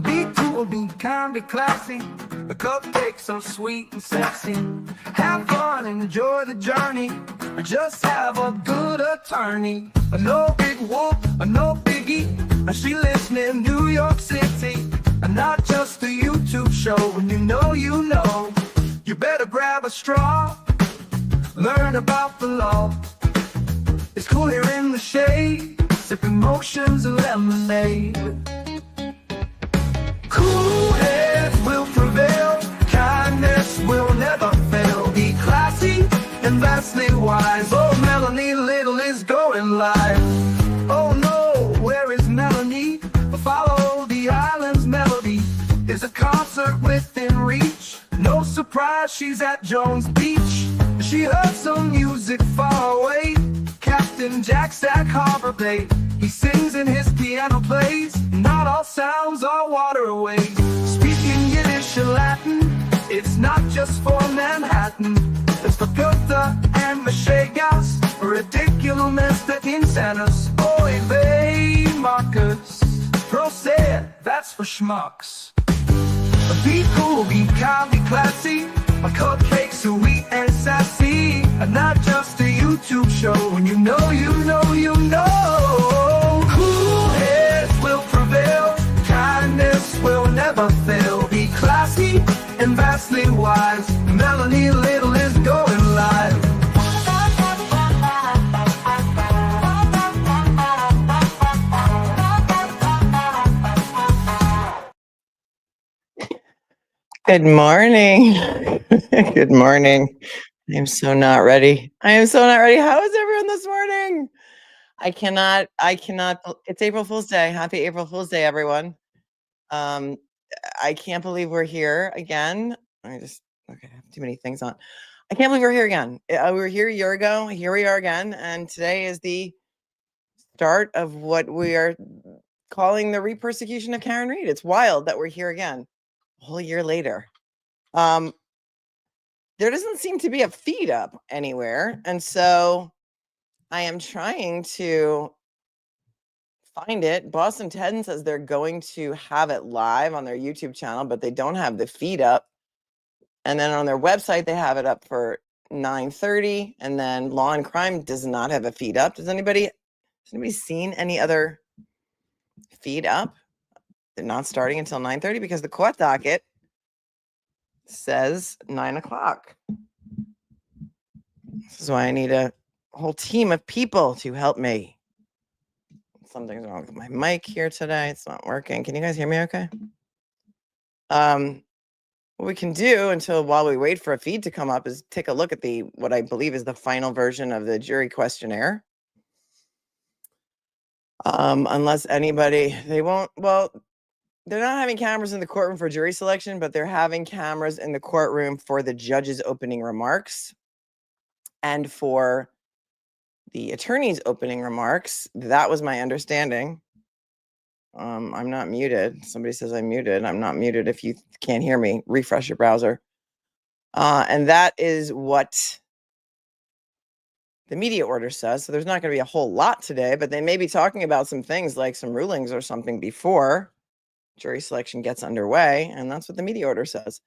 Be cool, be kind, be classy. The cupcakes so sweet and sexy. Have fun, enjoy the journey. Or just have a good attorney. No big whoop, no biggie. She lives near New York City. And not just a YouTube show. When you know, you better grab a straw. Learn about the law. It's cool here in the shade. Sipping motions of lemonade. Cool heads will prevail, kindness will never fail. Be classy and vastly wise. Oh, Melanie Little is going live. Oh no, where is Melanie? Follow the island's melody. Is a concert within reach. No surprise, she's at Jones Beach. She heard some music far away. Captain Jack Stack Harbor Bay. He sings and his piano plays. Not all sounds are waterways. Speaking Yiddish and Latin, it's not just for Manhattan. It's for Goethe and Meshegas. Ridiculous that insanus. Oy vey, Marcus. Proset, that's for schmucks. Be cool, be kind, be classy. My cupcakes sweet and sassy. And not just a YouTube show. When you know, cool heads will prevail. Kindness will never fail. Be classy and vastly wise. Melanie Little is going live. Good morning. Good morning. I am so not ready. How is everyone this morning? I cannot, it's April Fool's Day. Happy April Fool's Day, everyone. I can't believe we're here again. I have too many things on. I can't believe we're here again. We were here a year ago. Here we are again. And today is the start of what we are calling the re-persecution of Karen Read. It's wild that we're here again. A whole year later. There doesn't seem to be a feed up anywhere, and so I am trying to find it. Boston 10 says they're going to have it live on their YouTube channel, but they don't have the feed up. And then on their website, they have it up for 9:30, and then Law and Crime does not have a feed up. Has anybody seen any other feed up? They're not starting until 9:30 because the court docket says 9 o'clock. This is why I need a whole team of people to help me. Something's wrong with my mic here today. It's not working. Can you guys hear me okay? What we can do while we wait for a feed to come up is take a look at what I believe is the final version of the jury questionnaire. Unless anybody, they're not having cameras in the courtroom for jury selection, but they're having cameras in the courtroom for the judge's opening remarks and for the attorney's opening remarks. That was my understanding. I'm not muted. Somebody says I'm muted. I'm not muted. If you can't hear me, refresh your browser. And that is what the media order says. So there's not going to be a whole lot today, but they may be talking about some things like some rulings or something before jury selection gets underway, and that's what the media order says.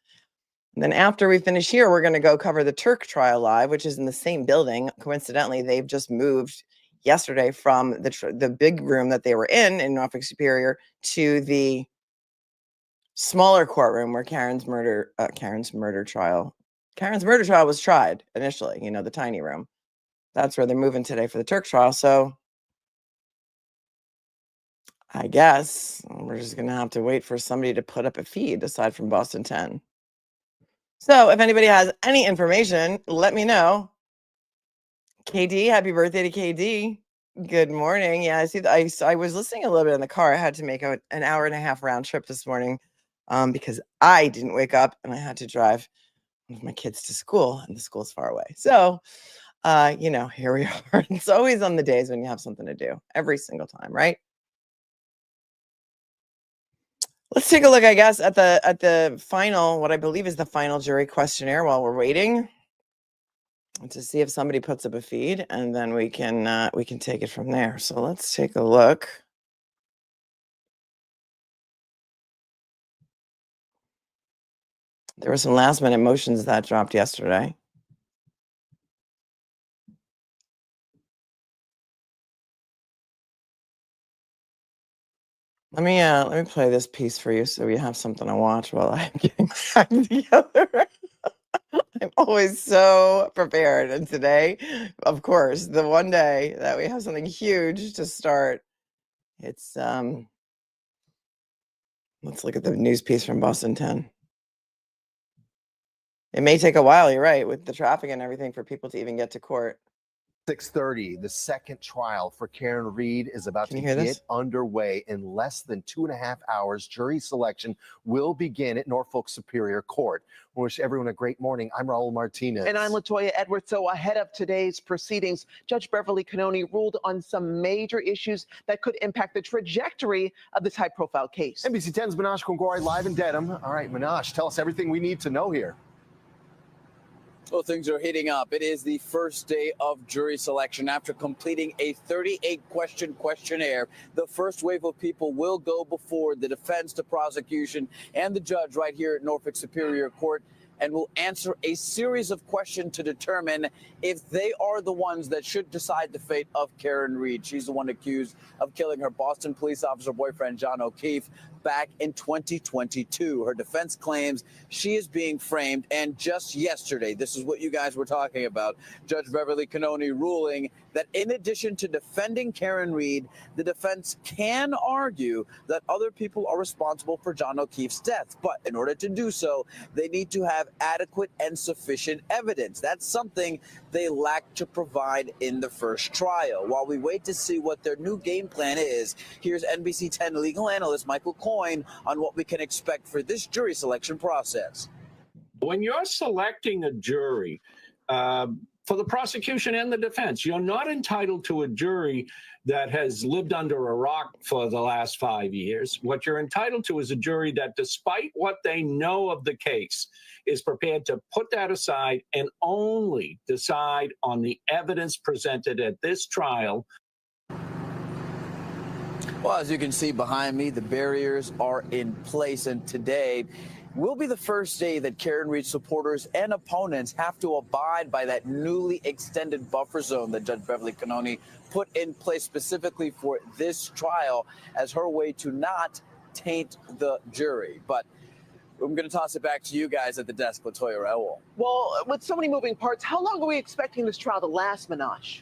And then after we finish here, we're going to go cover the Turk trial live, which is in the same building. Coincidentally, they've just moved yesterday from the big room that they were in Norfolk Superior to the smaller courtroom where Karen's murder trial was tried initially, the tiny room. That's where they're moving today for the Turk trial. So I guess we're just going to have to wait for somebody to put up a feed aside from Boston 10. So if anybody has any information, let me know. KD, happy birthday to KD. Good morning. Yeah, I was listening a little bit in the car. I had to make an hour and a half round trip this morning because I didn't wake up and I had to drive one of my kids to school, and the school's far away. So, here we are. It's always on the days when you have something to do, every single time, right? Let's take a look, I guess, at the final, what I believe is the final jury questionnaire while we're waiting to see if somebody puts up a feed, and then we can take it from there. So let's take a look. There were some last-minute motions that dropped yesterday. Let me play this piece for you so we have something to watch while I'm getting my act together. I'm always so prepared, and today, of course, the one day that we have something huge to start, it's let's look at the news piece from Boston 10. It may take a while, you're right, with the traffic and everything for people to even get to court. 6:30, the second trial for Karen Reed is about to get underway in less than 2.5 hours. Jury selection will begin at Norfolk Superior Court. We wish everyone a great morning. I'm Raul Martinez. And I'm Latoya Edwards. So ahead of today's proceedings, Judge Beverly Cannoni ruled on some major issues that could impact the trajectory of this high-profile case. NBC 10's Minash Kongori live in Dedham. All right, Minash, tell us everything we need to know here. Well, things are heating up. It is the first day of jury selection after completing a 38-question questionnaire. The first wave of people will go before the defense, the prosecution, and the judge right here at Norfolk Superior Court, and will answer a series of questions to determine if they are the ones that should decide the fate of Karen Reed. She's the one accused of killing her Boston police officer boyfriend, John O'Keefe, back in 2022. Her defense claims she is being framed, and just yesterday, this is what you guys were talking about, Judge Beverly Cannoni ruling that in addition to defending Karen Reed, the defense can argue that other people are responsible for John O'Keefe's death. But in order to do so, they need to have adequate and sufficient evidence. That's something they lack to provide in the first trial. While we wait to see what their new game plan is, here's NBC 10 legal analyst Michael Coyne on what we can expect for this jury selection process. When you're selecting a jury for the prosecution and the defense, you're not entitled to a jury that has lived under a rock for the last 5 years. What you're entitled to is a jury that, despite what they know of the case, is prepared to put that aside and only decide on the evidence presented at this trial. Well, as you can see behind me, the barriers are in place, and today will be the first day that Karen Reed supporters and opponents have to abide by that newly extended buffer zone that Judge Beverly Cannoni put in place specifically for this trial as her way to not taint the jury. But I'm going to toss it back to you guys at the desk, Latoya, Raul. Well, with so many moving parts, how long are we expecting this trial to last, Minash?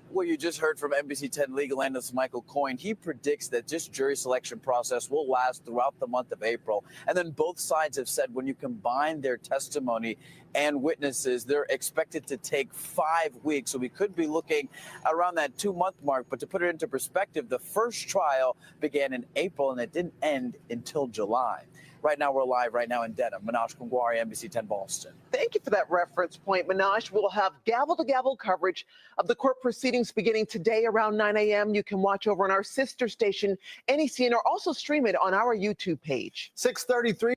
Well, you just heard from NBC 10 legal analyst Michael Coyne. He predicts that this jury selection process will last throughout the month of April. And then both sides have said when you combine their testimony and witnesses, they're expected to take 5 weeks. So we could be looking around that 2-month mark. But to put it into perspective, the first trial began in April and it didn't end until July. Right now, we're live right now in Dedham. Minash Kongwari, NBC 10 Boston. Thank you for that reference point, Minash. We'll have gavel-to-gavel coverage of the court proceedings beginning today around 9 a.m. You can watch over on our sister station, NECN, or also stream it on our YouTube page. 6:33.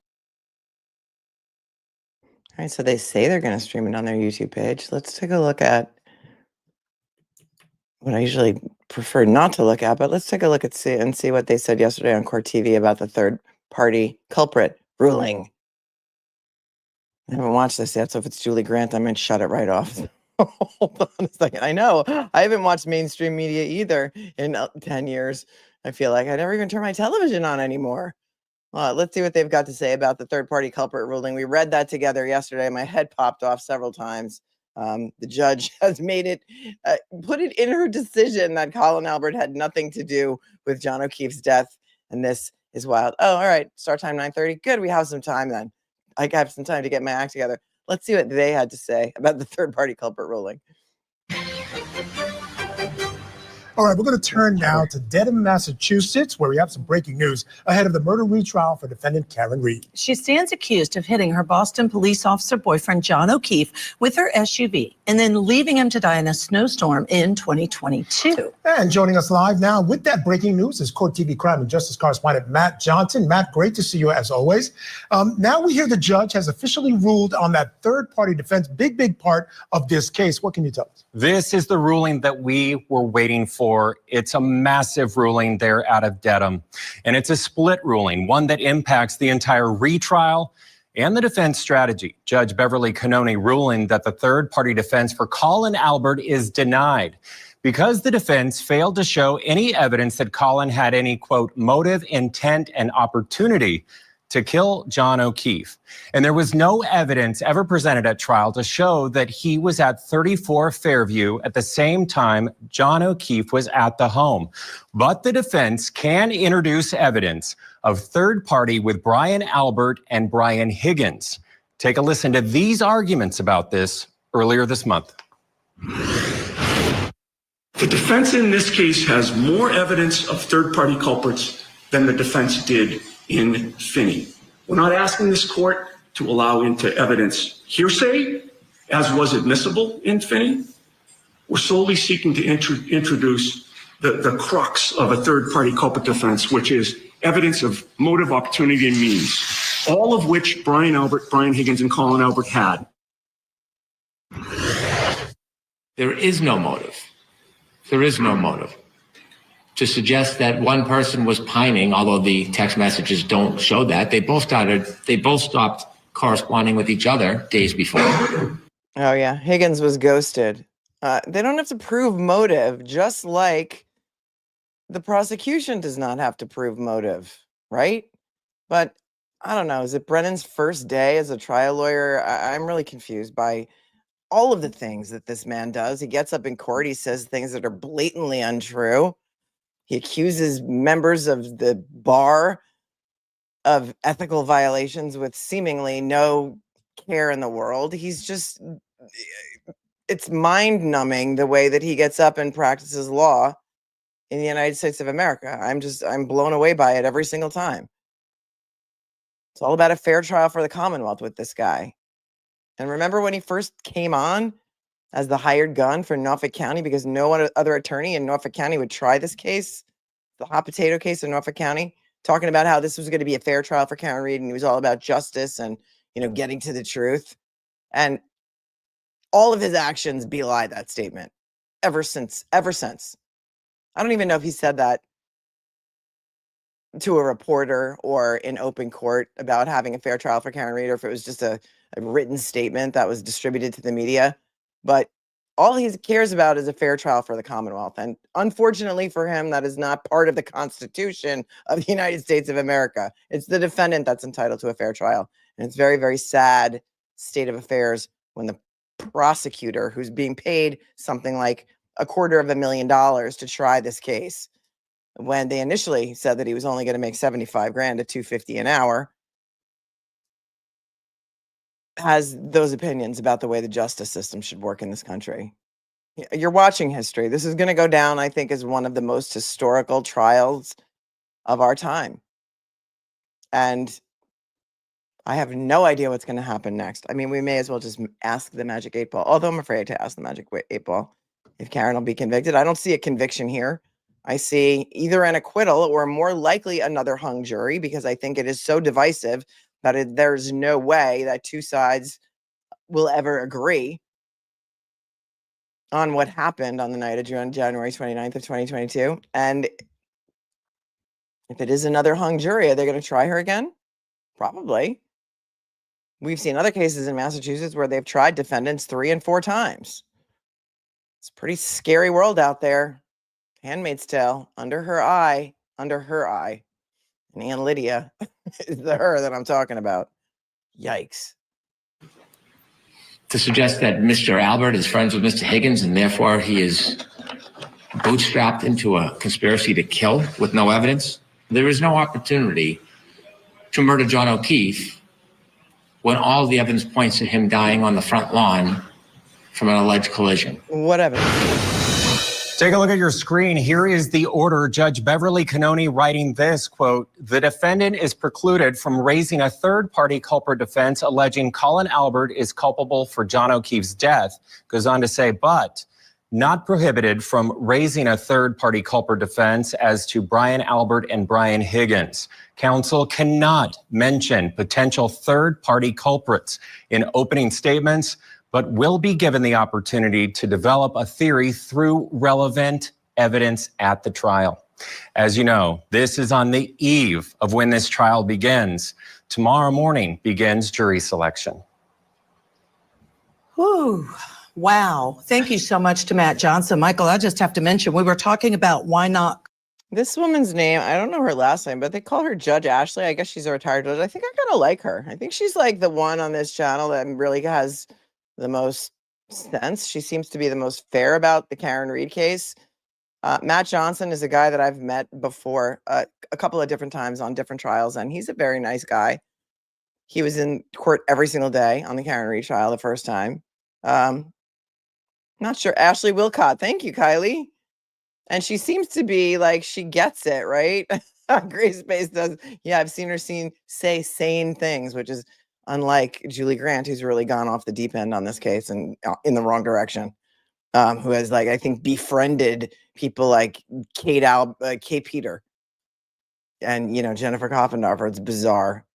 All right, so they say they're going to stream it on their YouTube page. Let's take a look at what I usually prefer not to look at, but let's take a look at see what they said yesterday on Court TV about the third-party culprit ruling. I haven't watched this yet, so if it's Julie Grant, I might shut it right off. Hold on a second. I know. I haven't watched mainstream media either in 10 years. I feel like I never even turn my television on anymore. Let's see what they've got to say about the third-party culprit ruling. We read that together yesterday. My head popped off several times. The judge has made it, put it in her decision that Colin Albert had nothing to do with John O'Keefe's death. And this is wild. Oh, all right. Start time 9:30. Good. We have some time then. I have some time to get my act together. Let's see what they had to say about the third-party culprit ruling. All right, we're going to turn now to Dedham, Massachusetts, where we have some breaking news ahead of the murder retrial for defendant Karen Reed. She stands accused of hitting her Boston police officer boyfriend, John O'Keefe, with her SUV and then leaving him to die in a snowstorm in 2022. And joining us live now with that breaking news is Court TV crime and justice correspondent Matt Johnson. Matt, great to see you as always. Now we hear the judge has officially ruled on that third-party defense, big part of this case. What can you tell us? This is the ruling that we were waiting for. It's a massive ruling there out of Dedham, and it's a split ruling, one that impacts the entire retrial and the defense strategy. Judge Beverly Cannoni ruling that the third-party defense for Colin Albert is denied because the defense failed to show any evidence that Colin had any, quote, motive, intent, and opportunity to kill John O'Keefe. And there was no evidence ever presented at trial to show that he was at 34 Fairview at the same time John O'Keefe was at the home. But the defense can introduce evidence of third party with Brian Albert and Brian Higgins. Take a listen to these arguments about this earlier this month. The defense in this case has more evidence of third-party culprits than the defense did in Finney. We're not asking this court to allow into evidence hearsay, as was admissible in Finney. We're solely seeking to introduce the crux of a third-party culprit defense, which is evidence of motive, opportunity, and means, all of which Brian Albert, Brian Higgins, and Colin Albert had. There is no motive. There is no motive. To suggest that one person was pining, although the text messages don't show that, they both stopped corresponding with each other days before. Oh yeah, Higgins was ghosted. They don't have to prove motive, just like the prosecution does not have to prove motive, right? But I don't know, is it Brennan's first day as a trial lawyer? I'm really confused by all of the things that this man does. He gets up in court, he says things that are blatantly untrue. He accuses members of the bar of ethical violations with seemingly no care in the world. He's just, it's mind-numbing the way that he gets up and practices law in the United States of America. I'm blown away by it every single time. It's all about a fair trial for the Commonwealth with this guy. And remember when he first came on as the hired gun for Norfolk County because no other attorney in Norfolk County would try this case, the hot potato case in Norfolk County, talking about how this was going to be a fair trial for Karen Reed, and he was all about justice and, getting to the truth. And all of his actions belie that statement ever since. I don't even know if he said that to a reporter or in open court about having a fair trial for Karen Reed, or if it was just a written statement that was distributed to the media. But all he cares about is a fair trial for the Commonwealth. And unfortunately for him, that is not part of the Constitution of the United States of America. It's the defendant that's entitled to a fair trial. And it's very, very sad state of affairs when the prosecutor, who's being paid something like $250,000 to try this case, when they initially said that he was only going to make $75,000 at $250 an hour, has those opinions about the way the justice system should work in this country. You're watching history. This is going to go down, I think, as one of the most historical trials of our time. And I have no idea what's going to happen next. I mean, we may as well just ask the magic 8 ball, although I'm afraid to ask the magic 8 ball if Karen will be convicted. I don't see a conviction here. I see either an acquittal or more likely another hung jury, because I think it is so divisive that there's no way that two sides will ever agree on what happened on the night of January 29th of 2022. And if it is another hung jury, are they going to try her again? Probably. We've seen other cases in Massachusetts where they've tried defendants 3 and 4 times. It's a pretty scary world out there. Handmaid's Tale, under her eye. And Aunt Lydia is the her that I'm talking about. Yikes. To suggest that Mr. Albert is friends with Mr. Higgins and therefore he is bootstrapped into a conspiracy to kill with no evidence. There is no opportunity to murder John O'Keefe when all the evidence points to him dying on the front lawn from an alleged collision. What evidence? Take a look at your screen. Here is the order. Judge Beverly Cannoni writing this, quote, "The defendant is precluded from raising a third-party culprit defense alleging Colin Albert is culpable for John O'Keefe's death." Goes on to say, but not prohibited from raising a third-party culprit defense as to Brian Albert and Brian Higgins. Counsel cannot mention potential third-party culprits in opening statements, but will be given the opportunity to develop a theory through relevant evidence at the trial. As you know, this is on the eve of when this trial begins. Tomorrow morning begins jury selection. Whew. Wow. Thank you so much to Matt Johnson. Michael, I just have to mention, we were talking about why not. This woman's name, I don't know her last name, but they call her Judge Ashley. I guess she's a retired judge. I think I kind of like her. I think she's like the one on this channel that really has the most sense. She seems to be the most fair about the Karen Reed case. Matt Johnson is a guy that I've met before a couple of different times on different trials, and he's a very nice guy. He was in court every single day on the Karen Reed trial the first time. Not sure. Ashley Wilcott. Thank you, Kylie. And she seems to be like, she gets it, right? Grace Space does. Yeah, I've seen her say sane things, which is unlike Julie Grant, who's really gone off the deep end on this case and in the wrong direction. Who has, like, I think, befriended people like Kate Peter and, Jennifer Coffendorfer. It's bizarre.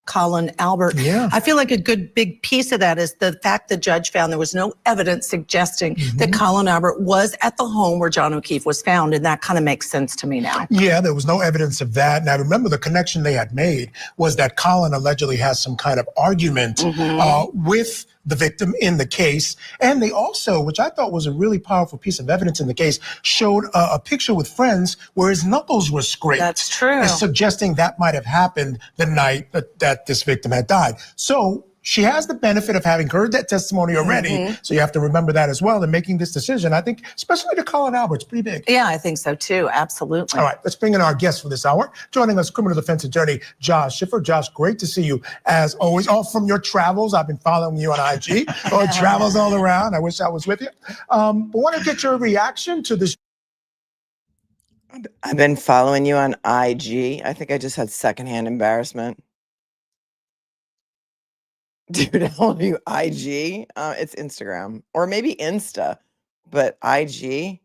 Colin Albert. Yeah. I feel like a good big piece of that is the fact the judge found there was no evidence suggesting that Colin Albert was at the home where John O'Keefe was found. And that kind of makes sense to me now. Yeah, there was no evidence of that. And I remember the connection they had made was that Colin allegedly has some kind of argument with the victim in the case. And they also, which I thought was a really powerful piece of evidence in the case, showed a picture with friends where his knuckles were scraped. That's true. Suggesting that might have happened the night that this victim had died. So she has the benefit of having heard that testimony already. So you have to remember that as well in making this decision. I think, especially to Colin Albert, it's pretty big. Yeah, I think so too. Absolutely. All right, let's bring in our guest for this hour. Joining us, criminal defense attorney Josh Schiffer. Josh, great to see you as always. All from your travels. I've been following you on IG. Or travels all around. I wish I was with you. But want to get your reaction to this. I've been following you on IG. I think I just had secondhand embarrassment. Dude, how old are you? IG? It's Instagram or maybe Insta, but IG.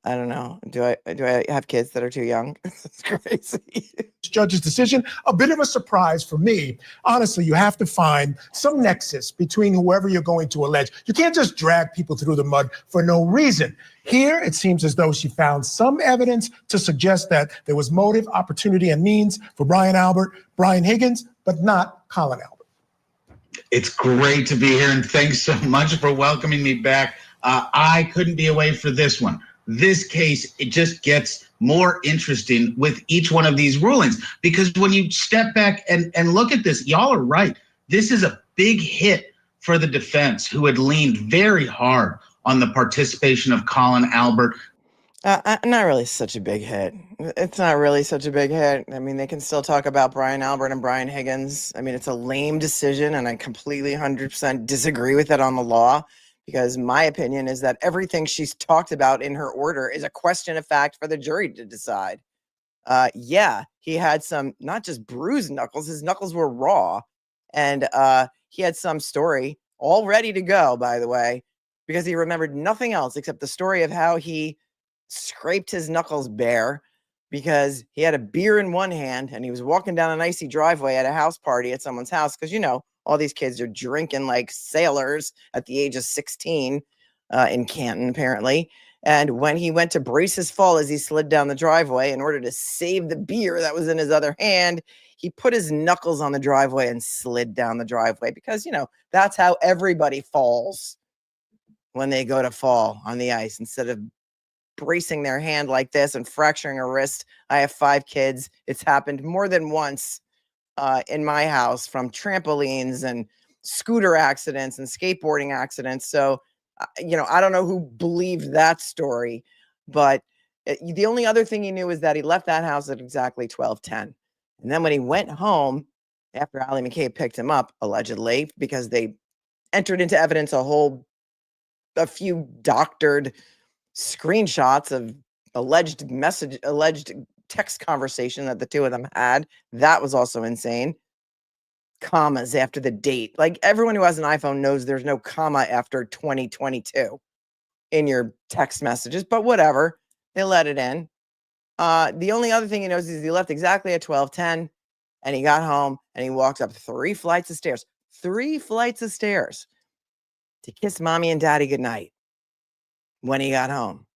I don't know. Do I have kids that are too young? It's crazy. Judge's decision, a bit of a surprise for me. Honestly, you have to find some nexus between whoever you're going to allege. You can't just drag people through the mud for no reason. Here, it seems as though she found some evidence to suggest that there was motive, opportunity, and means for Brian Higgins, but not Colin Albert. It's great to be here, and thanks so much for welcoming me back. I couldn't be away for this one. This case, it just gets more interesting with each one of these rulings, because when you step back and look at this, y'all are right. This is a big hit for the defense, who had leaned very hard on the participation of Colin Albert. Not really such a big hit. It's not really such a big hit. I mean, they can still talk about Brian Albert and Brian Higgins. I mean, it's a lame decision, and I completely 100% disagree with it on the law, because my opinion is that everything she's talked about in her order is a question of fact for the jury to decide. Yeah, he had some, not just bruised knuckles, his knuckles were raw, and he had some story all ready to go, by the way, because he remembered nothing else except the story of how he scraped his knuckles bare because he had a beer in one hand and he was walking down an icy driveway at a house party at someone's house, because all these kids are drinking like sailors at the age of 16 in Canton, apparently. And when he went to brace his fall as he slid down the driveway in order to save the beer that was in his other hand, he put his knuckles on the driveway and slid down the driveway, because, that's how everybody falls when they go to fall on the ice. Instead of bracing their hand like this and fracturing a wrist. I have 5 kids. It's happened more than once in my house, from trampolines and scooter accidents and skateboarding accidents. So, I don't know who believed that story, but the only other thing he knew is that he left that house at exactly 12:10. And then when he went home, after Allie McCabe picked him up, allegedly, because they entered into evidence a few doctored screenshots of alleged text conversation that the two of them had. That was also insane. Commas after the date. Like, everyone who has an iPhone knows there's no comma after 2022 in your text messages, but whatever. They let it in. The only other thing he knows is he left exactly at 12:10, and he got home and he walked up 3 flights of stairs. 3 flights of stairs to kiss mommy and daddy goodnight when he got home.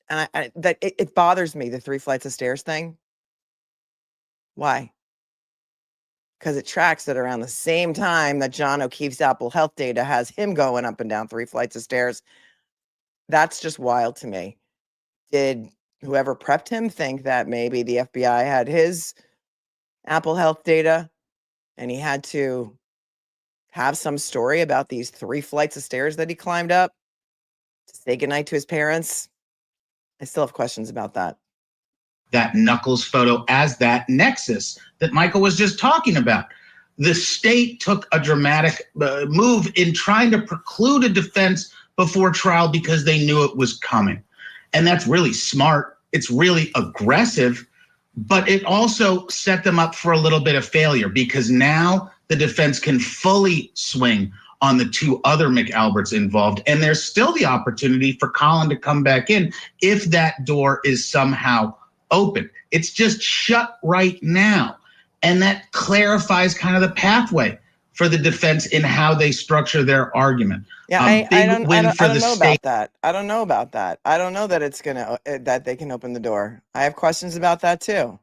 And it bothers me, the 3 flights of stairs thing. Why? Because it tracks that around the same time that John O'Keefe's Apple Health data has him going up and down 3 flights of stairs. That's just wild to me. Did whoever prepped him think that maybe the FBI had his Apple Health data and he had to have some story about these 3 flights of stairs that he climbed up to say goodnight to his parents? I still have questions about that. That knuckles photo as that nexus that Michael was just talking about. The state took a dramatic move in trying to preclude a defense before trial because they knew it was coming. And that's really smart. It's really aggressive, but it also set them up for a little bit of failure because now the defense can fully swing on the 2 other McAlberts involved. And there's still the opportunity for Colin to come back in if that door is somehow open. It's just shut right now. And that clarifies kind of the pathway for the defense in how they structure their argument. Yeah, I don't know about that. I don't know that it's that they can open the door. I have questions about that too.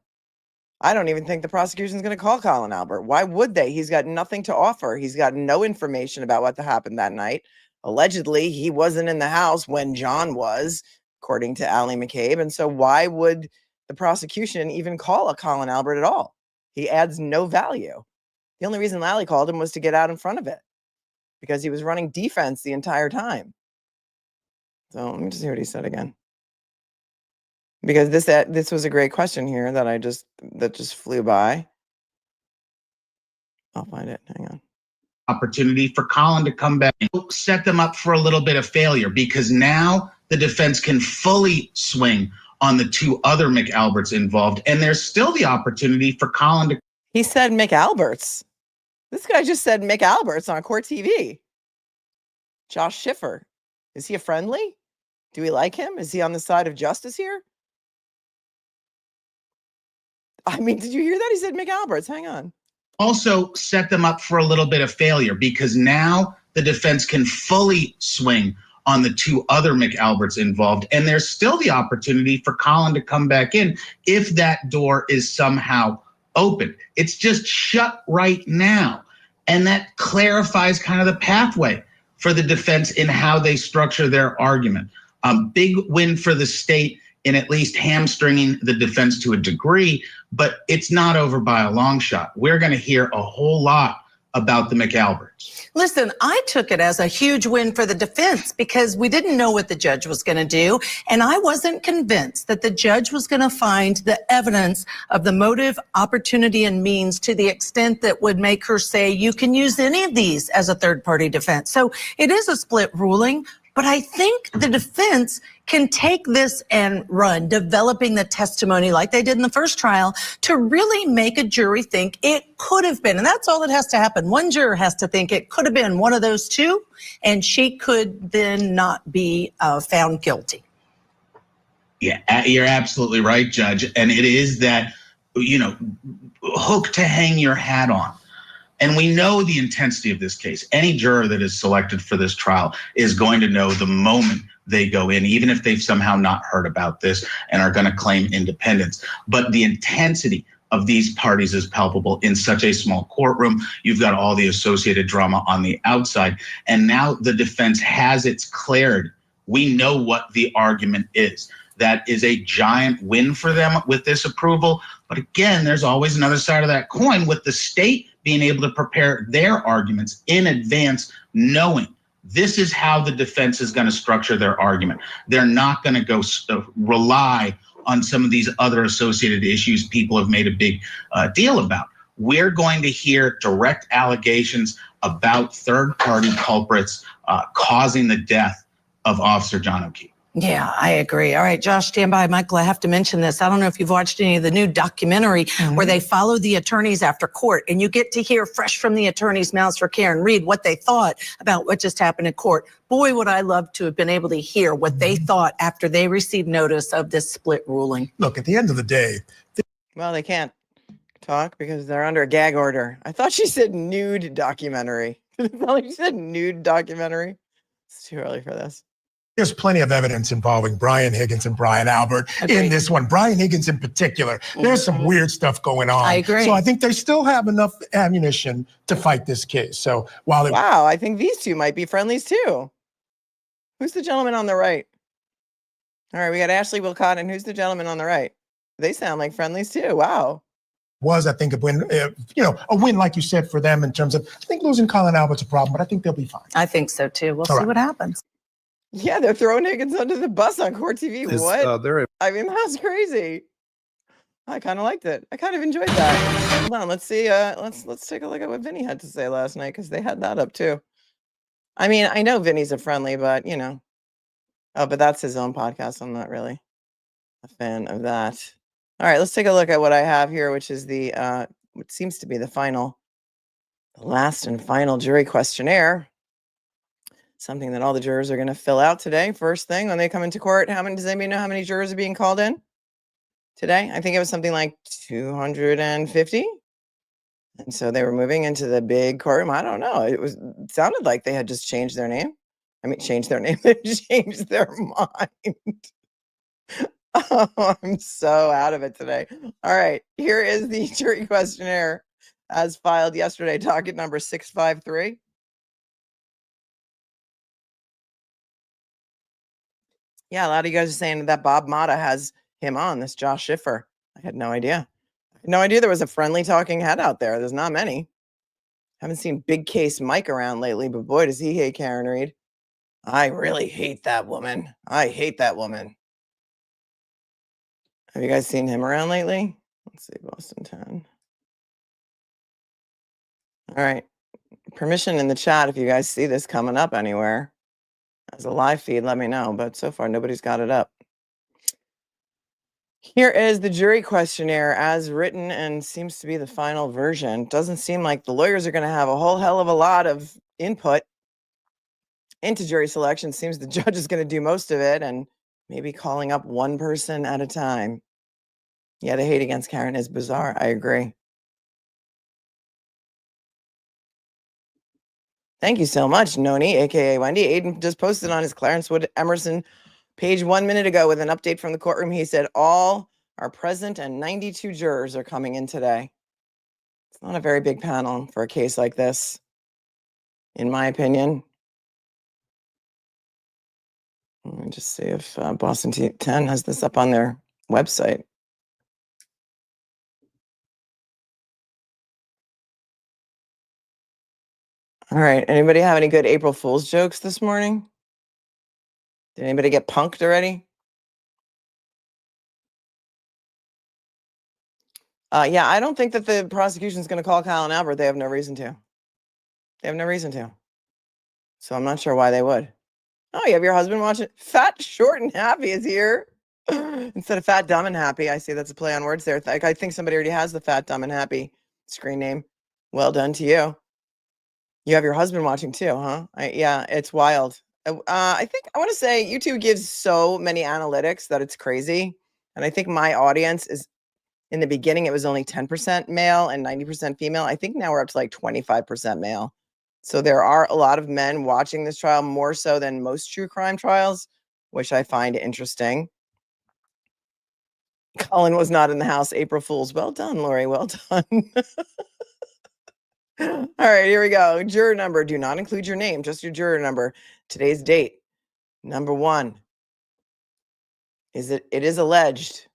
I don't even think the prosecution is going to call Colin Albert. Why would they? He's got nothing to offer. He's got no information about what happened that night. Allegedly, he wasn't in the house when John was, according to Allie McCabe. And so why would the prosecution even call a Colin Albert at all? He adds no value. The only reason Lally called him was to get out in front of it because he was running defense the entire time. So let me just hear what he said again. Because this was a great question here that just flew by. I'll find it. Hang on. Opportunity for Colin to come back and set them up for a little bit of failure because now the defense can fully swing on the 2 other McAlberts involved. And there's still the opportunity for Colin to. He said McAlberts. This guy just said McAlberts on Court TV. Josh Schiffer. Is he a friendly? Do we like him? Is he on the side of justice here? I mean, did you hear that? He said McAlberts. Hang on. Also set them up for a little bit of failure because now the defense can fully swing on the 2 other McAlberts involved. And there's still the opportunity for Colin to come back in if that door is somehow open. It's just shut right now. And that clarifies kind of the pathway for the defense in how they structure their argument. Big win for the state in at least hamstringing the defense to a degree, but it's not over by a long shot. We're going to hear a whole lot about the McAlberts. Listen, I took it as a huge win for the defense because we didn't know what the judge was going to do. And I wasn't convinced that the judge was going to find the evidence of the motive, opportunity, and means to the extent that would make her say you can use any of these as a third-party defense. So it is a split ruling. But I think the defense can take this and run, developing the testimony like they did in the first trial to really make a jury think it could have been. And that's all that has to happen. One juror has to think it could have been one of those 2, and she could then not be found guilty. Yeah, you're absolutely right, Judge. And it is that, hook to hang your hat on. And we know the intensity of this case. Any juror that is selected for this trial is going to know the moment they go in, even if they've somehow not heard about this and are going to claim independence. But the intensity of these parties is palpable in such a small courtroom. You've got all the associated drama on the outside. And now the defense has its clarity. We know what the argument is. That is a giant win for them with this approval. But again, there's always another side of that coin with the state being able to prepare their arguments in advance, knowing this is how the defense is going to structure their argument. They're not going to go rely on some of these other associated issues people have made a big deal about. We're going to hear direct allegations about third-party culprits causing the death of Officer John O'Keefe. Yeah, I agree. All right, Josh, stand by. Michael, I have to mention this. I don't know if you've watched any of the new documentary where they follow the attorneys after court, and you get to hear fresh from the attorneys' mouths for Karen Reed what they thought about what just happened in court. Boy, would I love to have been able to hear what they thought after they received notice of this split ruling. Look, at the end of the day. Well, they can't talk because they're under a gag order. I thought she said nude documentary. She said nude documentary. It's too early for this. There's plenty of evidence involving Brian Higgins and Brian Albert in this one. Brian Higgins in particular, there's some weird stuff going on. I agree. So I think they still have enough ammunition to fight this case. So while wow, I think these two might be friendlies too. Who's the gentleman on the right? All right, we got Ashley Wilcott, and who's the gentleman on the right? They sound like friendlies too. Wow. Was, I think, a win, a win, like you said, for them in terms of, I think losing Colin Albert's a problem, but I think they'll be fine. I think so too. We'll see what happens. Yeah, they're throwing Higgins under the bus on Court TV. What? I mean, that's crazy. I kind of liked it. I kind of enjoyed that. Hold on, let's see. Let's take a look at what Vinny had to say last night, because they had that up too. I mean, I know Vinny's a friendly, but oh, but that's his own podcast. I'm not really a fan of that. All right, let's take a look at what I have here, which is the what seems to be the last and final jury questionnaire. Something that all the jurors are going to fill out today. First thing when they come into court, does anybody know how many jurors are being called in today? I think it was something like 250. And so they were moving into the big courtroom. I don't know. It sounded like they had just changed their name. I mean, changed their name. They changed their mind. Oh, I'm so out of it today. All right. Here is the jury questionnaire as filed yesterday, docket number 653. Yeah, a lot of you guys are saying that Bob Mata has him on, this Josh Schiffer. I had no idea. I had no idea there was a friendly talking head out there. There's not many. Haven't seen Big Case Mike around lately, but boy, does he hate Karen Reed. I really hate that woman. I hate that woman. Have you guys seen him around lately? Let's see, Boston 10. All right. Permission in the chat if you guys see this coming up anywhere. As a live feed, let me know. But so far, nobody's got it up. Here is the jury questionnaire as written and seems to be the final version. Doesn't seem like the lawyers are going to have a whole hell of a lot of input into jury selection. Seems the judge is going to do most of it and maybe calling up one person at a time. Yeah, the hate against Karen is bizarre. I agree. Thank you so much, Noni, aka Wendy. Aiden just posted on his Clarence Wood Emerson page 1 minute ago with an update from the courtroom. He said all are present and 92 jurors are coming in today. It's not a very big panel for a case like this, in my opinion. Let me just see if Boston 10 has this up on their website. All right. Anybody have any good April Fool's jokes this morning? Did anybody get punked already? Yeah, I don't think that the prosecution is going to call Colin Albert. They have no reason to. They have no reason to. So I'm not sure why they would. Oh, you have your husband watching. Fat, Short, and Happy is here. Instead of Fat, Dumb, and Happy. I see that's a play on words there. I think somebody already has the Fat, Dumb, and Happy screen name. Well done to you. You have your husband watching too, huh? Yeah, it's wild. I think I want to say YouTube gives so many analytics that it's crazy. And I think my audience is, in the beginning, it was only 10% male and 90% female. I think now we're up to like 25% male. So there are a lot of men watching this trial, more so than most true crime trials, which I find interesting. Colin was not in the house. April Fools. Well done, Lori. Well done. All right, here we go. Juror number. Do not include your name, just your juror number. Today's date. Number 1. It is alleged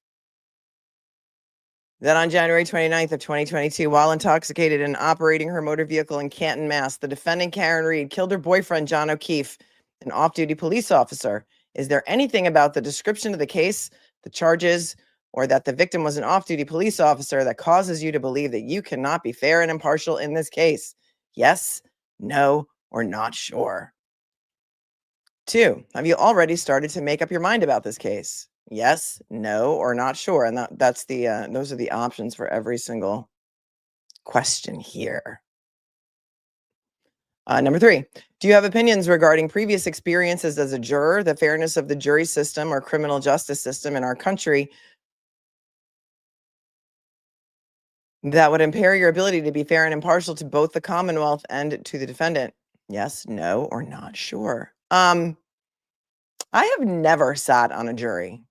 that on January 29th of 2022, while intoxicated and operating her motor vehicle in Canton, Mass., the defendant, Karen Reed, killed her boyfriend, John O'Keefe, an off-duty police officer. Is there anything about the description of the case, the charges, or that the victim was an off-duty police officer that causes you to believe that you cannot be fair and impartial in this case? Yes, no, or not sure. 2, have you already started to make up your mind about this case? Yes, no, or not sure. And that's the those are the options for every single question here. Number 3, do you have opinions regarding previous experiences as a juror, the fairness of the jury system or criminal justice system in our country that would impair your ability to be fair and impartial to both the Commonwealth and to the defendant? Yes, no, or not sure. I have never sat on a jury.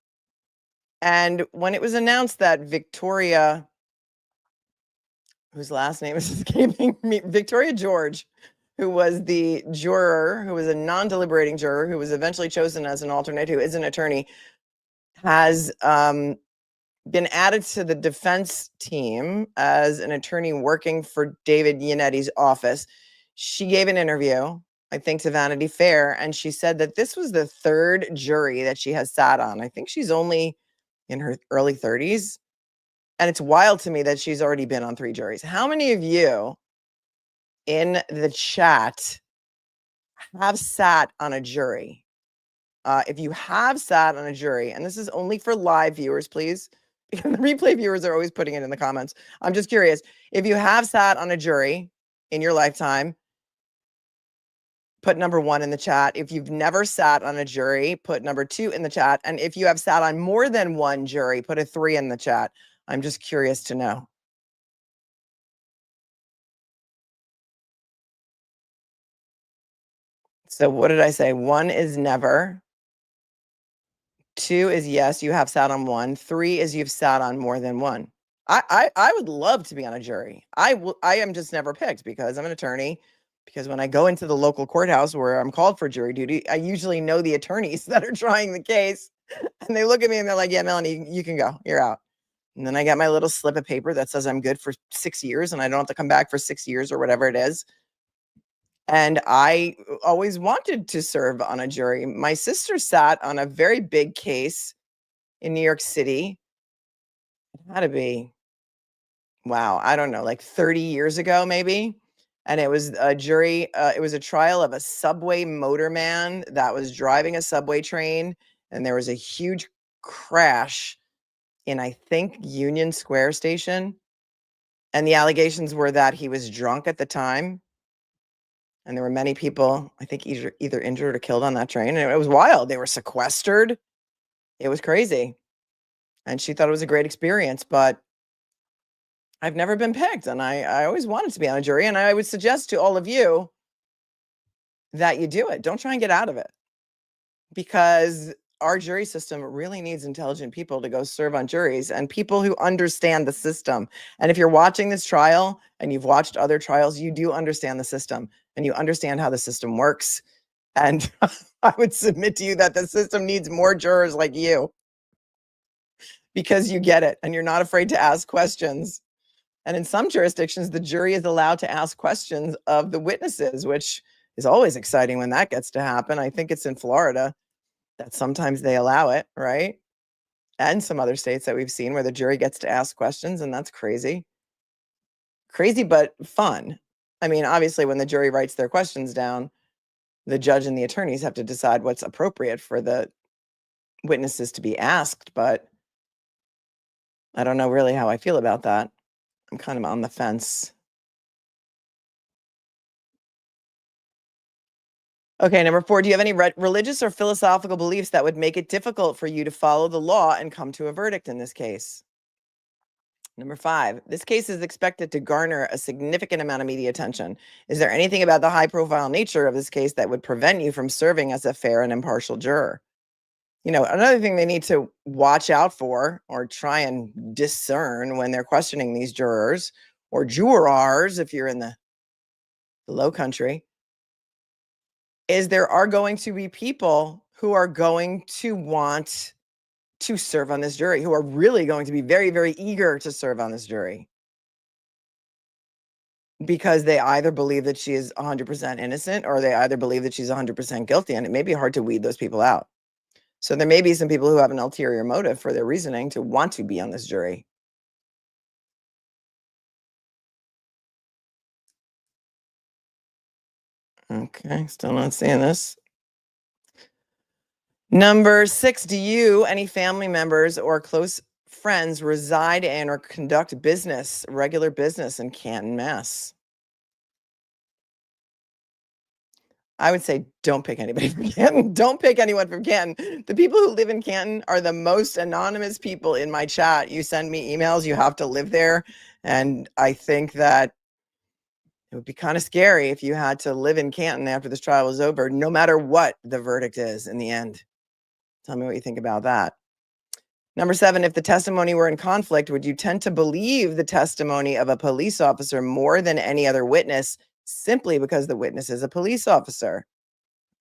And when it was announced that Victoria, whose last name is escaping me, Victoria George, who was the juror, who was a non-deliberating juror, who was eventually chosen as an alternate, who is an attorney, has been added to the defense team as an attorney working for David Yanetti's office. She gave an interview, I think, to Vanity Fair, and she said that this was the third jury that she has sat on. I think she's only in her early 30s. And it's wild to me that she's already been on 3 juries. How many of you in the chat have sat on a jury? If you have sat on a jury, and this is only for live viewers, please, because the replay viewers are always putting it in the comments. I'm just curious. If you have sat on a jury in your lifetime, put number 1 in the chat. If you've never sat on a jury, put number 2 in the chat. And if you have sat on more than 1 jury, put a 3 in the chat. I'm just curious to know. So what did I say? 1 is never. 2 is yes, you have sat on 1. 3 is you've sat on more than 1. I would love to be on a jury. I am just never picked because I'm an attorney. Because when I go into the local courthouse where I'm called for jury duty, I usually know the attorneys that are trying the case. And they look at me and they're like, yeah, Melanie, you can go. You're out. And then I get my little slip of paper that says I'm good for 6 years and I don't have to come back for 6 years or whatever it is. And I always wanted to serve on a jury. My sister sat on a very big case in New York City. It had to be, wow, I don't know, like 30 years ago, maybe. And it was a jury, it was a trial of a subway motorman that was driving a subway train. And there was a huge crash in, I think, Union Square Station. And the allegations were that he was drunk at the time. And there were many people, I think, either injured or killed on that train. And it was wild. They were sequestered. It was crazy. And she thought it was a great experience. But I've never been picked. And I always wanted to be on a jury. And I would suggest to all of you that you do it. Don't try and get out of it. Because our jury system really needs intelligent people to go serve on juries and people who understand the system. And if you're watching this trial and you've watched other trials, you do understand the system and you understand how the system works. And I would submit to you that the system needs more jurors like you because you get it and you're not afraid to ask questions. And in some jurisdictions, the jury is allowed to ask questions of the witnesses, which is always exciting when that gets to happen. I think it's in Florida that sometimes they allow it, right? And some other states that we've seen where the jury gets to ask questions, and that's crazy. Crazy, but fun. I mean, obviously, when the jury writes their questions down, the judge and the attorneys have to decide what's appropriate for the witnesses to be asked, but I don't know really how I feel about that. I'm kind of on the fence. Okay, number 4, do you have any religious or philosophical beliefs that would make it difficult for you to follow the law and come to a verdict in this case? Number 5, this case is expected to garner a significant amount of media attention. Is there anything about the high-profile nature of this case that would prevent you from serving as a fair and impartial juror? You know, another thing they need to watch out for or try and discern when they're questioning these jurors or jurors, if you're in the low country, is there are going to be people who are going to want to serve on this jury, who are really going to be very, very eager to serve on this jury because they either believe that she is 100% innocent or they either believe that she's 100% guilty. And it may be hard to weed those people out. So there may be some people who have an ulterior motive for their reasoning to want to be on this jury. Okay, still not seeing this. Number 6, do you, any family members or close friends reside in or conduct business, regular business in Canton, Mass? I would say don't pick anybody from Canton. Don't pick anyone from Canton. The people who live in Canton are the most anonymous people in my chat. You send me emails, you have to live there. And I think that it would be kind of scary if you had to live in Canton after this trial was over, no matter what the verdict is in the end. Tell me what you think about that. Number 7, if the testimony were in conflict, would you tend to believe the testimony of a police officer more than any other witness simply because the witness is a police officer?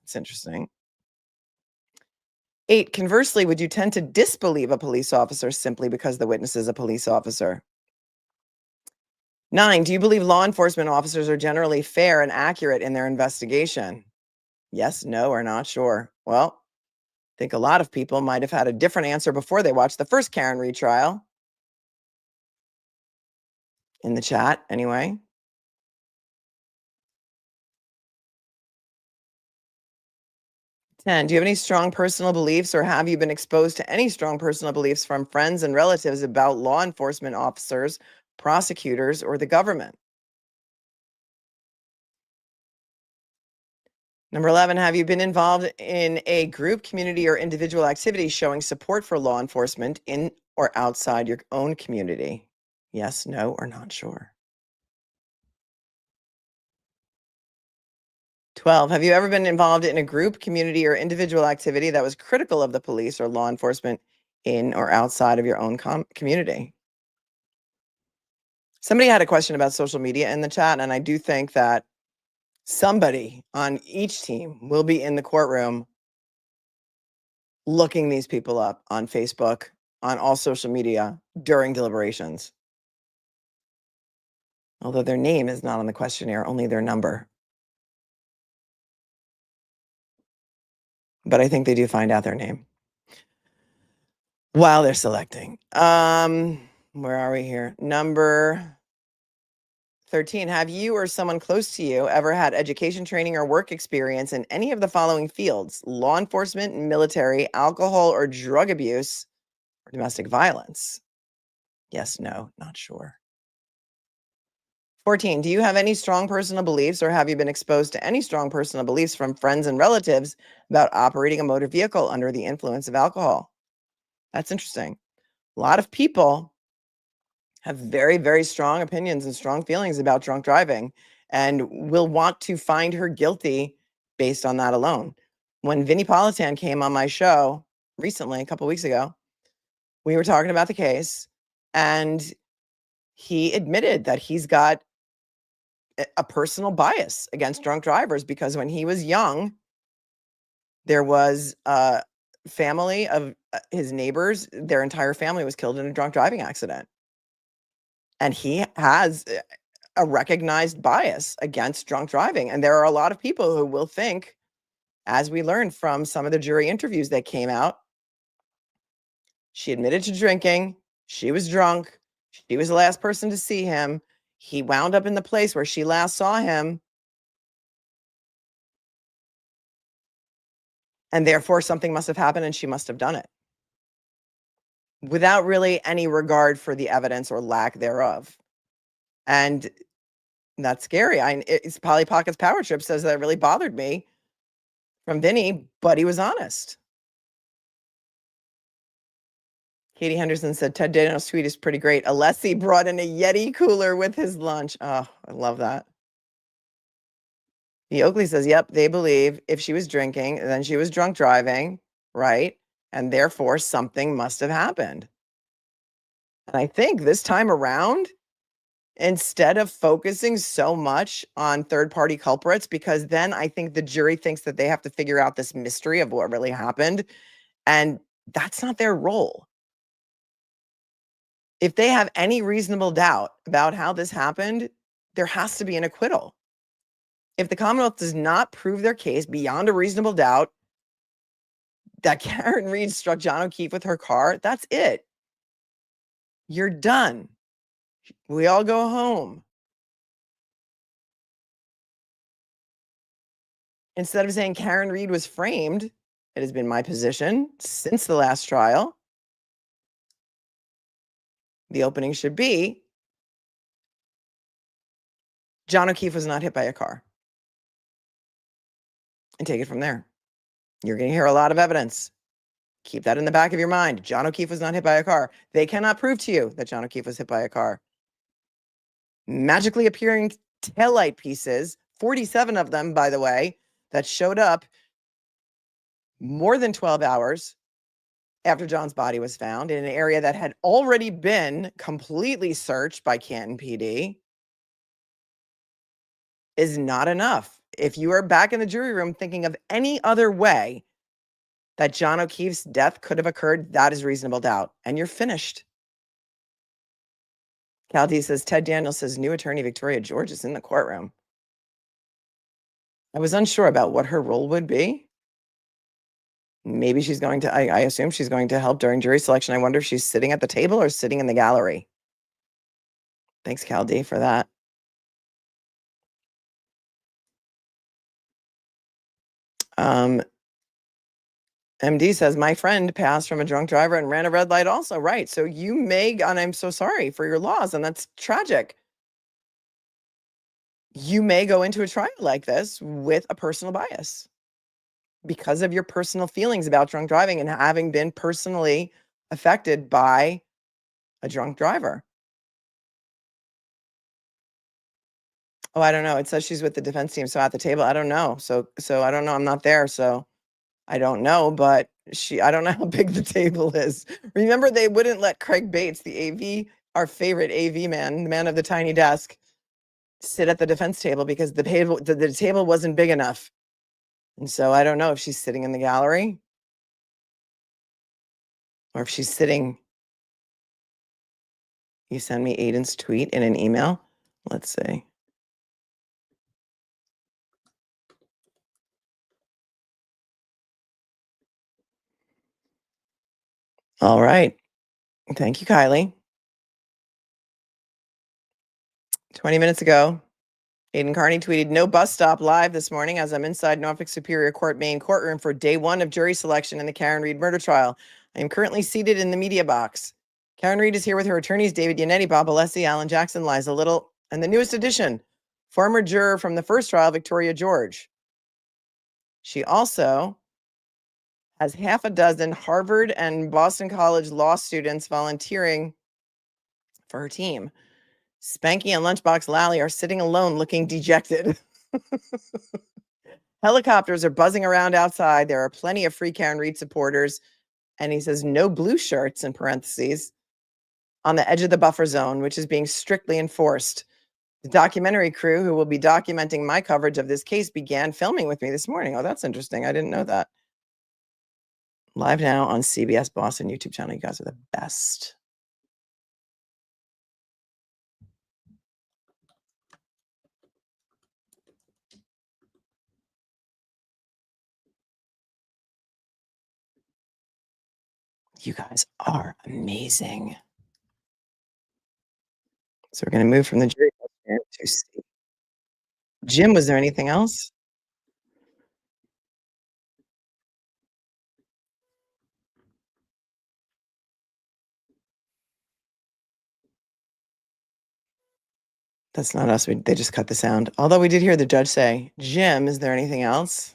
It's interesting. 8, conversely, would you tend to disbelieve a police officer simply because the witness is a police officer? 9, do you believe law enforcement officers are generally fair and accurate in their investigation? Yes, no, or not sure. Well, I think a lot of people might have had a different answer before they watched the first Karen Read trial. In the chat, anyway. Do you have any strong personal beliefs, or have you been exposed to any strong personal beliefs from friends and relatives about law enforcement officers, prosecutors, or the government? Number 11, have you been involved in a group, community, or individual activity showing support for law enforcement in or outside your own community? Yes, no, or not sure. 12, have you ever been involved in a group, community, or individual activity that was critical of the police or law enforcement in or outside of your own community? Somebody had a question about social media in the chat, and I do think that somebody on each team will be in the courtroom looking these people up on Facebook, on all social media during deliberations. Although their name is not on the questionnaire, only their number. But I think they do find out their name while they're selecting. Where are we here? Number 13, have you or someone close to you ever had education, training, or work experience in any of the following fields: law enforcement, military, alcohol or drug abuse, or domestic violence? Yes, no, not sure. 14, do you have any strong personal beliefs, or have you been exposed to any strong personal beliefs from friends and relatives about operating a motor vehicle under the influence of alcohol? That's interesting. A lot of people have very, very strong opinions and strong feelings about drunk driving and will want to find her guilty based on that alone. When Vinnie Politan came on my show recently, a couple weeks ago, we were talking about the case, and he admitted that he's got a personal bias against drunk drivers because when he was young, there was a family of his neighbors, their entire family was killed in a drunk driving accident. And he has a recognized bias against drunk driving. And there are a lot of people who will think, as we learned from some of the jury interviews that came out, she admitted to drinking, she was drunk, she was the last person to see him, he wound up in the place where she last saw him, and therefore something must have happened and she must have done it, without really any regard for the evidence or lack thereof. And that's scary. It's Polly Pocket's power trip says that really bothered me from Vinny, but he was honest. Katie Henderson said, Ted Dano's tweet is pretty great. Alessi brought in a Yeti cooler with his lunch. Oh, I love that. The Oakley says, yep, they believe if she was drinking, then she was drunk driving, right? And therefore something must have happened. And I think this time around, instead of focusing so much on third-party culprits, because then I think the jury thinks that they have to figure out this mystery of what really happened, and that's not their role. If they have any reasonable doubt about how this happened, there has to be an acquittal. If the Commonwealth does not prove their case beyond a reasonable doubt that Karen Read struck John O'Keefe with her car, that's it. You're done. We all go home. Instead of saying Karen Read was framed, it has been my position since the last trial, the opening should be John O'Keefe was not hit by a car. And take it from there. You're going to hear a lot of evidence. Keep that in the back of your mind. John O'Keefe was not hit by a car. They cannot prove to you that John O'Keefe was hit by a car. Magically appearing taillight pieces, 47 of them, by the way, that showed up more than 12 hours after John's body was found in an area that had already been completely searched by Canton PD is not enough. If you are back in the jury room thinking of any other way that John O'Keefe's death could have occurred, that is reasonable doubt. And you're finished. Cal-D says, Ted Daniels says, new attorney Victoria George is in the courtroom. I was unsure about what her role would be. Maybe she's going to, I assume she's going to help during jury selection. I wonder if she's sitting at the table or sitting in the gallery. Thanks, Cal-D, for that. MD says, my friend passed from a drunk driver and ran a red light also. Right. So you may, and I'm so sorry for your loss, and that's tragic. You may go into a trial like this with a personal bias because of your personal feelings about drunk driving and having been personally affected by a drunk driver. Oh, I don't know. It says she's with the defense team. So at the table, I don't know. So I don't know. I'm not there. So I don't know, but I don't know how big the table is. Remember, they wouldn't let Craig Bates, the AV, our favorite AV man, the man of the tiny desk, sit at the defense table because the table wasn't big enough. And so I don't know if she's sitting in the gallery or if she's sitting. You send me Aiden's tweet in an email. Let's see. All right. Thank you, Kylie. 20 minutes ago, Aiden Carney tweeted, no bus stop live this morning as I'm inside Norfolk Superior Court main courtroom for day 1 of jury selection in the Karen Reed murder trial. I am currently seated in the media box. Karen Reed is here with her attorneys, David Yannetti, Bob Alessi, Alan Jackson, Liza Little, and the newest addition, former juror from the first trial, Victoria George. She also has half a dozen Harvard and Boston College law students volunteering for her team. Spanky and Lunchbox Lally are sitting alone looking dejected. Helicopters are buzzing around outside. There are plenty of free Karen Reed supporters. And he says, no blue shirts, in parentheses, on the edge of the buffer zone, which is being strictly enforced. The documentary crew who will be documenting my coverage of this case began filming with me this morning. Oh, that's interesting. I didn't know that. Live now on CBS Boston YouTube channel. You guys are the best. You guys are amazing. So we're going to move from the jury to C. Jim, was there anything else? That's not us. They just cut the sound. Although we did hear the judge say, Jim, is there anything else?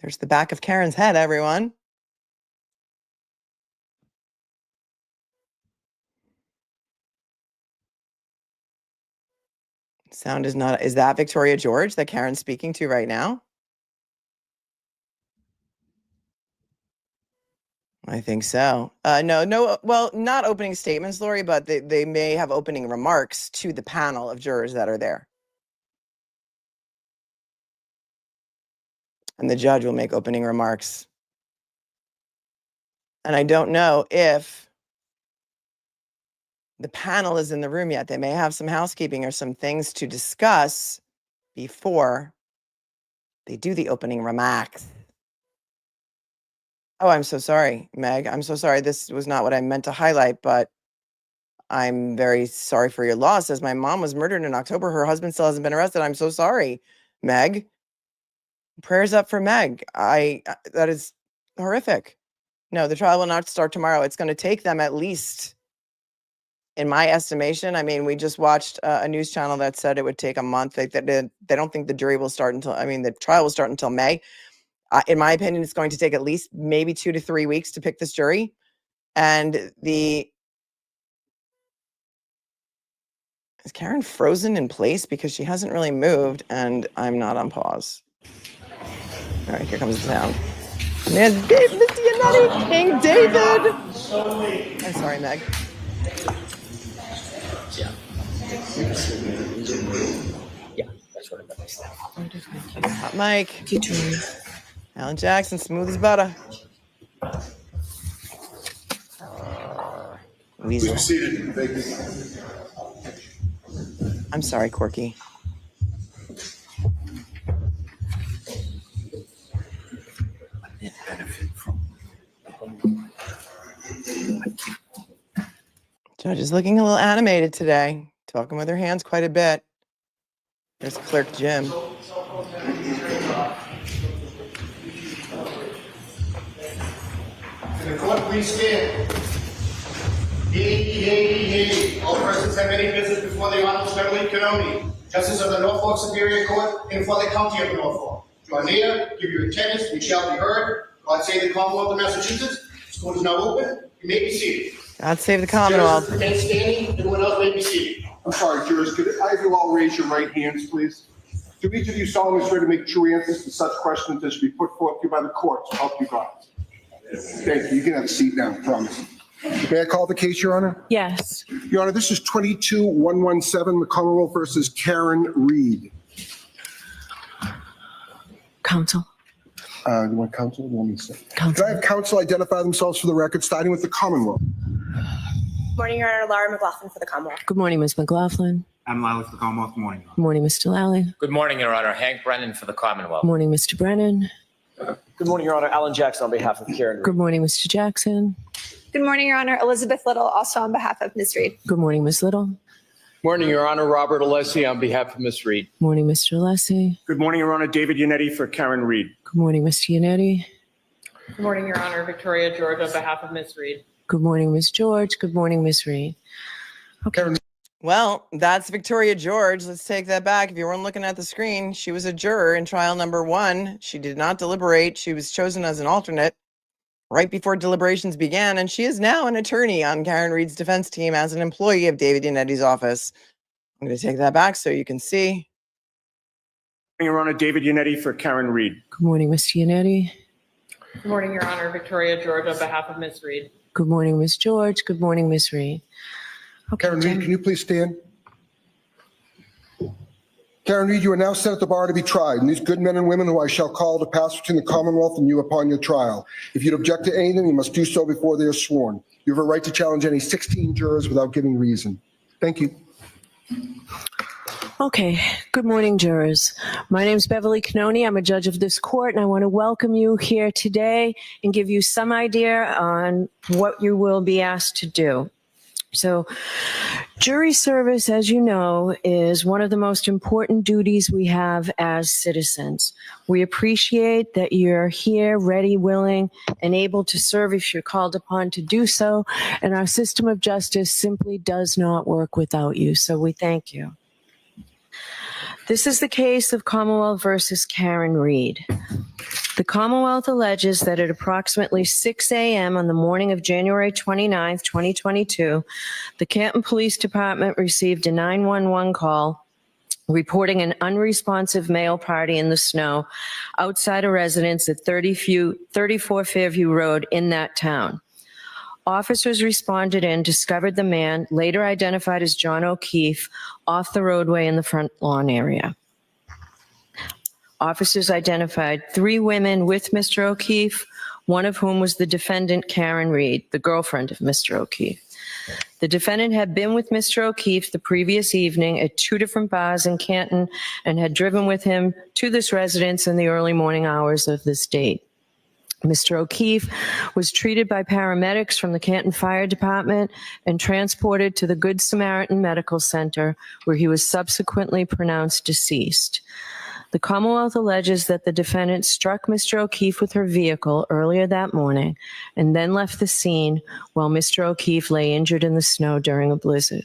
There's the back of Karen's head, everyone. Sound is not, is that Victoria George that Karen's speaking to right now? I think so. No, well, not opening statements, Lori, but they may have opening remarks to the panel of jurors that are there. And the judge will make opening remarks. And I don't know if the panel is in the room yet. They may have some housekeeping or some things to discuss before they do the opening remarks. Oh, I'm so sorry, Meg. I'm so sorry. This was not what I meant to highlight, but I'm very sorry for your loss. As my mom was murdered in October, her husband still hasn't been arrested. I'm so sorry, Meg. Prayers up for Meg. That is horrific. No, the trial will not start tomorrow. It's going to take them at least, in my estimation, I mean, we just watched a news channel that said it would take a month. They don't think the jury will start until, the trial will start until May. In my opinion, it's going to take at least maybe 2 to 3 weeks to pick this jury. And is Karen frozen in place because she hasn't really moved and I'm not on pause? All right, here comes the sound. Man, Misty Yannetti, King David. I'm sorry, Meg. Yeah, that's what I meant. Hot Mike. Alan Jackson, smooth as butter. Weasel. Please be seated. Thank you. I'm sorry, Corky. Judge is looking a little animated today, talking with her hands quite a bit. There's Clerk Jim. Can the court please stand? Yea. All persons have any business before the Honorable Beverly Canoni, Justice of the Norfolk Superior Court, and for the County of Norfolk. Draw near, give your attendance, you shall be heard. God save the Commonwealth of Massachusetts. This court is now open. You may be seated. God save the Commonwealth. Jurors remain standing. Anyone else may be seated. I'm sorry, jurors, could I have you all raise your right hands, please? Do each of you solemnly swear to make true answers to such questions as should be put forth to you by the court to help you God? Thank you. You can have a seat now, I promise. May I call the case, Your Honor? Yes. Your Honor, this is 22-117, the Commonwealth versus Karen Reed. Counsel. You want counsel? You want me to say? Counsel. Could I have counsel identify themselves for the record, starting with the Commonwealth? Good morning, Your Honor. Laura McLaughlin for the Commonwealth. Good morning, Ms. McLaughlin. I'm Lally for the Commonwealth. Good morning. Good morning, Mr. Lally. Good morning, Your Honor. Hank Brennan for the Commonwealth. Good morning, Mr. Brennan. Good morning, Your Honor. Alan Jackson on behalf of Karen Reed. Good morning, Mr. Jackson. Good morning, Your Honor. Elizabeth Little, also on behalf of Ms. Reed. Good morning, Ms. Little. Morning, Your Honor. Robert Alessi on behalf of Ms. Reed. Morning, Mr. Alessi. Good morning, Your Honor. David Yannetti for Karen Reed. Good morning, Mr. Yannetti. Good morning, Your Honor. Victoria George on behalf of Ms. Reed. Good morning, Ms. George. Good morning, Ms. Reed. Okay. Well, that's Victoria George. Let's take that back. If you weren't looking at the screen, she was a juror in trial number 1. She did not deliberate. She was chosen as an alternate right before deliberations began, and she is now an attorney on Karen Reed's defense team as an employee of David Yannetti's office. I'm going to take that back so you can see. Your Honor, David Yannetti for Karen Reed. Good morning, Mr. Yannetti. Good morning, Your Honor. Victoria George on behalf of Ms. Reed. Good morning, Ms. George. Good morning, Ms. Reed. Okay, Karen Reed, can you please stand? Karen Reed, you are now set at the bar to be tried, and these good men and women who I shall call to pass between the Commonwealth and you upon your trial. If you'd object to anything, you must do so before they are sworn. You have a right to challenge any 16 jurors without giving reason. Thank you. Okay, good morning, jurors. My name is Beverly Canoni. I'm a judge of this court, and I want to welcome you here today and give you some idea on what you will be asked to do. So, jury service, as you know, is one of the most important duties we have as citizens. We appreciate that you're here, ready, willing, and able to serve if you're called upon to do so, and our system of justice simply does not work without you, so we thank you. This is the case of Commonwealth versus Karen Reed. The Commonwealth alleges that at approximately 6 a.m. on the morning of January 29, 2022, the Canton Police Department received a 911 call reporting an unresponsive male party in the snow outside a residence at 34 Fairview Road in that town. Officers responded and discovered the man, later identified as John O'Keefe, off the roadway in the front lawn area. Officers identified 3 women with Mr. O'Keefe, one of whom was the defendant, Karen Reed, the girlfriend of Mr. O'Keefe. The defendant had been with Mr. O'Keefe the previous evening at 2 different bars in Canton and had driven with him to this residence in the early morning hours of this date. Mr. O'Keefe was treated by paramedics from the Canton Fire Department and transported to the Good Samaritan Medical Center, where he was subsequently pronounced deceased. The Commonwealth alleges that the defendant struck Mr. O'Keefe with her vehicle earlier that morning and then left the scene while Mr. O'Keefe lay injured in the snow during a blizzard.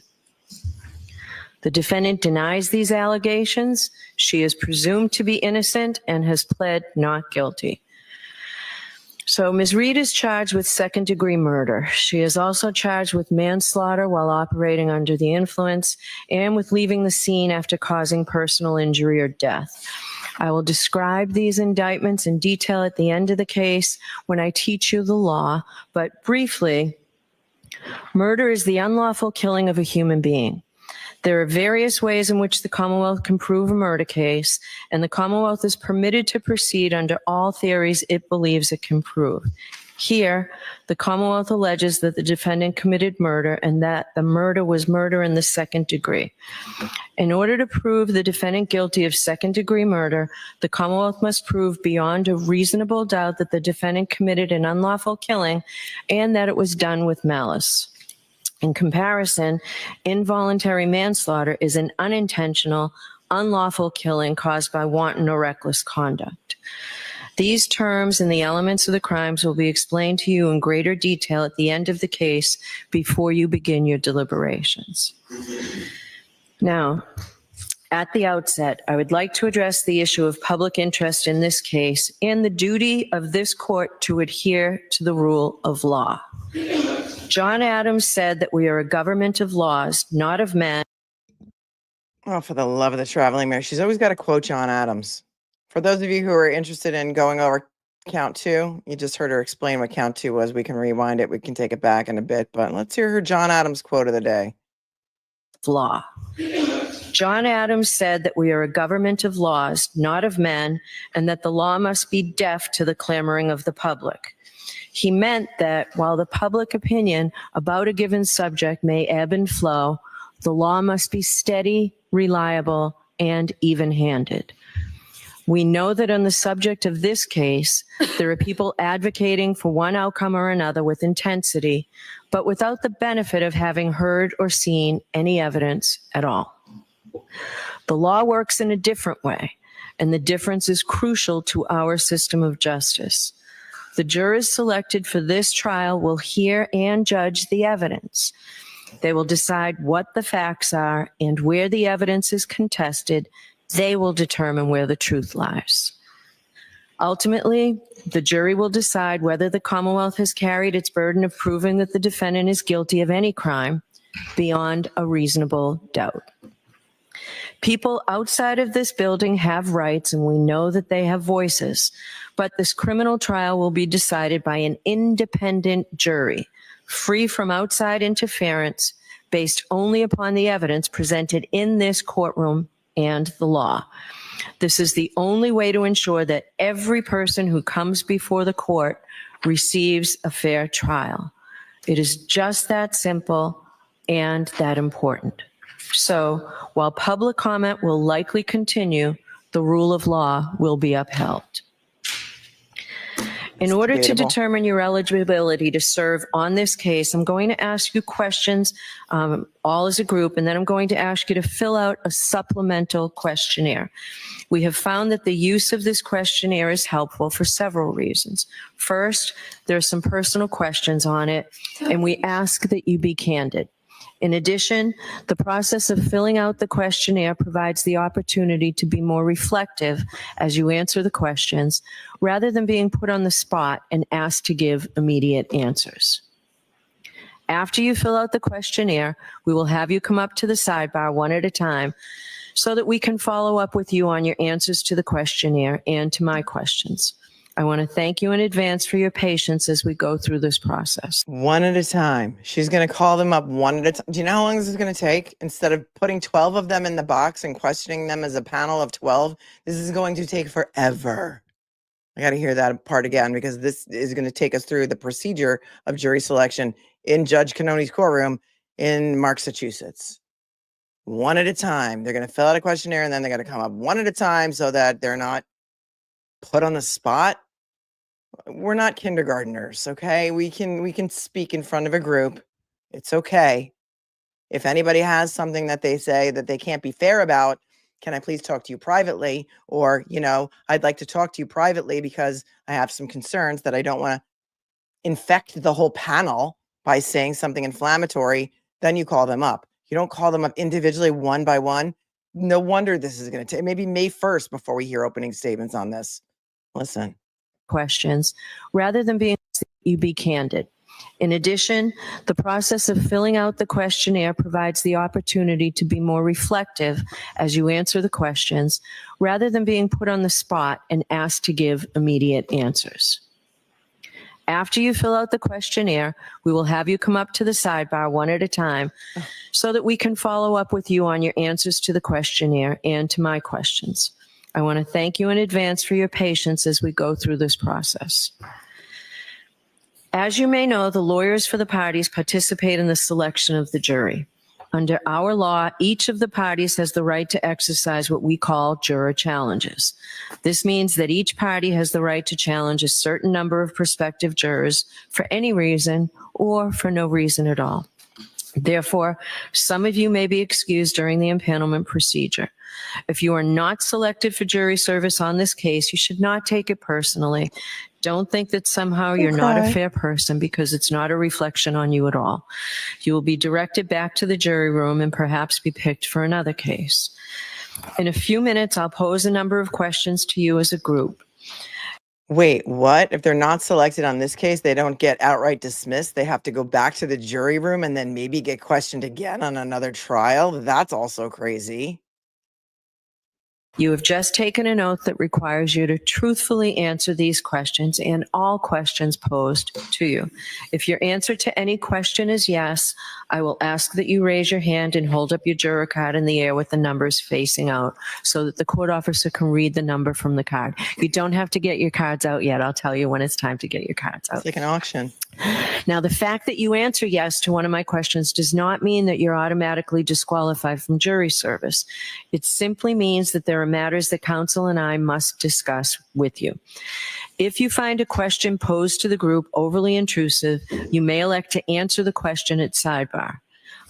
The defendant denies these allegations. She is presumed to be innocent and has pled not guilty. So Ms. Reed is charged with second-degree murder. She is also charged with manslaughter while operating under the influence and with leaving the scene after causing personal injury or death. I will describe these indictments in detail at the end of the case when I teach you the law, but briefly, murder is the unlawful killing of a human being. There are various ways in which the Commonwealth can prove a murder case, and the Commonwealth is permitted to proceed under all theories it believes it can prove. Here, the Commonwealth alleges that the defendant committed murder and that the murder was murder in the second degree. In order to prove the defendant guilty of second-degree murder, the Commonwealth must prove beyond a reasonable doubt that the defendant committed an unlawful killing and that it was done with malice. In comparison, involuntary manslaughter is an unintentional, unlawful killing caused by wanton or reckless conduct. These terms and the elements of the crimes will be explained to you in greater detail at the end of the case before you begin your deliberations. Now, at the outset, I would like to address the issue of public interest in this case and the duty of this court to adhere to the rule of law. John Adams said that we are a government of laws, not of men. Oh, for the love of the traveling mayor. She's always got to quote John Adams. For those of you who are interested in going over count two, you just heard her explain what count two was. We can rewind it. We can take it back in a bit, but let's hear her John Adams quote of the day. Law. John Adams said that we are a government of laws, not of men, and that the law must be deaf to the clamoring of the public. He meant that while the public opinion about a given subject may ebb and flow, the law must be steady, reliable, and even-handed. We know that on the subject of this case, there are people advocating for one outcome or another with intensity, but without the benefit of having heard or seen any evidence at all. The law works in a different way, and the difference is crucial to our system of justice. The jurors selected for this trial will hear and judge the evidence. They will decide what the facts are, and where the evidence is contested, they will determine where the truth lies. Ultimately, the jury will decide whether the Commonwealth has carried its burden of proving that the defendant is guilty of any crime beyond a reasonable doubt. People outside of this building have rights, and we know that they have voices, but this criminal trial will be decided by an independent jury, free from outside interference, based only upon the evidence presented in this courtroom and the law. This is the only way to ensure that every person who comes before the court receives a fair trial. It is just that simple and that important. So while public comment will likely continue, the rule of law will be upheld. In order to determine your eligibility to serve on this case, I'm going to ask you questions, all as a group, and then I'm going to ask you to fill out a supplemental questionnaire. We have found that the use of this questionnaire is helpful for several reasons. First, there are some personal questions on it, and we ask that you be candid. In addition, the process of filling out the questionnaire provides the opportunity to be more reflective as you answer the questions, rather than being put on the spot and asked to give immediate answers. After you fill out the questionnaire, we will have you come up to the sidebar one at a time so that we can follow up with you on your answers to the questionnaire and to my questions. I want to thank you in advance for your patience as we go through this process. One at a time. She's going to call them up one at a time. Do you know how long this is going to take? Instead of putting 12 of them in the box and questioning them as a panel of 12, this is going to take forever. I got to hear that part again, because this is going to take us through the procedure of jury selection in Judge Cannoni's courtroom in Massachusetts. One at a time. They're going to fill out a questionnaire, and then they're going to come up one at a time so that they're not put on the spot. We're not kindergartners, okay? We can speak in front of a group. It's okay. If anybody has something that they say that they can't be fair about, can I please talk to you privately? Or, I'd like to talk to you privately because I have some concerns that I don't want to infect the whole panel by saying something inflammatory. Then you call them up. You don't call them up individually one by one. No wonder this is going to take maybe May 1st before we hear opening statements on this. Listen. Questions, rather than being, you be candid. In addition, the process of filling out the questionnaire provides the opportunity to be more reflective as you answer the questions, rather than being put on the spot and asked to give immediate answers. After you fill out the questionnaire, we will have you come up to the sidebar one at a time so that we can follow up with you on your answers to the questionnaire and to my questions. I want to thank you in advance for your patience as we go through this process. As you may know, the lawyers for the parties participate in the selection of the jury. Under our law, each of the parties has the right to exercise what we call juror challenges. This means that each party has the right to challenge a certain number of prospective jurors for any reason or for no reason at all. Therefore, some of you may be excused during the impanelment procedure. If you are not selected for jury service on this case, you should not take it personally. Don't think that somehow you're not a fair person, because it's not a reflection on you at all. You will be directed back to the jury room and perhaps be picked for another case. In a few minutes, I'll pose a number of questions to you as a group. Wait, what? If they're not selected on this case, they don't get outright dismissed. They have to go back to the jury room and then maybe get questioned again on another trial. That's also crazy. You have just taken an oath that requires you to truthfully answer these questions and all questions posed to you. If your answer to any question is yes, I will ask that you raise your hand and hold up your juror card in the air with the numbers facing out so that the court officer can read the number from the card. You don't have to get your cards out yet. I'll tell you when it's time to get your cards out. It's like an auction. Now, the fact that you answer yes to one of my questions does not mean that you're automatically disqualified from jury service. It simply means that there are matters that counsel and I must discuss with you. If you find a question posed to the group overly intrusive, you may elect to answer the question at sidebar.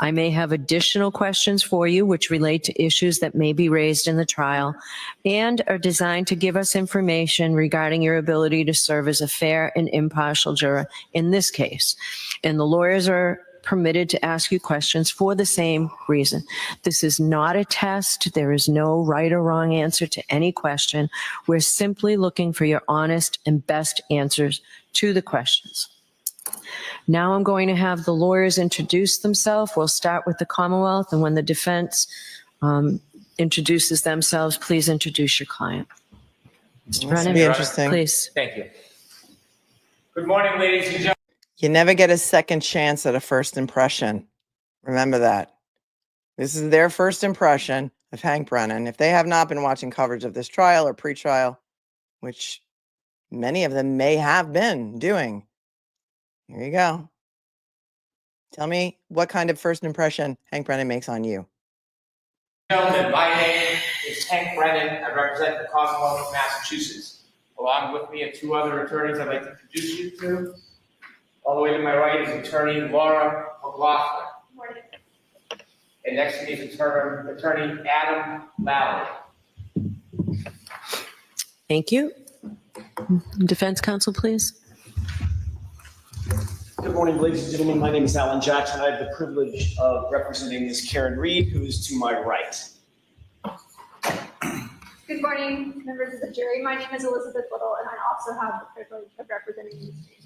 I may have additional questions for you which relate to issues that may be raised in the trial and are designed to give us information regarding your ability to serve as a fair and impartial juror in this case. And the lawyers are permitted to ask you questions for the same reason. This is not a test. There is no right or wrong answer to any question. We're simply looking for your honest and best answers to the questions. Now I'm going to have the lawyers introduce themselves. We'll start with the Commonwealth, and when the defense introduces themselves, please introduce your client. Mr. Brennan, be interesting. Please. Thank you. Good morning, ladies and gentlemen. You never get a second chance at a first impression. Remember that. This is their first impression of Hank Brennan. If they have not been watching coverage of this trial or pretrial, which many of them may have been doing, here you go. Tell me what kind of first impression Hank Brennan makes on you. Gentlemen, my name is Hank Brennan. I represent the Commonwealth of Massachusetts. Along with me are two other attorneys I'd like to introduce you to. All the way to my right is attorney Laura McLaughlin. And next to me is attorney Adam Lally. Thank you. Defense counsel, please. Good morning, ladies and gentlemen. My name is Alan Jackson. I have the privilege of representing Ms. Karen Reed, who is to my right. Good morning, members of the jury. My name is Elizabeth Little, and I also have the privilege of representing Ms. Reed.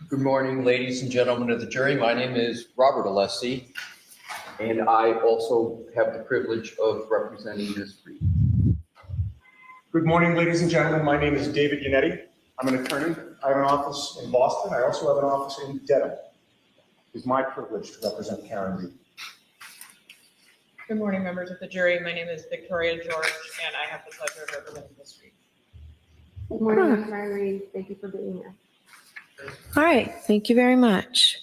Good morning, ladies and gentlemen of the jury. My name is Robert Alessi, and I also have the privilege of representing Ms. Reed. Good morning, ladies and gentlemen. My name is David Yannetti. I'm an attorney. I have an office in Boston. I also have an office in Dedham. It is my privilege to represent Karen Reed. Good morning, members of the jury. My name is Victoria George, and I have the pleasure of representing Ms. Reed. Good morning, Ms. Reed. Thank you for being here. All right, thank you very much.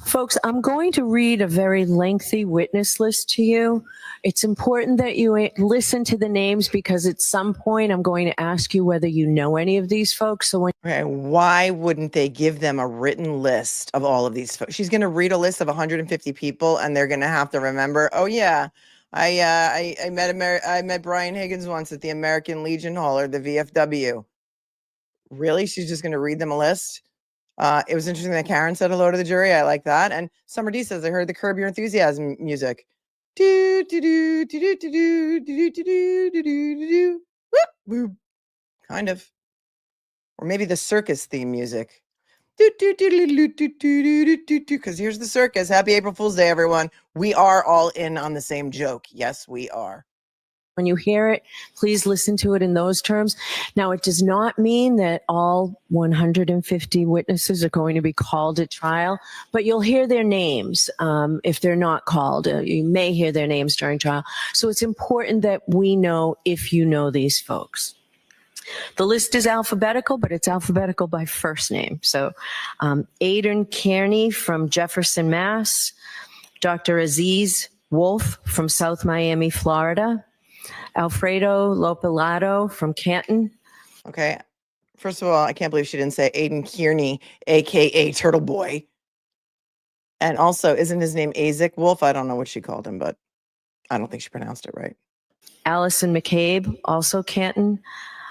Folks, I'm going to read a very lengthy witness list to you. It's important that you listen to the names because at some point I'm going to ask you whether you know any of these folks. So why wouldn't they give them a written list of all of these folks? She's going to read a list of 150 people, and they're going to have to remember, oh yeah, I met Brian Higgins once at the American Legion Hall or the VFW. Really? She's just going to read them a list? It was interesting that Karen said hello to the jury. I like that. And Summer D says, I heard the Curb Your Enthusiasm music. Do, do, do, do, do, do, do, do, do, do, do, do. Whoop, whoop. Kind of. Or maybe the circus theme music. Because here's the circus. Happy April Fool's Day, everyone. We are all in on the same joke. Yes, we are. When you hear it, please listen to it in those terms. Now, it does not mean that all 150 witnesses are going to be called at trial, but you'll hear their names if they're not called. You may hear their names during trial. So it's important that we know if you know these folks. The list is alphabetical, but it's alphabetical by first name. So Aidan Kearney from Jefferson, Mass. Dr. Aziz Wolf from South Miami, Florida. Alfredo Lopelato from Canton. Okay. First of all, I can't believe she didn't say Aidan Kearney, a.k.a. Turtle Boy. And also, isn't his name Azek Wolf? I don't know what she called him, but I don't think she pronounced it right. Allison McCabe, also Canton.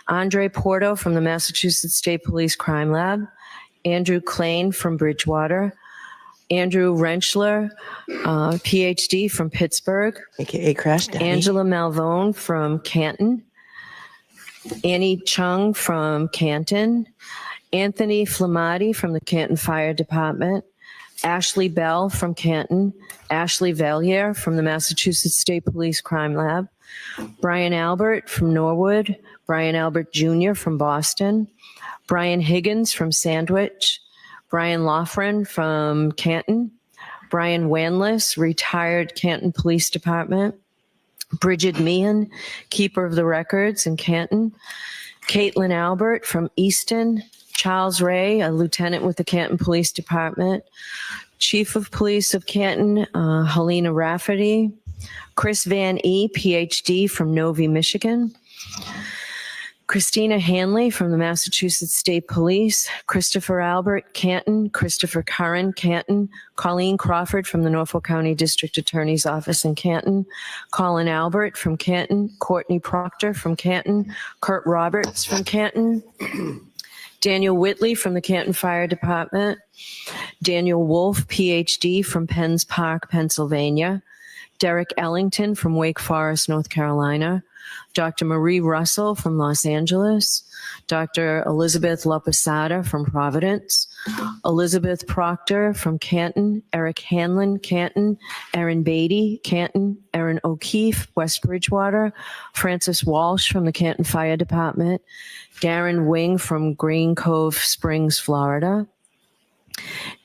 Andre Porto from the Massachusetts State Police Crime Lab. Andrew Klain from Bridgewater. Andrew Rentschler, PhD from Pittsburgh. AKA Crash Daddy. Angela Malvone from Canton. Annie Chung from Canton. Anthony Flamati from the Canton Fire Department. Ashley Bell from Canton. Ashley Valliere from the Massachusetts State Police Crime Lab. Brian Albert from Norwood. Brian Albert Jr. from Boston. Brian Higgins from Sandwich. Brian Loughran from Canton. Brian Wanless, retired Canton Police Department. Bridget Meehan, keeper of the records in Canton. Caitlin Albert from Easton. Charles Ray, a lieutenant with the Canton Police Department. Chief of Police of Canton, Helena Rafferty. Chris Van E., PhD from Novi, Michigan. Christina Hanley from the Massachusetts State Police, Christopher Albert, Canton, Christopher Curran, Canton, Colleen Crawford from the Norfolk County District Attorney's Office in Canton, Colin Albert from Canton, Courtney Proctor from Canton, Kurt Roberts from Canton, Daniel Whitley from the Canton Fire Department, Daniel Wolf, PhD from Penns Park, Pennsylvania, Derek Ellington from Wake Forest, North Carolina, Dr. Marie Russell from Los Angeles, Dr. Elizabeth Loposada from Providence, Elizabeth Proctor from Canton, Eric Hanlon, Canton, Erin Beatty, Canton, Erin O'Keefe, West Bridgewater, Francis Walsh from the Canton Fire Department, Darren Wing from Green Cove Springs, Florida,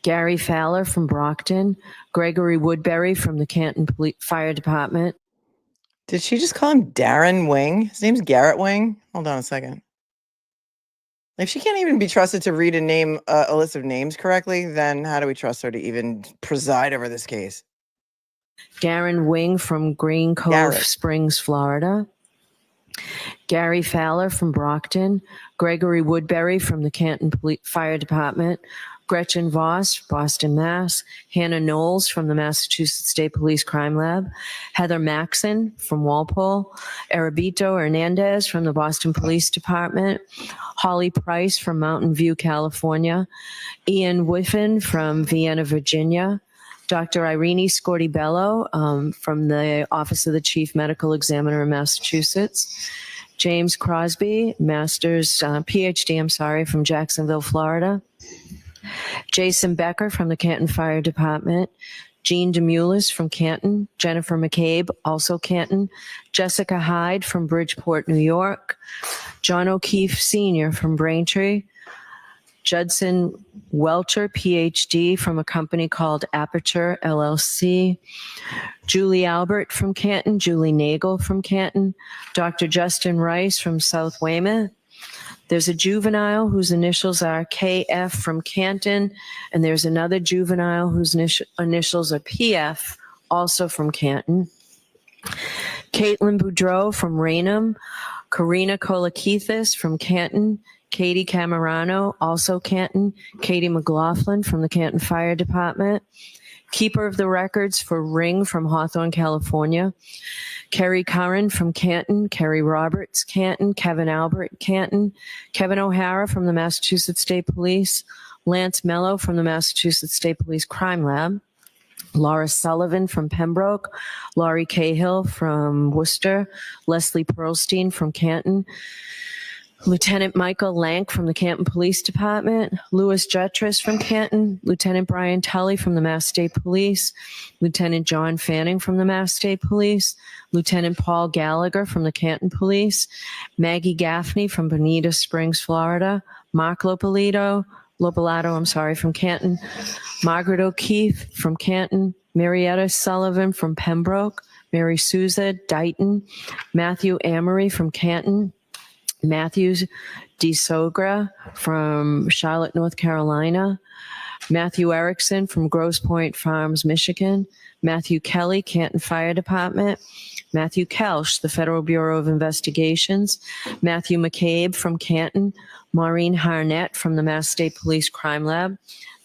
Gary Fowler from Brockton, Gregory Woodbury from the Canton Fire Department. Did she just call him Darren Wing? His name's Garrett Wing. Hold on a second. If she can't even be trusted to read a list of names correctly, then how do we trust her to even preside over this case? Darren Wing from Green Cove Springs, Florida. Gary Fowler from Brockton. Gregory Woodbury from the Canton Fire Department. Gretchen Voss, Boston, Mass. Hannah Knowles from the Massachusetts State Police Crime Lab. Heather Maxon from Walpole. Arabito Hernandez from the Boston Police Department. Holly Price from Mountain View, California. Ian Whiffen from Vienna, Virginia. Dr. Irene Scortibello from the Office of the Chief Medical Examiner in Massachusetts. James Crosby, Master's PhD, from Jacksonville, Florida. Jason Becker from the Canton Fire Department. Jean DeMulis from Canton. Jennifer McCabe, also Canton. Jessica Hyde from Bridgeport, New York. John O'Keefe Sr. from Braintree. Judson Welcher, PhD, from a company called Aperture, LLC. Julie Albert from Canton. Julie Nagel from Canton. Dr. Justin Rice from South Weymouth. There's a juvenile whose initials are KF from Canton, and there's another juvenile whose initials are PF, also from Canton. Caitlin Boudreau from Raynham. Karina Kolakithis from Canton. Katie Camerano, also Canton. Katie McLaughlin from the Canton Fire Department. Keeper of the records for Ring from Hawthorne, California. Kerry Curran from Canton. Kerry Roberts, Canton. Kevin Albert, Canton. Kevin O'Hara from the Massachusetts State Police. Lance Mello from the Massachusetts State Police Crime Lab. Laura Sullivan from Pembroke. Laurie Cahill from Worcester. Leslie Pearlstein from Canton. Lieutenant Michael Lank from the Canton Police Department, Louis Jutras from Canton, Lieutenant Brian Tully from the Mass State Police, Lieutenant John Fanning from the Mass State Police, Lieutenant Paul Gallagher from the Canton Police, Maggie Gaffney from Bonita Springs, Florida, Mark Lopalato from Canton, Margaret O'Keefe from Canton, Marietta Sullivan from Pembroke, Mary Souza, Dighton, Matthew Amory from Canton, Matthew DeSogra from Charlotte, North Carolina, Matthew Erickson from Grosse Pointe Farms, Michigan, Matthew Kelly, Canton Fire Department, Matthew Kelsch, the Federal Bureau of Investigations, Matthew McCabe from Canton, Maureen Harnett from the Mass State Police Crime Lab,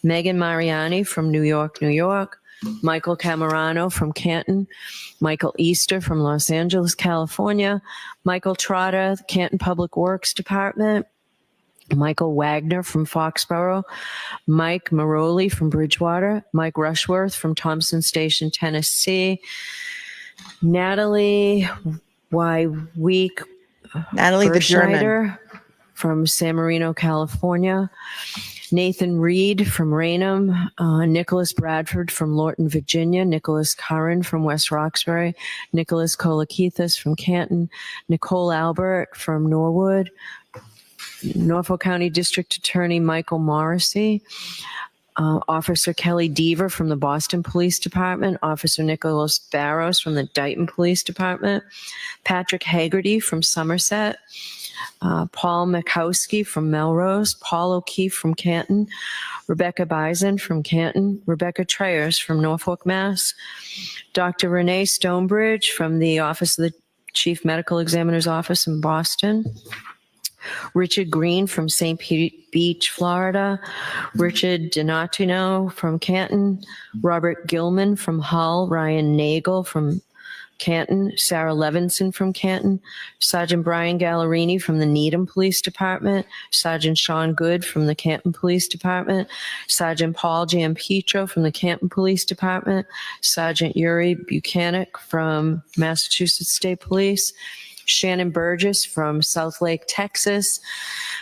Megan Mariani from New York, New York, Michael Camerano from Canton, Michael Easter from Los Angeles, California, Michael Trotta, Canton Public Works Department, Michael Wagner from Foxborough, Mike Maroli from Bridgewater, Mike Rushworth from Thompson Station, Tennessee, Natalie Wyweek Natalie the German Berschneider from San Marino, California, Nathan Reed from Raynham, Nicholas Bradford from Lorton, Virginia, Nicholas Curran from West Roxbury, Nicholas Kolakithis from Canton, Nicole Albert from Norwood, Norfolk County District Attorney Michael Morrissey, Officer Kelly Deaver from the Boston Police Department, Officer Nicholas Barrows from the Dighton Police Department, Patrick Haggerty from Somerset, Paul Mikowski from Melrose, Paul O'Keefe from Canton, Rebecca Bison from Canton, Rebecca Treyers from Norfolk, Mass, Dr. Renee Stonebridge from the Office of the Chief Medical Examiner's Office in Boston, Richard Green from St. Beach, Florida, Richard Donatino from Canton, Robert Gilman from Hull, Ryan Nagel from Canton, Sarah Levinson from Canton, Sergeant Brian Gallerini from the Needham Police Department, Sergeant Sean Good from the Canton Police Department, Sergeant Paul Giampietro from the Canton Police Department, Sergeant Yuri Buchanan from Massachusetts State Police, Shannon Burgess from South Lake, Texas,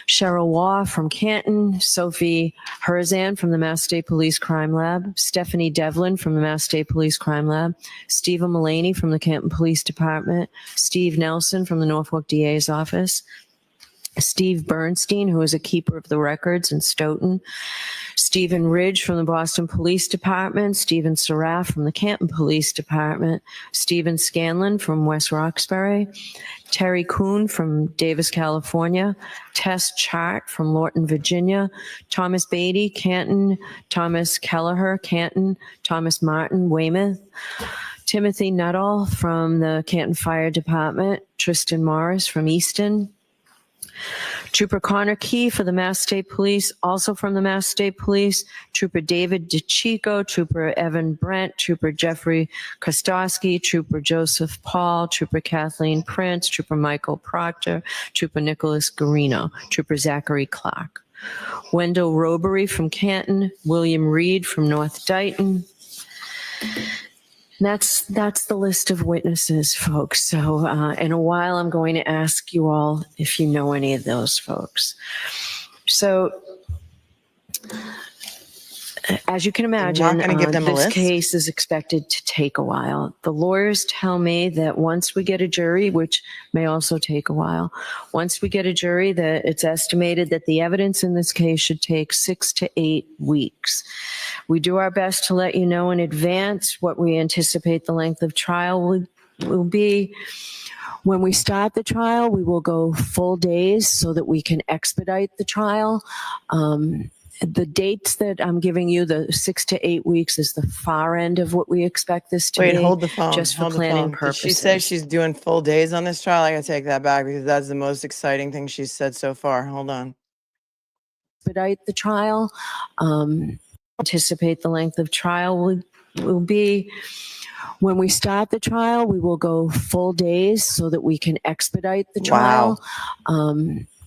Cheryl Waugh from Canton, Sophie Herzan from the Mass State Police Crime Lab, Stephanie Devlin from the Mass State Police Crime Lab, Stephen Mullaney from the Canton Police Department, Steve Nelson from the Norfolk DA's office, Steve Bernstein, who is a keeper of the records in Stoughton, Stephen Ridge from the Boston Police Department, Stephen Saraf from the Canton Police Department, Stephen Scanlon from West Roxbury, Terry Kuhn from Davis, California, Tess Chart from Lorton, Virginia, Thomas Beatty, Canton, Thomas Kelleher, Canton, Thomas Martin, Weymouth, Timothy Nuttall from the Canton Fire Department, Tristan Morris from Easton, Trooper Connor Key for the Mass State Police, also from the Mass State Police, Trooper David DeChico, Trooper Evan Brent, Trooper Jeffrey Kostowski, Trooper Joseph Paul, Trooper Kathleen Prince, Trooper Michael Proctor, Trooper Nicholas Garino, Trooper Zachary Clark, Wendell Robery from Canton, William Reed from North Dighton. That's the list of witnesses, folks. So in a while, I'm going to ask you all if you know any of those folks. So as you can imagine, this case is expected to take a while. The lawyers tell me that once we get a jury, which may also take a while, once we get a jury, that it's estimated that the evidence in this case should take 6 to 8 weeks. We do our best to let you know in advance what we anticipate the length of trial will be. When we start the trial, we will go full days so that we can expedite the trial. The dates that I'm giving you, the 6 to 8 weeks, is the far end of what we expect this to be. Wait, hold the phone. Just for Hold the planning phone. purposes. Did she say she's doing full days on this trial? I gotta take that back because that's the most exciting thing she's said so far. Hold on. Expedite the trial. Anticipate the length of trial will be. When we start the trial, we will go full days so that we can expedite the trial. Wow.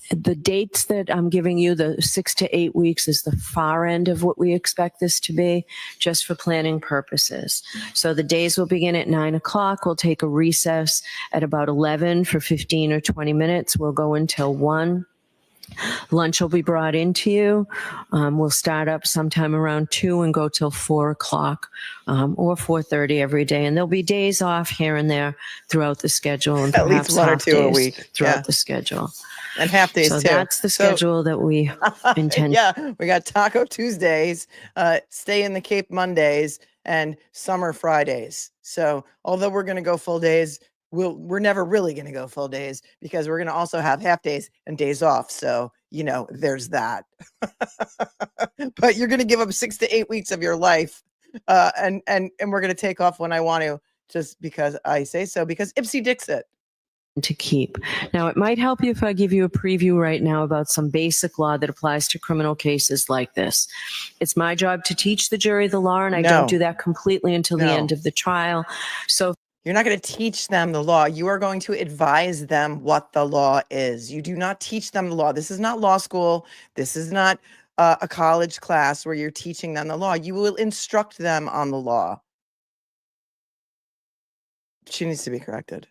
The dates that I'm giving you, the 6 to 8 weeks, is the far end of what we expect this to be, just for planning purposes. So the days will begin at 9 o'clock. We'll take a recess at about 11 for 15 or 20 minutes. We'll go until 1. Lunch will be brought into you. We'll start up sometime around 2 and go till 4 o'clock or 4:30 every day. And there'll be days off here and there throughout the schedule, and At least perhaps 1 or half 2 a days week. throughout Yeah. the schedule. And half days So too. that's the schedule that we intend. Yeah, we got Taco Tuesdays, Stay in the Cape Mondays, and Summer Fridays. So although we're going to go full days, we're never really going to go full days because we're going to also have half days and days off. So, you know, there's that. But you're going to give up 6 to 8 weeks of your life, and we're going to take off when I want to, just because I say so, because Ipsy Dixit. To keep. Now, it might help you if I give you a preview right now about some basic law that applies to criminal cases like this. It's my job to teach the jury the law, and I don't do that completely until the end of the trial. So you're not going to teach them the law. You are going to advise them what the law is. You do not teach them the law. This is not law school. This is not a college class where you're teaching them the law. You will instruct them on the law. She needs to be corrected.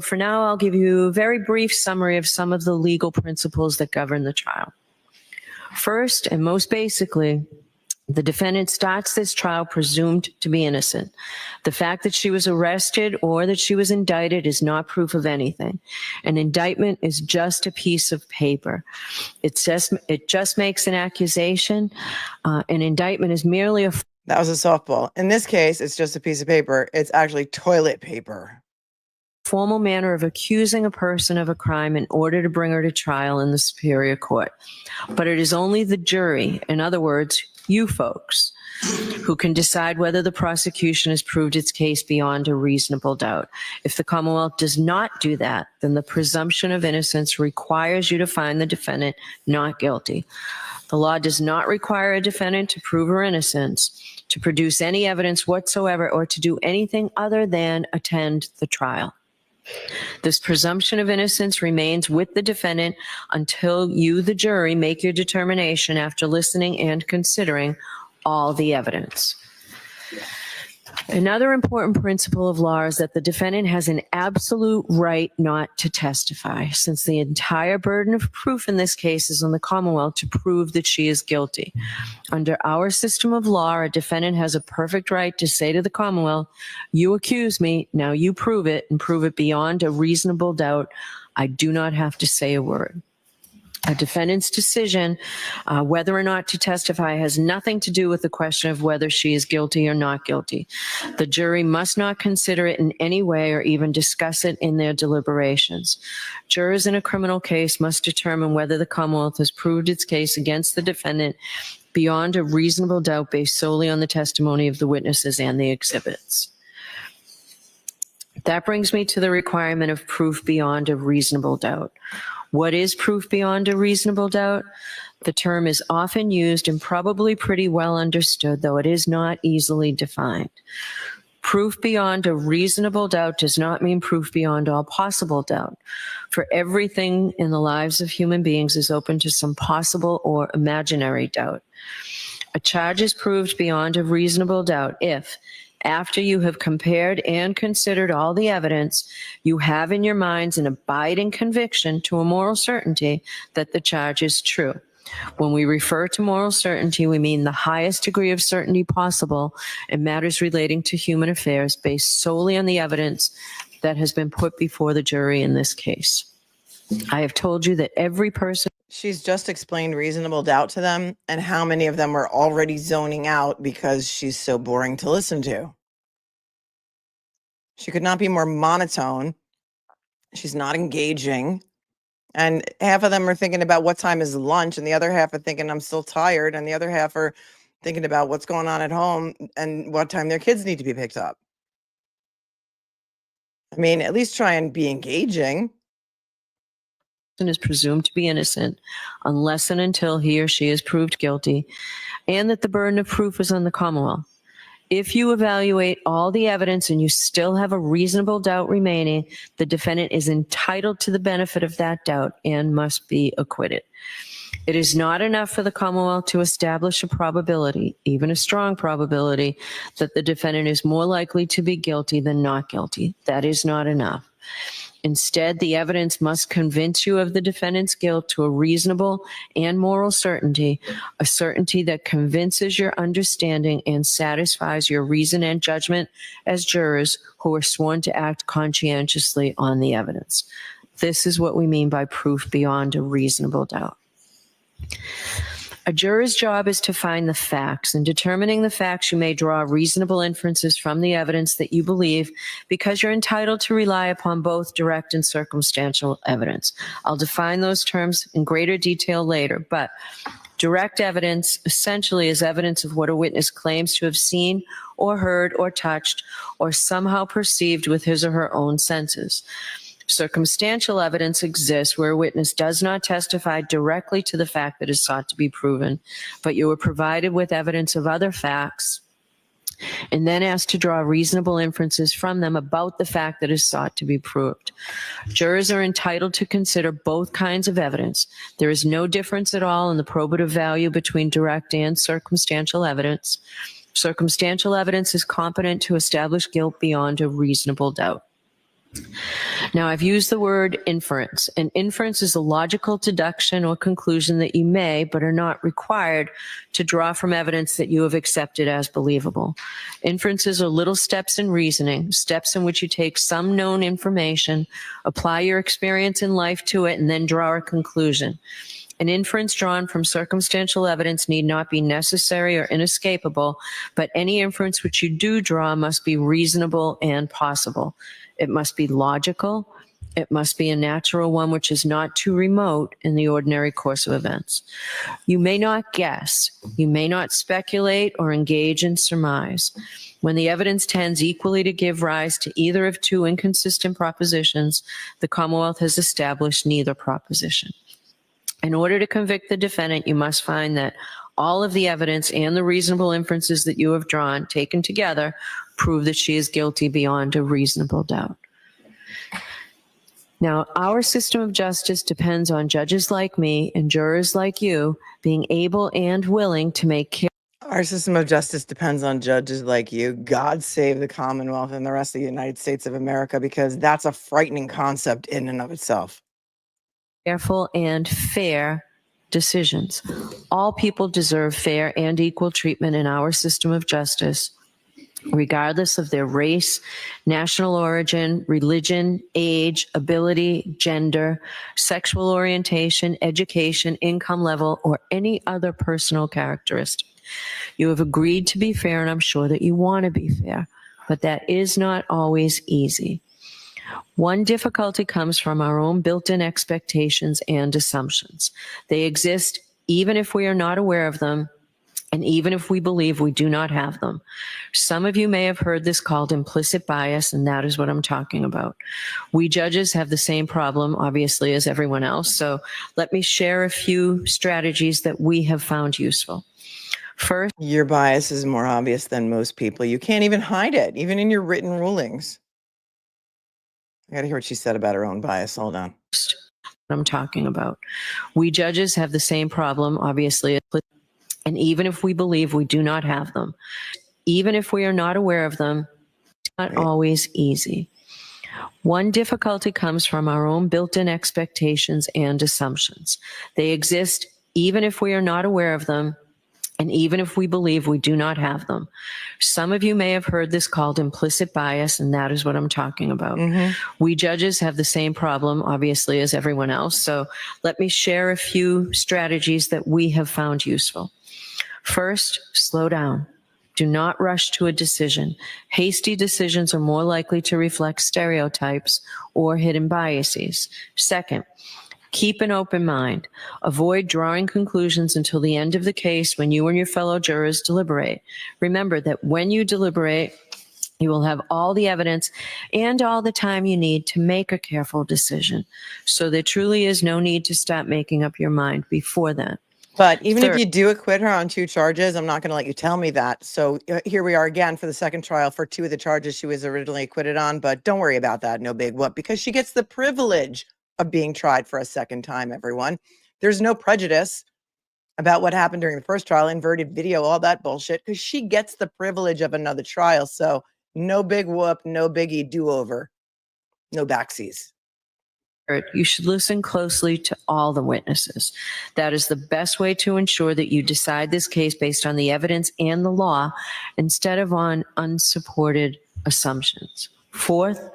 for now, I'll give you a very brief summary of some of the legal principles that govern the trial. First, and most basically, the defendant starts this trial presumed to be innocent. The fact that she was arrested or that she was indicted is not proof of anything. An indictment is just a piece of paper. It just makes an accusation. An indictment is merely a... That was a softball. In this case, it's just a piece of paper. It's actually toilet paper. Formal manner of accusing a person of a crime in order to bring her to trial in the Superior Court. But it is only the jury, in other words, you folks, who can decide whether the prosecution has proved its case beyond a reasonable doubt. If the Commonwealth does not do that, then the presumption of innocence requires you to find the defendant not guilty. The law does not require a defendant to prove her innocence, to produce any evidence whatsoever, or to do anything other than attend the trial. This presumption of innocence remains with the defendant until you, the jury, make your determination after listening and considering all the evidence. Another important principle of law is that the defendant has an absolute right not to testify, since the entire burden of proof in this case is on the Commonwealth to prove that she is guilty. Under our system of law, a defendant has a perfect right to say to the Commonwealth, "You accuse me, now you prove it, and prove it beyond a reasonable doubt. I do not have to say a word." A defendant's decision whether or not to testify has nothing to do with the question of whether she is guilty or not guilty. The jury must not consider it in any way or even discuss it in their deliberations. Jurors in a criminal case must determine whether the Commonwealth has proved its case against the defendant beyond a reasonable doubt based solely on the testimony of the witnesses and the exhibits. That brings me to the requirement of proof beyond a reasonable doubt. What is proof beyond a reasonable doubt? The term is often used and probably pretty well understood, though it is not easily defined. Proof beyond a reasonable doubt does not mean proof beyond all possible doubt. For everything in the lives of human beings is open to some possible or imaginary doubt. A charge is proved beyond a reasonable doubt if, after you have compared and considered all the evidence, you have in your minds an abiding conviction to a moral certainty that the charge is true. When we refer to moral certainty, we mean the highest degree of certainty possible in matters relating to human affairs based solely on the evidence that has been put before the jury in this case. I have told you that every person... She's just explained reasonable doubt to them, and how many of them were already zoning out because she's so boring to listen to. She could not be more monotone. She's not engaging. And half of them are thinking about what time is lunch, and the other half are thinking I'm still tired, and the other half are thinking about what's going on at home and what time their kids need to be picked up. I mean, at least try and be engaging. Is presumed to be innocent unless and until he or she is proved guilty, and that the burden of proof is on the Commonwealth. If you evaluate all the evidence and you still have a reasonable doubt remaining, the defendant is entitled to the benefit of that doubt and must be acquitted. It is not enough for the Commonwealth to establish a probability, even a strong probability, that the defendant is more likely to be guilty than not guilty. That is not enough. Instead, the evidence must convince you of the defendant's guilt to a reasonable and moral certainty, a certainty that convinces your understanding and satisfies your reason and judgment as jurors who are sworn to act conscientiously on the evidence. This is what we mean by proof beyond a reasonable doubt. A juror's job is to find the facts. In determining the facts, you may draw reasonable inferences from the evidence that you believe because you're entitled to rely upon both direct and circumstantial evidence. I'll define those terms in greater detail later, but direct evidence essentially is evidence of what a witness claims to have seen or heard or touched or somehow perceived with his or her own senses. Circumstantial evidence exists where a witness does not testify directly to the fact that is sought to be proven, but you are provided with evidence of other facts and then asked to draw reasonable inferences from them about the fact that is sought to be proved. Jurors are entitled to consider both kinds of evidence. There is no difference at all in the probative value between direct and circumstantial evidence. Circumstantial evidence is competent to establish guilt beyond a reasonable doubt. Now, I've used the word inference. An inference is a logical deduction or conclusion that you may, but are not required to draw from evidence that you have accepted as believable. Inferences are little steps in reasoning, steps in which you take some known information, apply your experience in life to it, and then draw a conclusion. An inference drawn from circumstantial evidence need not be necessary or inescapable, but any inference which you do draw must be reasonable and possible. It must be logical. It must be a natural one which is not too remote in the ordinary course of events. You may not guess. You may not speculate or engage in surmise. When the evidence tends equally to give rise to either of two inconsistent propositions, the Commonwealth has established neither proposition. In order to convict the defendant, you must find that all of the evidence and the reasonable inferences that you have drawn, taken together, prove that she is guilty beyond a reasonable doubt. Now, our system of justice depends on judges like me and jurors like you being able and willing to make Our system of justice depends on judges like you. God save the Commonwealth and the rest of the United States of America, because that's a frightening concept in and of itself. Careful and fair decisions. All people deserve fair and equal treatment in our system of justice, regardless of their race, national origin, religion, age, ability, gender, sexual orientation, education, income level, or any other personal characteristic. You have agreed to be fair, and I'm sure that you want to be fair, but that is not always easy. One difficulty comes from our own built-in expectations and assumptions. They exist even if we are not aware of them, and even if we believe we do not have them. Some of you may have heard this called implicit bias, and that is what I'm talking about. We judges have the same problem, obviously, as everyone else, so let me share a few strategies that we have found useful. First, your bias is more obvious than most people. You can't even hide it, even in your written rulings. I gotta hear what she said about her own bias. Hold on. I'm talking about. We judges have the same problem, obviously, and even if we believe we do not have them, even if we are not aware of them, it's not always easy. One difficulty comes from our own built-in expectations and assumptions. They exist even if we are not aware of them, and even if we believe we do not have them. Some of you may have heard this called implicit bias, and that is what I'm talking about. We judges have the same problem, obviously, as everyone else, so let me share a few strategies that we have found useful. First, slow down. Do not rush to a decision. Hasty decisions are more likely to reflect stereotypes or hidden biases. Second, keep an open mind. Avoid drawing conclusions until the end of the case when you and your fellow jurors deliberate. Remember that when you deliberate, you will have all the evidence and all the time you need to make a careful decision. So there truly is no need to stop making up your mind before then. But even if you do acquit her on 2 charges, I'm not going to let you tell me that. So here we are again for the second trial for 2 of the charges she was originally acquitted on. But don't worry about that. No big whoop, because she gets the privilege of being tried for a second time, everyone. There's no prejudice about what happened during the first trial, inverted video, all that bullshit, because she gets the privilege of another trial. So no big whoop, no biggie, do-over, no backsies. You should listen closely to all the witnesses. That is the best way to ensure that you decide this case based on the evidence and the law instead of on unsupported assumptions. Fourth,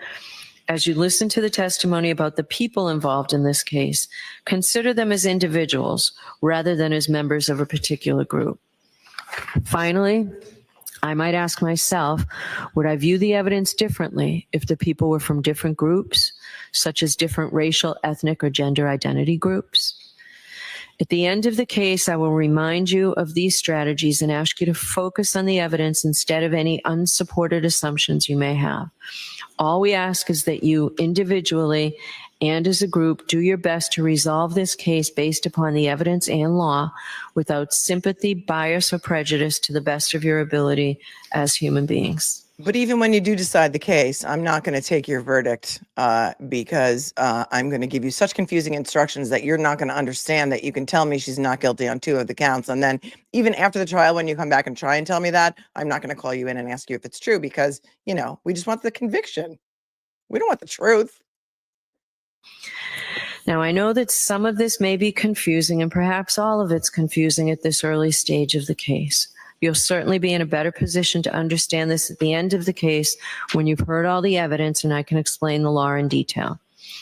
as you listen to the testimony about the people involved in this case, consider them as individuals rather than as members of a particular group. Finally, I might ask myself, would I view the evidence differently if the people were from different groups, such as different racial, ethnic, or gender identity groups? At the end of the case, I will remind you of these strategies and ask you to focus on the evidence instead of any unsupported assumptions you may have. All we ask is that you individually and as a group do your best to resolve this case based upon the evidence and law without sympathy, bias, or prejudice to the best of your ability as human beings. But even when you do decide the case, I'm not going to take your verdict because I'm going to give you such confusing instructions that you're not going to understand that you can tell me she's not guilty on 2 of the counts. And then even after the trial, when you come back and try and tell me that, I'm not going to call you in and ask you if it's true because, you know, we just want the conviction. We don't want the truth. Now, I know that some of this may be confusing, and perhaps all of it's confusing at this early stage of the case. You'll certainly be in a better position to understand this at the end of the case when you've heard all the evidence and I can explain the law in detail.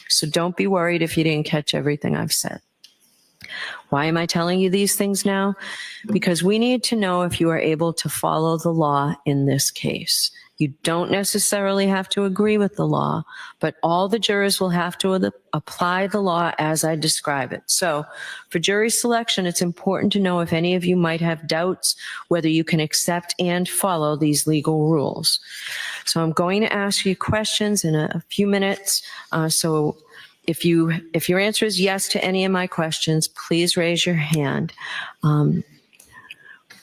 So don't be worried if you didn't catch everything I've said. Why am I telling you these things now? Because we need to know if you are able to follow the law in this case. You don't necessarily have to agree with the law, but all the jurors will have to apply the law as I describe it. So for jury selection, it's important to know if any of you might have doubts whether you can accept and follow these legal rules. So I'm going to ask you questions in a few minutes. So if your answer is yes to any of my questions, please raise your hand.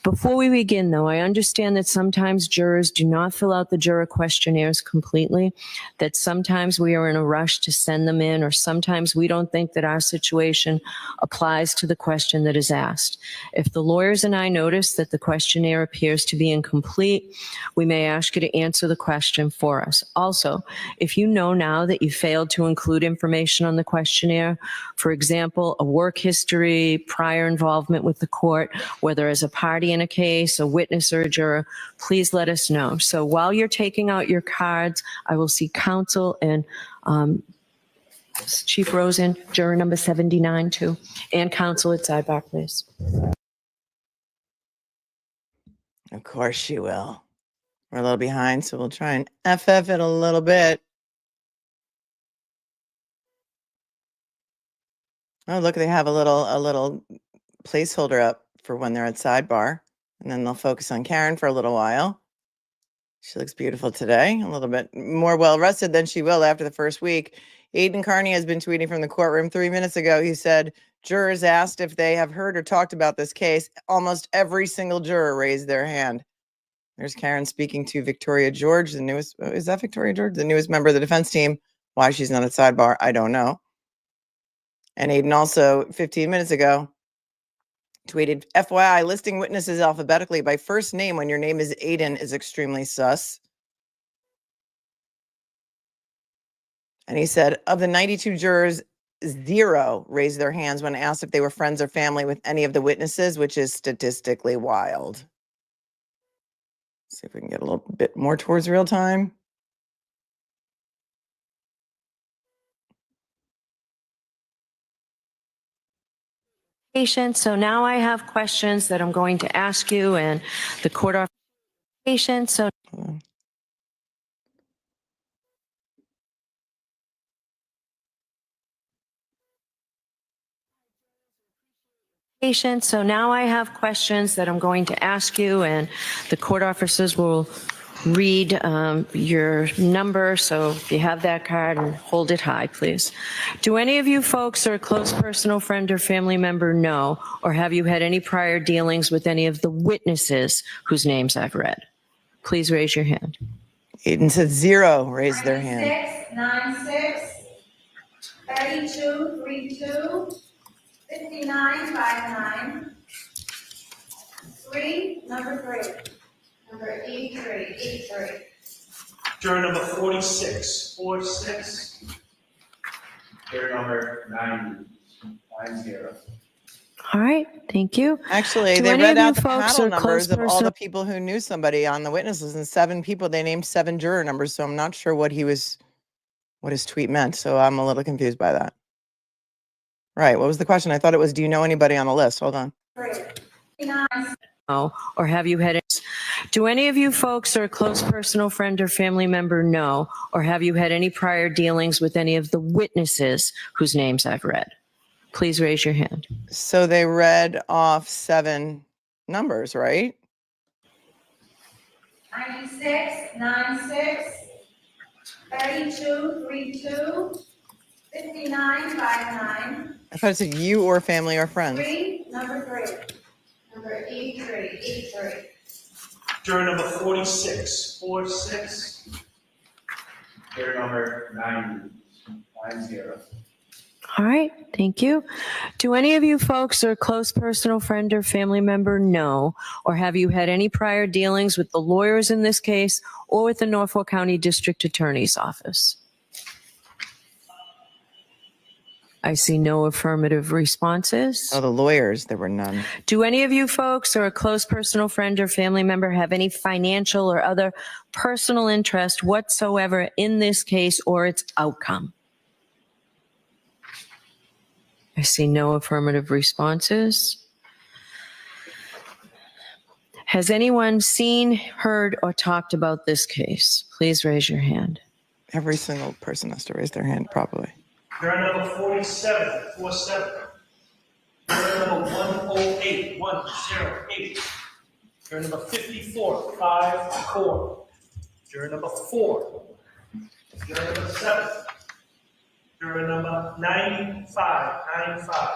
Before we begin, though, I understand that sometimes jurors do not fill out the juror questionnaires completely, that sometimes we are in a rush to send them in, or sometimes we don't think that our situation applies to the question that is asked. If the lawyers and I notice that the questionnaire appears to be incomplete, we may ask you to answer the question for us. Also, if you know now that you failed to include information on the questionnaire, for example, a work history, prior involvement with the court, whether as a party in a case, a witness, or a juror, please let us know. So while you're taking out your cards, I will see counsel and Chief Rosen, juror number 79 too, and counsel at sidebar, please. Of course she will. We're a little behind, so we'll try and FF it a little bit. Oh, look, they have a little placeholder up for when they're at sidebar, and then they'll focus on Karen for a little while. She looks beautiful today, a little bit more well-rested than she will after the first week. Aidan Carney has been tweeting from the courtroom 3 minutes ago. He said, jurors asked if they have heard or talked about this case. Almost every single juror raised their hand. There's Karen speaking to Victoria George, the newest, is that Victoria George? The newest member of the defense team. Why she's not at sidebar, I don't know. And Aidan also, 15 minutes ago, tweeted, FYI, listing witnesses alphabetically by first name when your name is Aidan is extremely sus. And he said, of the 92 jurors, 0 raised their hands when asked if they were friends or family with any of the witnesses, which is statistically wild. Let's see if we can get a little bit more towards real time. So now I have questions that I'm going to ask you, and the court offer patient. So So now I have questions that I'm going to ask you, and the court officers will read your number. So if you have that card, and hold it high, please. Do any of you folks or a close personal friend or family member know, or have you had any prior dealings with any of the witnesses whose names I've read? Please raise your hand. Aidan said 0 raised their hand. 96, 32, 32, 59, 59, 3, number 3, number 83, 83. Juror number 46, 46. Juror number 90. All right, thank you. Actually, Do they any read of you out the folks paddle or close numbers of all personal- the people who knew somebody on the witnesses, and 7 people. They named 7 juror numbers, so I'm not sure what his tweet meant. So I'm a little confused by that. Right. What was the question? I thought it was, do you know anybody on the list? Hold on. know, or have you had, do any of you folks or a close personal friend or family member know, or have you had any prior dealings with any of the witnesses whose names I've read? Please raise your hand. So they read off 7 numbers, right? 96, 96, 32, 32, 59, 59, I thought it said you or family or friends. 3, number 3, number 83, 83. Juror number 46. 46. Juror number 90. 90. All right, thank you. Do any of you folks or a close personal friend or family member know, or have you had any prior dealings with the lawyers in this case or with the Norfolk County District Attorney's Office? I see no affirmative responses. Oh, the lawyers, there were none. Do any of you folks or a close personal friend or family member have any financial or other personal interest whatsoever in this case or its outcome? I see no affirmative responses. Has anyone seen, heard, or talked about this case? Please raise your hand. Every single person has to raise their hand, probably. Juror number 47. 47. Juror number 108. 108. Juror number 54. 54. Juror number 4. Juror number 7. Juror number 95. 95.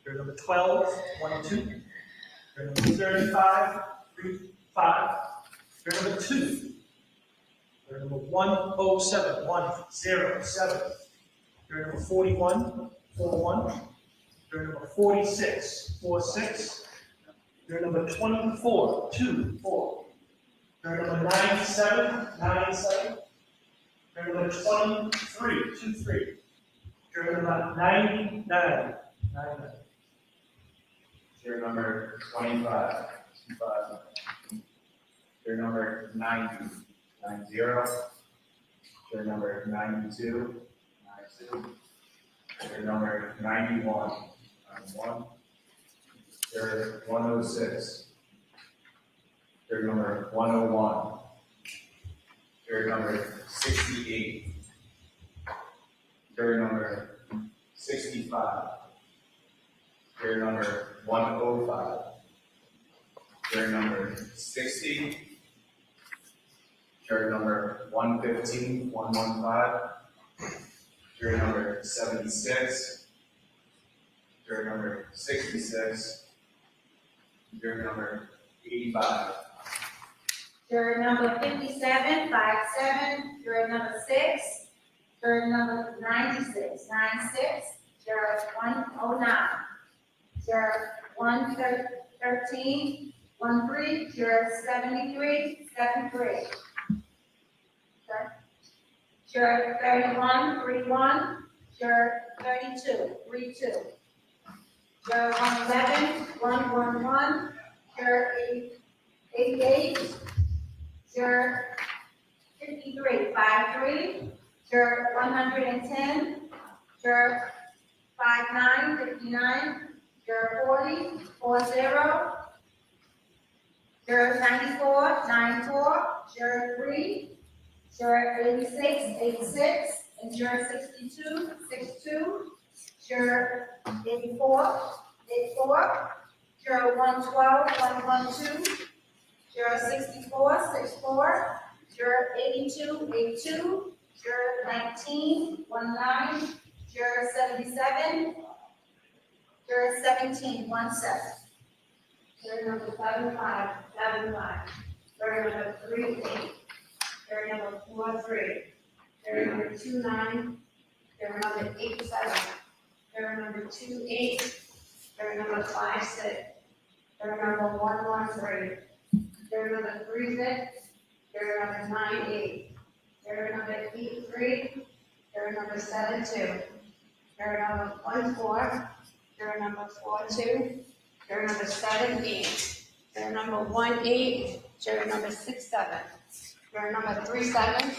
Juror number 12. 12. Juror number 35. 35. Juror number 2. Juror number 107. 107. Juror number 41. 41. Juror number 46. 46. Juror number 24. 24. Juror number 97. 97. Juror number 23. 23. Juror number 99. 99. Juror number 25. 25. Juror number 90. 90. Juror number 92. 92. Juror number 91. 91. Juror 106. Juror number 101. Juror number 68. Juror number 65. Juror number 105. Juror number 60. Juror number 115, 115. Juror number 76. Juror number 66. Juror number 85. Juror number 57, 57, juror number 6, juror number 96, 96, juror 109, juror 113, 13, juror 73, 73. Juror 31, 31, juror 32, 32. Juror 111, 111, juror 88, juror 53, 53, juror 110, juror 59, 59, juror 40, 40, juror 94, 94, juror 3, juror 86, 86, and juror 62, 62, juror 84, 84, juror 112, 112, juror 64, 64, juror 82, 82, juror 19, 19, juror 77, juror 17, 17. Juror number 75, 75, juror number 38, juror number 43, juror number 29, juror number 87, juror number 28, juror number 56, juror number 113, juror number 36, juror number 98, juror number 83, juror number 72, juror number 14, juror number 42, juror number 78, juror number 18, juror number 67, juror number 37,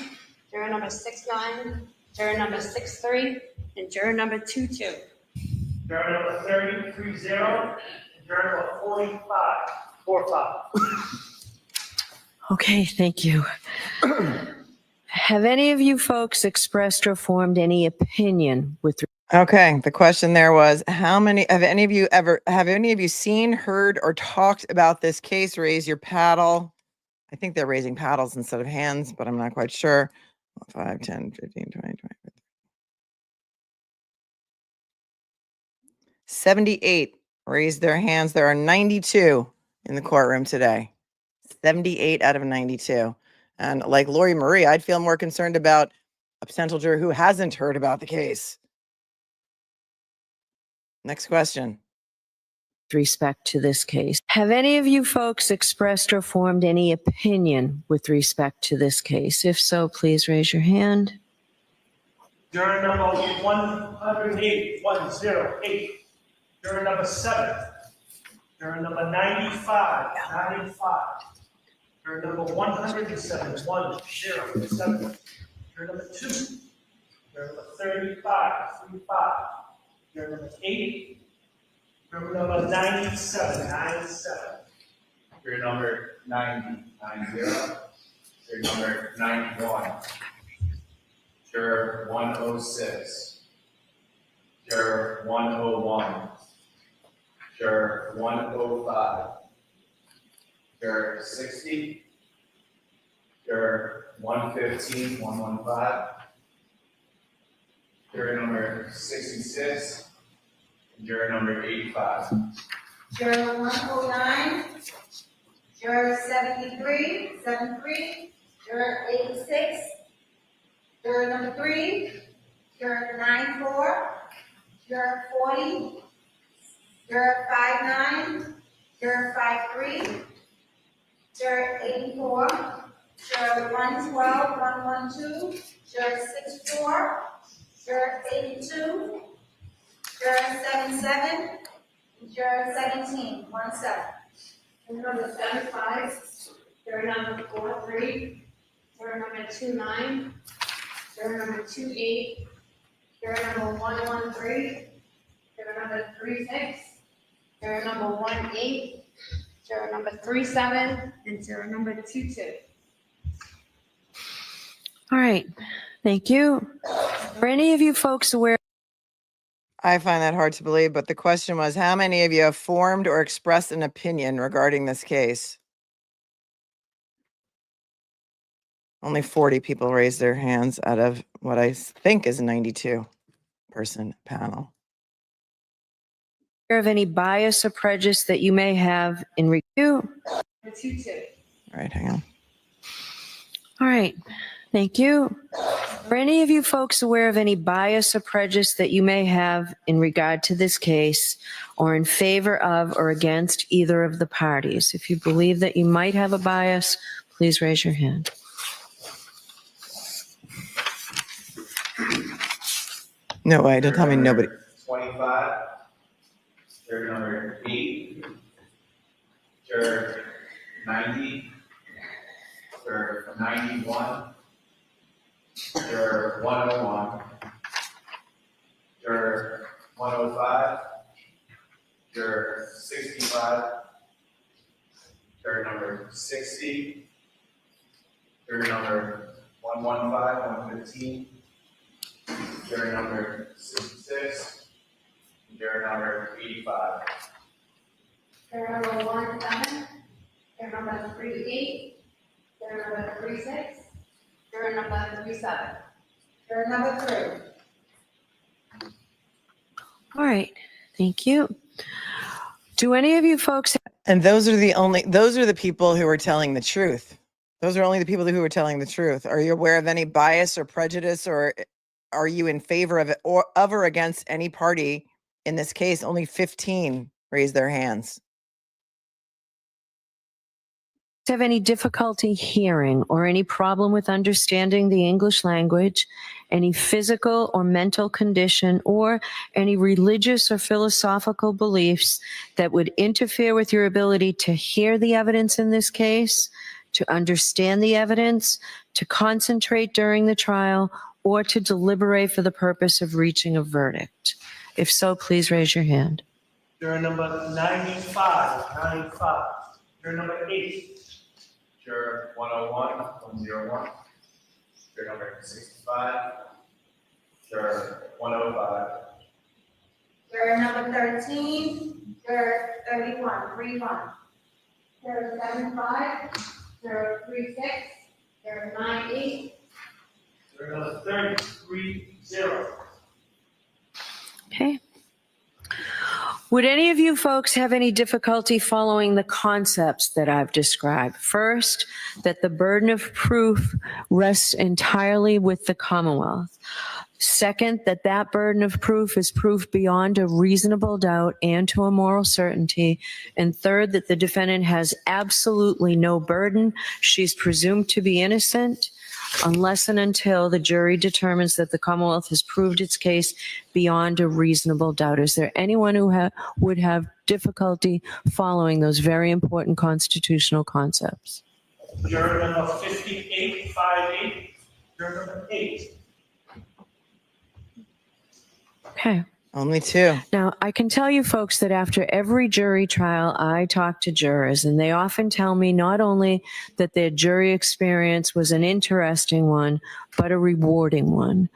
juror number 69, juror number 63, and juror number 22. Juror number 30, 30, and juror number 45. Okay, thank you. Have any of you folks expressed or formed any opinion with? Okay, the question there was, have any of you seen, heard, or talked about this case? Raise your paddle. I think they're raising paddles instead of hands, but I'm not quite sure. 5, 10, 15, 20, 25. 78 raised their hands. There are 92 in the courtroom today. 78 out of 92. And like Lori Marie, I'd feel more concerned about a potential juror who hasn't heard about the case. Next question. With respect to this case, have any of you folks expressed or formed any opinion with respect to this case? If so, please raise your hand. Juror number 108, 108. Juror number 7. Juror number 95, 95. Juror number 107, 107. Juror number 2. Juror number 35, 35. Juror number 8. Juror number 97, 97. Juror number 90, 90. Juror number 91. Juror 106. Juror 101. Juror 105. Juror 60. Juror 115, 115. Juror number 66. And juror number 85. Juror 109, juror 73, 73, juror 86, juror number 3, juror 94, juror 40, juror 59, juror 53, juror 84, juror 112, 112, juror 64, juror 82, juror 77, juror 17, 17. Juror number 75, juror number 43, juror number 29, juror number 28, juror number 113, juror number 36, juror number 18, juror number 37, and juror number 22. All right, thank you. Are any of you folks aware? I find that hard to believe, but the question was, how many of you have formed or expressed an opinion regarding this case? Only 40 people raised their hands out of what I think is a 92-person panel. Of any bias or prejudice that you may have in review? All right, hang on. All right, thank you. Are any of you folks aware of any bias or prejudice that you may have in regard to this case or in favor of or against either of the parties? If you believe that you might have a bias, please raise your hand. No way, don't tell me nobody. 25. Juror number 8. Juror 90. Juror 91. Juror 101. Juror 105. Juror 65. Juror number 60. Juror number 115, 115. Juror number 66. Juror number 85. Juror number 17, juror number 38, juror number 36, juror number 37, juror number 3. All right, thank you. Do any of you folks? And those are the people who are telling the truth. Those are only the people who are telling the truth. Are you aware of any bias or prejudice, or are you in favor of it or of or against any party? In this case, only 15 raised their hands. Have any difficulty hearing or any problem with understanding the English language any physical or mental condition, or any religious or philosophical beliefs that would interfere with your ability to hear the evidence in this case, to understand the evidence, to concentrate during the trial, or to deliberate for the purpose of reaching a verdict? If so, please raise your hand. Juror number 95. Juror number 8. Juror 101. Juror number 65. Juror 105. Juror number 13, juror 31. Juror 75, juror 36, juror 98. Juror number 30. Okay. Would any of you folks have any difficulty following the concepts that I've described? First, that the burden of proof rests entirely with the Commonwealth. Second, that that burden of proof is proof beyond a reasonable doubt and to a moral certainty. And third, that the defendant has absolutely no burden. She's presumed to be innocent unless and until the jury determines that the Commonwealth has proved its case beyond a reasonable doubt. Is there anyone who would have difficulty following those very important constitutional concepts? Juror number 58. Juror number 8. Okay. Only 2. Now, I can tell you folks that after every jury trial, I talk to jurors, and they often tell me not only that their jury experience was an interesting one, but a rewarding one.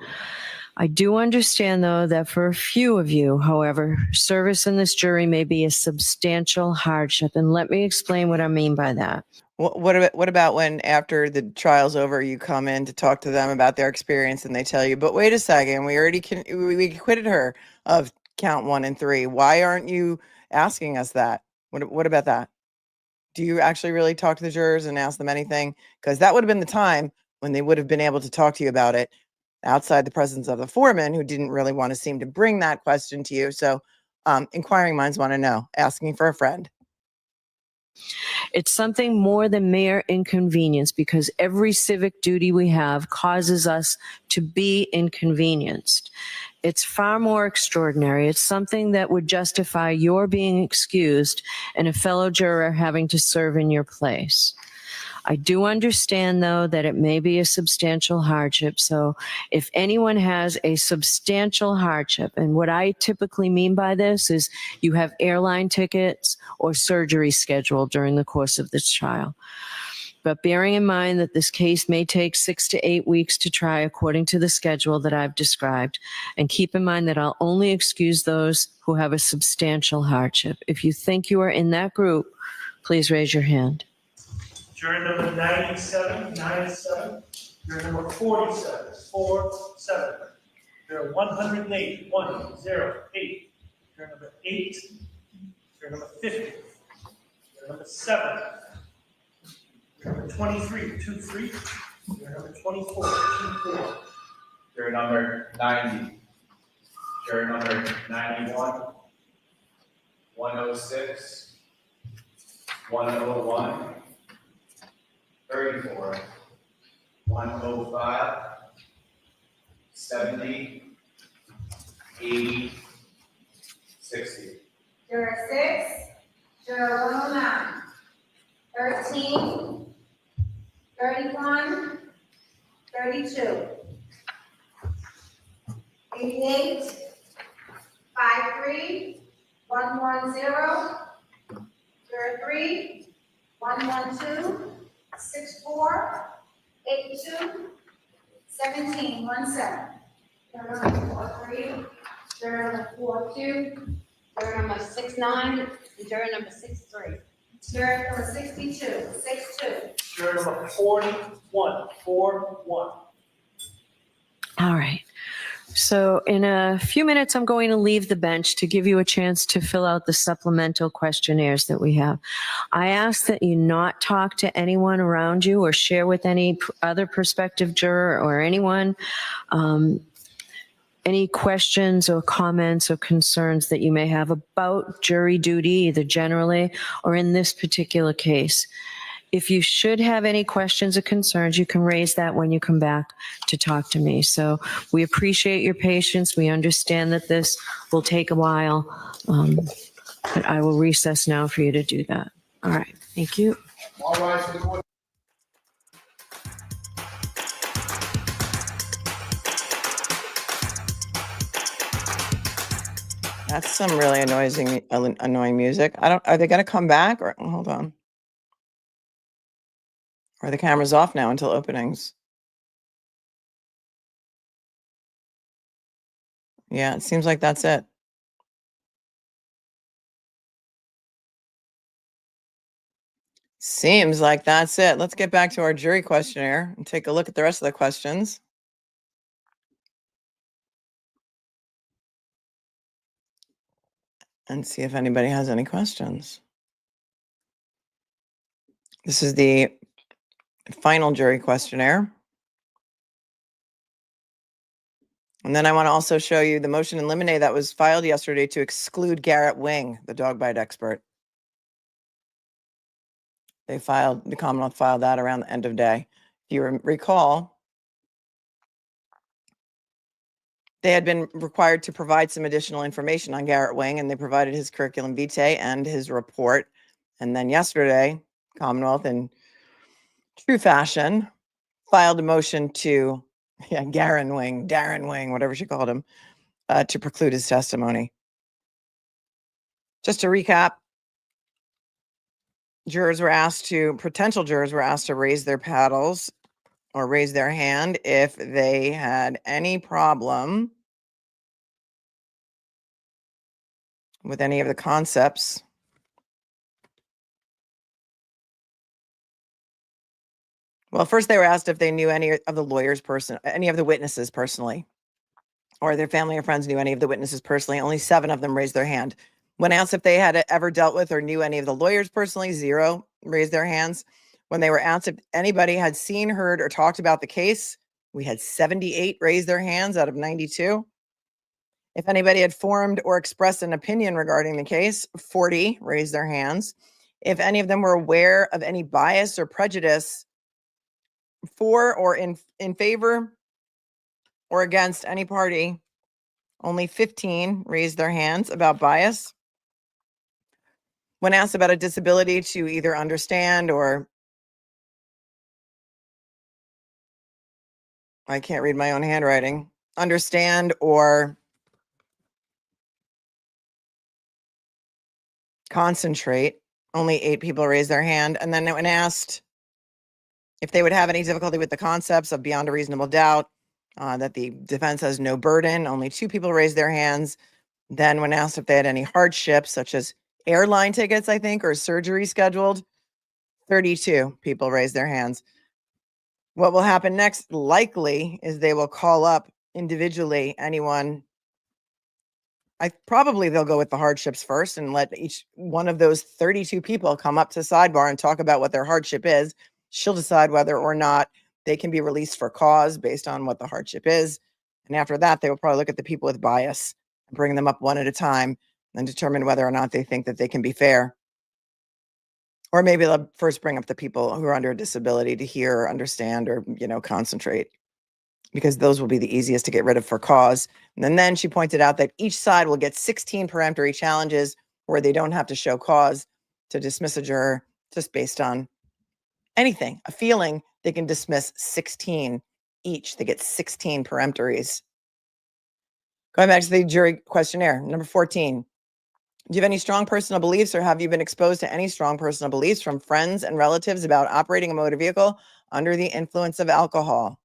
I do understand, though, that for a few of you, however, service in this jury may be a substantial hardship, and let me explain what I mean by that. What about when after the trial's over, you come in to talk to them about their experience and they tell you, but wait a second, we acquitted her of count 1 and 3. Why aren't you asking us that? What about that? Do you actually really talk to the jurors and ask them anything? Because that would have been the time when they would have been able to talk to you about it outside the presence of the foreman, who didn't really want to seem to bring that question to you. So inquiring minds want to know, asking for a friend. It's something more than mere inconvenience, because every civic duty we have causes us to be inconvenienced. It's far more extraordinary. It's something that would justify your being excused and a fellow juror having to serve in your place. I do understand, though, that it may be a substantial hardship. So if anyone has a substantial hardship, and what I typically mean by this is you have airline tickets or surgery scheduled during the course of this trial. But bearing in mind that this case may take 6 to 8 weeks to try according to the schedule that I've described, and keep in mind that I'll only excuse those who have a substantial hardship. If you think you are in that group, please raise your hand. Juror number 97. Juror number 47. Juror 108. Juror number 8. Juror number 50. Juror number 7. Juror number 23. Juror number 24. Juror number 90. Juror number 91. 106. 101. 34, 105, 70, 80, 60. Juror 6, juror 109, 13, 31, 32, 88, 53, 110, juror 3, 112, 64, 82, 17, 17. Juror number 43, juror number 42, juror number 69, and juror number 63. Juror number 62, 62. Juror number 41. All right. So in a few minutes, I'm going to leave the bench to give you a chance to fill out the supplemental questionnaires that we have. I ask that you not talk to anyone around you or share with any other prospective juror or anyone any questions or comments or concerns that you may have about jury duty, either generally or in this particular case. if you should have any questions or concerns, you can raise that when you come back to talk to me. So we appreciate your patience. We understand that this will take a while, but I will recess now for you to do that. All right, thank you. All rise for the court. That's some really annoying music. Are they going to come back or hold on? Or are the cameras off now until openings? Yeah, it seems like that's it. Seems like that's it. Let's get back to our jury questionnaire and take a look at the rest of the questions. And see if anybody has any questions. This is the final jury questionnaire. And then I want to also show you the motion in limine that was filed yesterday to exclude Garrett Wing, the dog bite expert. The Commonwealth filed that around the end of day. If you recall, they had been required to provide some additional information on Garrett Wing, and they provided his curriculum vitae and his report. And then yesterday, Commonwealth, in true fashion, filed a motion to, Darren Wing, whatever she called him, to preclude his testimony. Just to recap, potential jurors were asked to raise their paddles or raise their hand if they had any problem with any of the concepts Well, first they were asked if they knew any of the witnesses personally, or their family or friends knew any of the witnesses personally. Only 7 of them raised their hand. When asked if they had ever dealt with or knew any of the lawyers personally, 0 raised their hands. When they were asked if anybody had seen, heard, or talked about the case, we had 78 raise their hands out of 92. If anybody had formed or expressed an opinion regarding the case, 40 raised their hands. If any of them were aware of any bias or prejudice for or in favor or against any party, only 15 raised their hands about bias. When asked about a disability to either understand or, I can't read my own handwriting, understand or concentrate, only 8 people raised their hand. And then when asked if they would have any difficulty with the concepts of beyond a reasonable doubt, that the defense has no burden, only 2 people raised their hands. Then when asked if they had any hardships, such as airline tickets, I think, or surgery scheduled, 32 people raised their hands. What will happen next, likely, is they will call up individually anyone. Probably they'll go with the hardships first and let each one of those 32 people come up to sidebar and talk about what their hardship is. She'll decide whether or not they can be released for cause based on what the hardship is. And after that, they will probably look at the people with bias and bring them up one at a time and determine whether or not they think that they can be fair. Or maybe they'll first bring up the people who are under a disability to hear or understand or, concentrate, because those will be the easiest to get rid of for cause. And then she pointed out that each side will get 16 peremptory challenges where they don't have to show cause to dismiss a juror just based on anything, a feeling. They can dismiss 16 each. They get 16 peremptories. Going back to the jury questionnaire, number 14. Do you have any strong personal beliefs, or have you been exposed to any strong personal beliefs from friends and relatives about operating a motor vehicle under the influence of alcohol?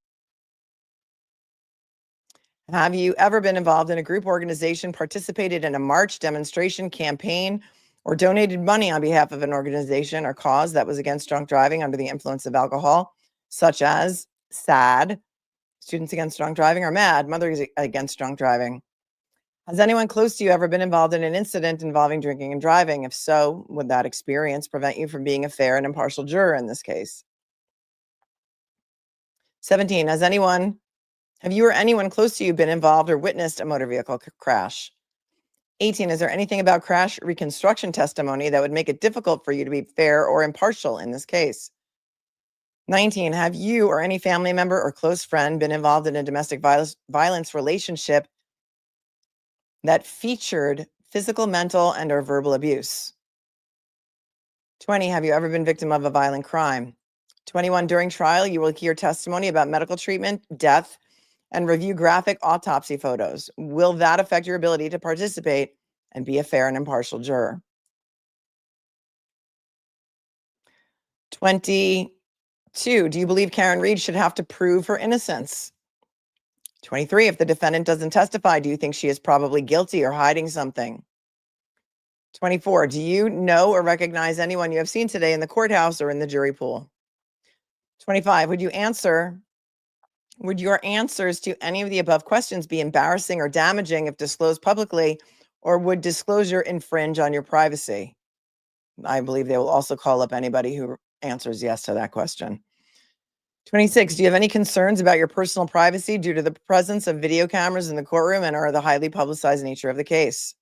Have you ever been involved in a group organization, participated in a march, demonstration, campaign, or donated money on behalf of an organization or cause that was against drunk driving under the influence of alcohol, such as SAD, Students Against Drunk Driving, or MAD, Mothers Against Drunk Driving? Has anyone close to you ever been involved in an incident involving drinking and driving? If so, would that experience prevent you from being a fair and impartial juror in this case? 17, have you or anyone close to you been involved or witnessed a motor vehicle crash? 18, is there anything about crash reconstruction testimony that would make it difficult for you to be fair or impartial in this case? 19, have you or any family member or close friend been involved in a domestic violence relationship that featured physical, mental, and or verbal abuse? 20, have you ever been victim of a violent crime? 21, during trial, you will hear testimony about medical treatment, death, and review graphic autopsy photos. Will that affect your ability to participate and be a fair and impartial juror? 22, do you believe Karen Reed should have to prove her innocence? 23, if the defendant doesn't testify, do you think she is probably guilty or hiding something? 24, do you know or recognize anyone you have seen today in the courthouse or in the jury pool? 25, would your answers to any of the above questions be embarrassing or damaging if disclosed publicly, or would disclosure infringe on your privacy? I believe they will also call up anybody who answers yes to that question. 26, do you have any concerns about your personal privacy due to the presence of video cameras in the courtroom and or the highly publicized nature of the case?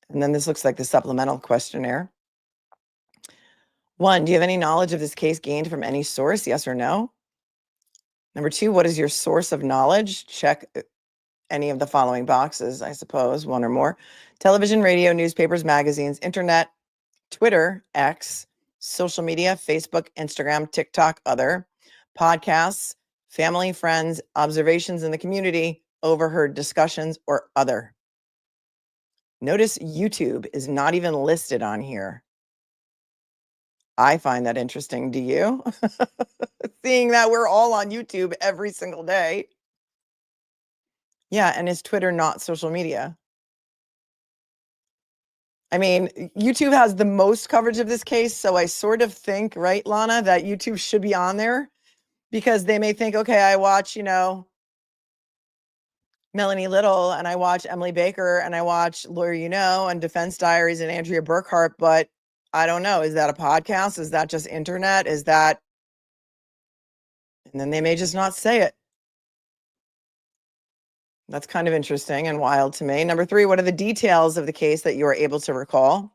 And then this looks like the supplemental questionnaire. 1, do you have any knowledge of this case gained from any source? Yes or no? Number 2, what is your source of knowledge? Check any of the following boxes, I suppose, 1 or more. Television, radio, newspapers, magazines, internet, Twitter, X, social media, Facebook, Instagram, TikTok, other, podcasts, family, friends, observations in the community, overheard discussions, or other. Notice YouTube is not even listed on here. I find that interesting. Do you? Seeing that we're all on YouTube every single day. Yeah, and is Twitter not social media? I mean, YouTube has the most coverage of this case, so I sort of think, right, Lana, that YouTube should be on there because they may think, okay, I watch, Melanie Little and I watch Emily Baker and I watch Lawyer and Defense Diaries and Andrea Burkhart, but I don't know. Is that a podcast? Is that just internet? Is that... And then they may just not say it. That's kind of interesting and wild to me. Number 3, what are the details of the case that you are able to recall?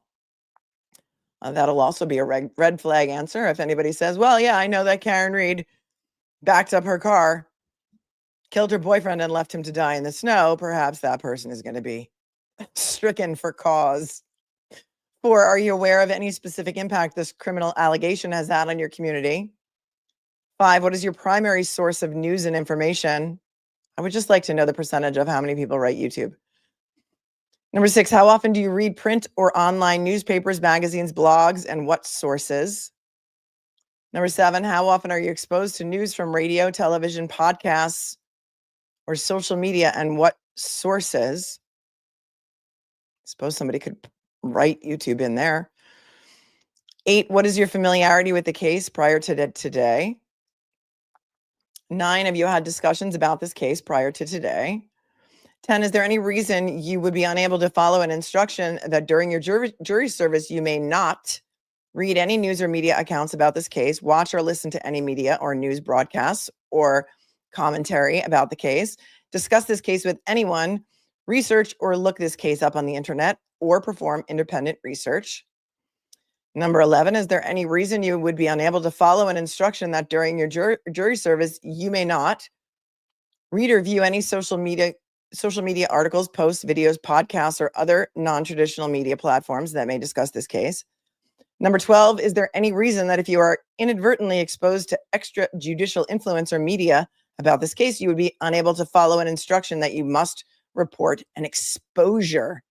That'll also be a red flag answer. If anybody says, well, yeah, I know that Karen Reed backed up her car, killed her boyfriend, and left him to die in the snow, perhaps that person is going to be stricken for cause. 4, are you aware of any specific impact this criminal allegation has had on your community? 5, what is your primary source of news and information? I would just like to know the percentage of how many people write YouTube. Number 6, how often do you read print or online newspapers, magazines, blogs, and what sources? Number 7, how often are you exposed to news from radio, television, podcasts, or social media, and what sources? I suppose somebody could write YouTube in there. 8, what is your familiarity with the case prior to today? 9, have you had discussions about this case prior to today? 10, is there any reason you would be unable to follow an instruction that during your jury service you may not read any news or media accounts about this case, watch or listen to any media or news broadcasts or commentary about the case, discuss this case with anyone, research or look this case up on the internet, or perform independent research? Number 11, is there any reason you would be unable to follow an instruction that during your jury service you may not read or view any social media articles, posts, videos, podcasts, or other non-traditional media platforms that may discuss this case? Number 12, is there any reason that if you are inadvertently exposed to extrajudicial influence or media about this case, you would be unable to follow an instruction that you must report an exposure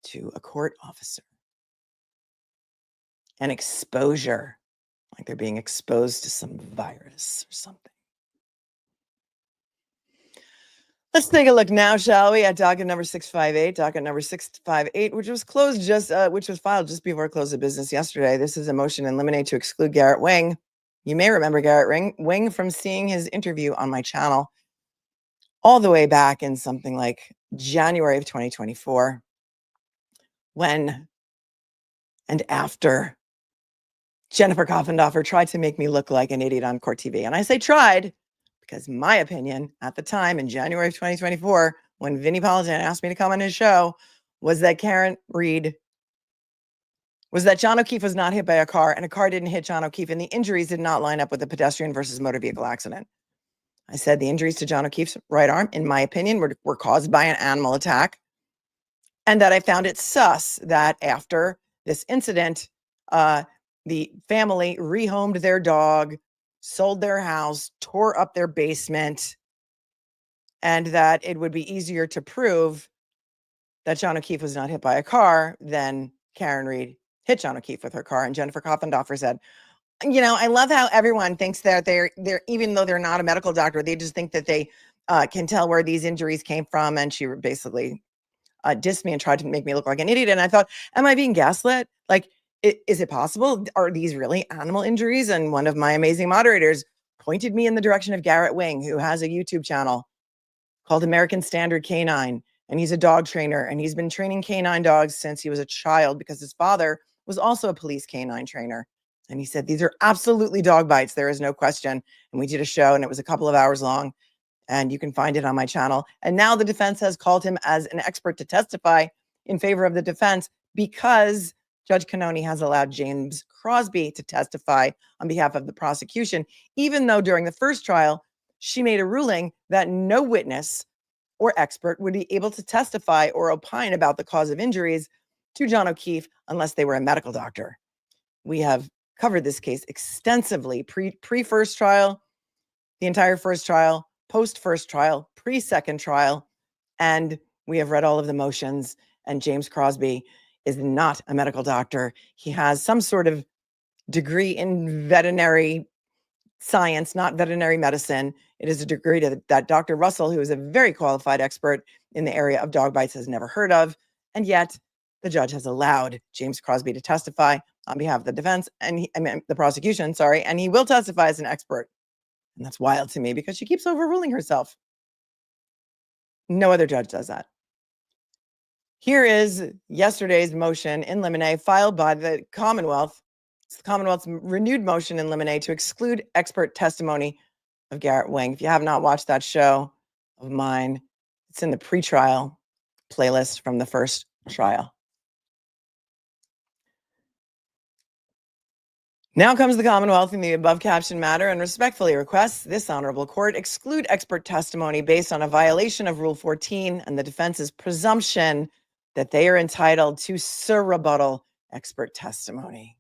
to a court officer? An exposure, like they're being exposed to some virus or something. Let's take a look now, shall we, at docket number 658. Docket number 658, which was filed just before close of business yesterday. This is a motion in limine to exclude Garrett Wing. You may remember Garrett Wing from seeing his interview on my channel all the way back in something like January of 2024, when and after Jennifer Koffendorfer tried to make me look like an idiot on Court TV. And I say tried because my opinion at the time in January of 2024, when Vinnie Politan asked me to come on his show, was that Karen Reed was that John O'Keefe was not hit by a car and a car didn't hit John O'Keefe and the injuries did not line up with the pedestrian versus motor vehicle accident. I said the injuries to John O'Keefe's right arm, in my opinion, were caused by an animal attack, and that I found it sus that after this incident, the family rehomed their dog, sold their house, tore up their basement, and that it would be easier to prove that John O'Keefe was not hit by a car than Karen Reed hit John O'Keefe with her car. And Jennifer Koffendorfer said, you know, I love how everyone thinks that they're even though they're not a medical doctor, they just think that they can tell where these injuries came from. And she basically dissed me and tried to make me look like an idiot. And I thought, am I being gaslit? Like, is it possible? Are these really animal injuries? And one of my amazing moderators pointed me in the direction of Garrett Wing, who has a YouTube channel called American Standard Canine. And he's a dog trainer. And he's been training canine dogs since he was a child because his father was also a police canine trainer. And he said, these are absolutely dog bites. There is no question. And we did a show and it was a couple of hours long. And you can find it on my channel. And now the defense has called him as an expert to testify in favor of the defense because Judge Cannoni has allowed James Crosby to testify on behalf of the prosecution, even though during the first trial, she made a ruling that no witness or expert would be able to testify or opine about the cause of injuries to John O'Keefe unless they were a medical doctor. We have covered this case extensively, pre-first trial, the entire first trial, post-first trial, pre-second trial, and we have read all of the motions, and James Crosby is not a medical doctor. He has some sort of degree in veterinary science, not veterinary medicine. It is a degree that Dr. Russell, who is a very qualified expert in the area of dog bites, has never heard of, and yet the judge has allowed James Crosby to testify on behalf of the defense, and the prosecution, sorry, and he will testify as an expert. And that's wild to me because she keeps overruling herself. No other judge does that. Here is yesterday's motion in limine filed by the Commonwealth. It's the Commonwealth's renewed motion in limine to exclude expert testimony of Garrett Wing. If you have not watched that show of mine, it's in the pretrial playlist from the first trial. Now comes the Commonwealth in the above captioned matter and respectfully requests this honorable court exclude expert testimony based on a violation of Rule 14 and the defense's presumption that they are entitled to surrebuttal expert testimony.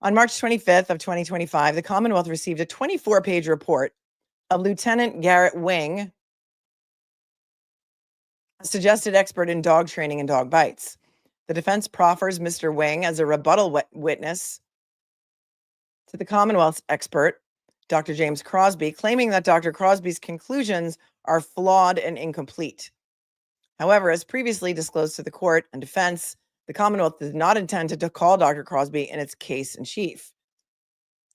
On March 25th of 2025, the Commonwealth received a 24-page report of Lieutenant Garrett Wing, a suggested expert in dog training and dog bites. The defense proffers Mr. Wing as a rebuttal witness to the Commonwealth's expert, Dr. James Crosby, claiming that Dr. Crosby's conclusions are flawed and incomplete. However, as previously disclosed to the court and defense, the Commonwealth does not intend to call Dr. Crosby in its case in chief.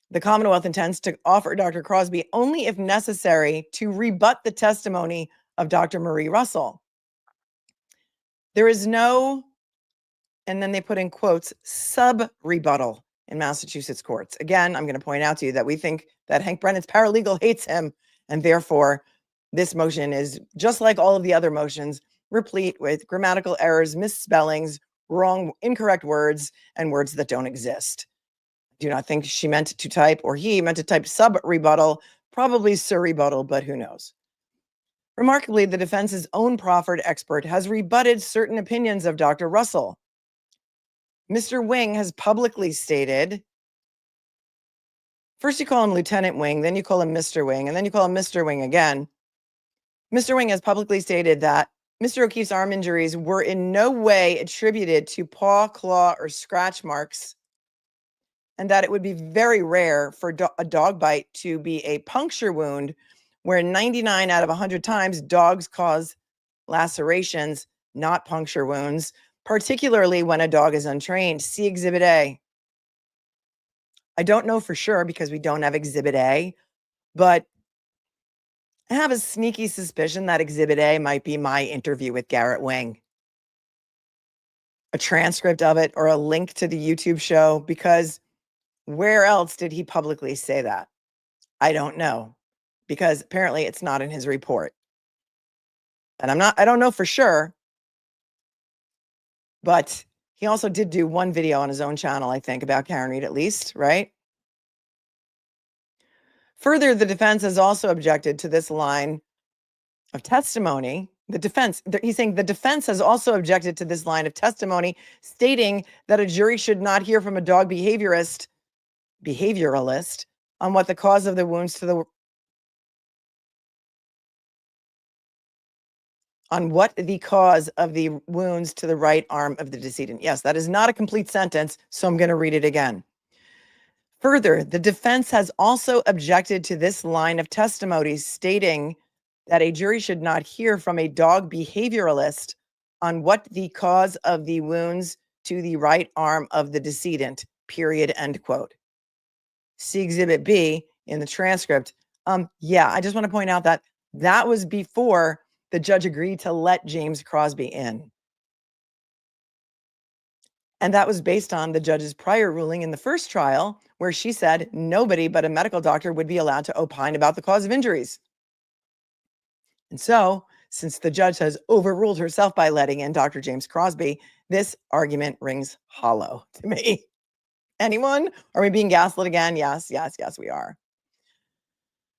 The Commonwealth intends to offer Dr. Crosby only if necessary to rebut the testimony of Dr. Marie Russell. There is no, and then they put in quotes, sub-rebuttal in Massachusetts courts. Again, I'm going to point out to you that we think that Hank Brennan's paralegal hates him, and therefore this motion is, just like all of the other motions, replete with grammatical errors, misspellings, wrong, incorrect words, and words that don't exist. I do not think she meant to type, or he meant to type sub-rebuttal, probably sur-rebuttal, but who knows. Remarkably, the defense's own proffered expert has rebutted certain opinions of Dr. Russell. Mr. Wing has publicly stated, first you call him Lieutenant Wing, then you call him Mr. Wing, and then you call him Mr. Wing again. Mr. Wing has publicly stated that Mr. O'Keefe's arm injuries were in no way attributed to paw, claw, or scratch marks, and that it would be very rare for a dog bite to be a puncture wound, where 99 out of 100 times dogs cause lacerations, not puncture wounds, particularly when a dog is untrained. See Exhibit A. I don't know for sure because we don't have Exhibit A, but I have a sneaky suspicion that Exhibit A might be my interview with Garrett Wing. A transcript of it or a link to the YouTube show, because where else did he publicly say that? I don't know, because apparently it's not in his report. And I don't know for sure, but He also did do one video on his own channel, I think, about Karen Reed at least, right? Further, the defense has also objected to this line of testimony. He's saying the defense has also objected to this line of testimony, stating that a jury should not hear from a dog behavioralist on what the cause of the wounds to the right arm of the decedent. Yes, that is not a complete sentence, so I'm going to read it again. Further, the defense has also objected to this line of testimony, stating that a jury should not hear from a dog behavioralist on what the cause of the wounds to the right arm of the decedent, period, end quote. See Exhibit B in the transcript. Yeah, I just want to point out that that was before the judge agreed to let James Crosby in. And that was based on the judge's prior ruling in the first trial, where she said nobody but a medical doctor would be allowed to opine about the cause of injuries. And so, since the judge has overruled herself by letting in Dr. James Crosby, this argument rings hollow to me. Anyone? Are we being gaslit again? Yes, we are.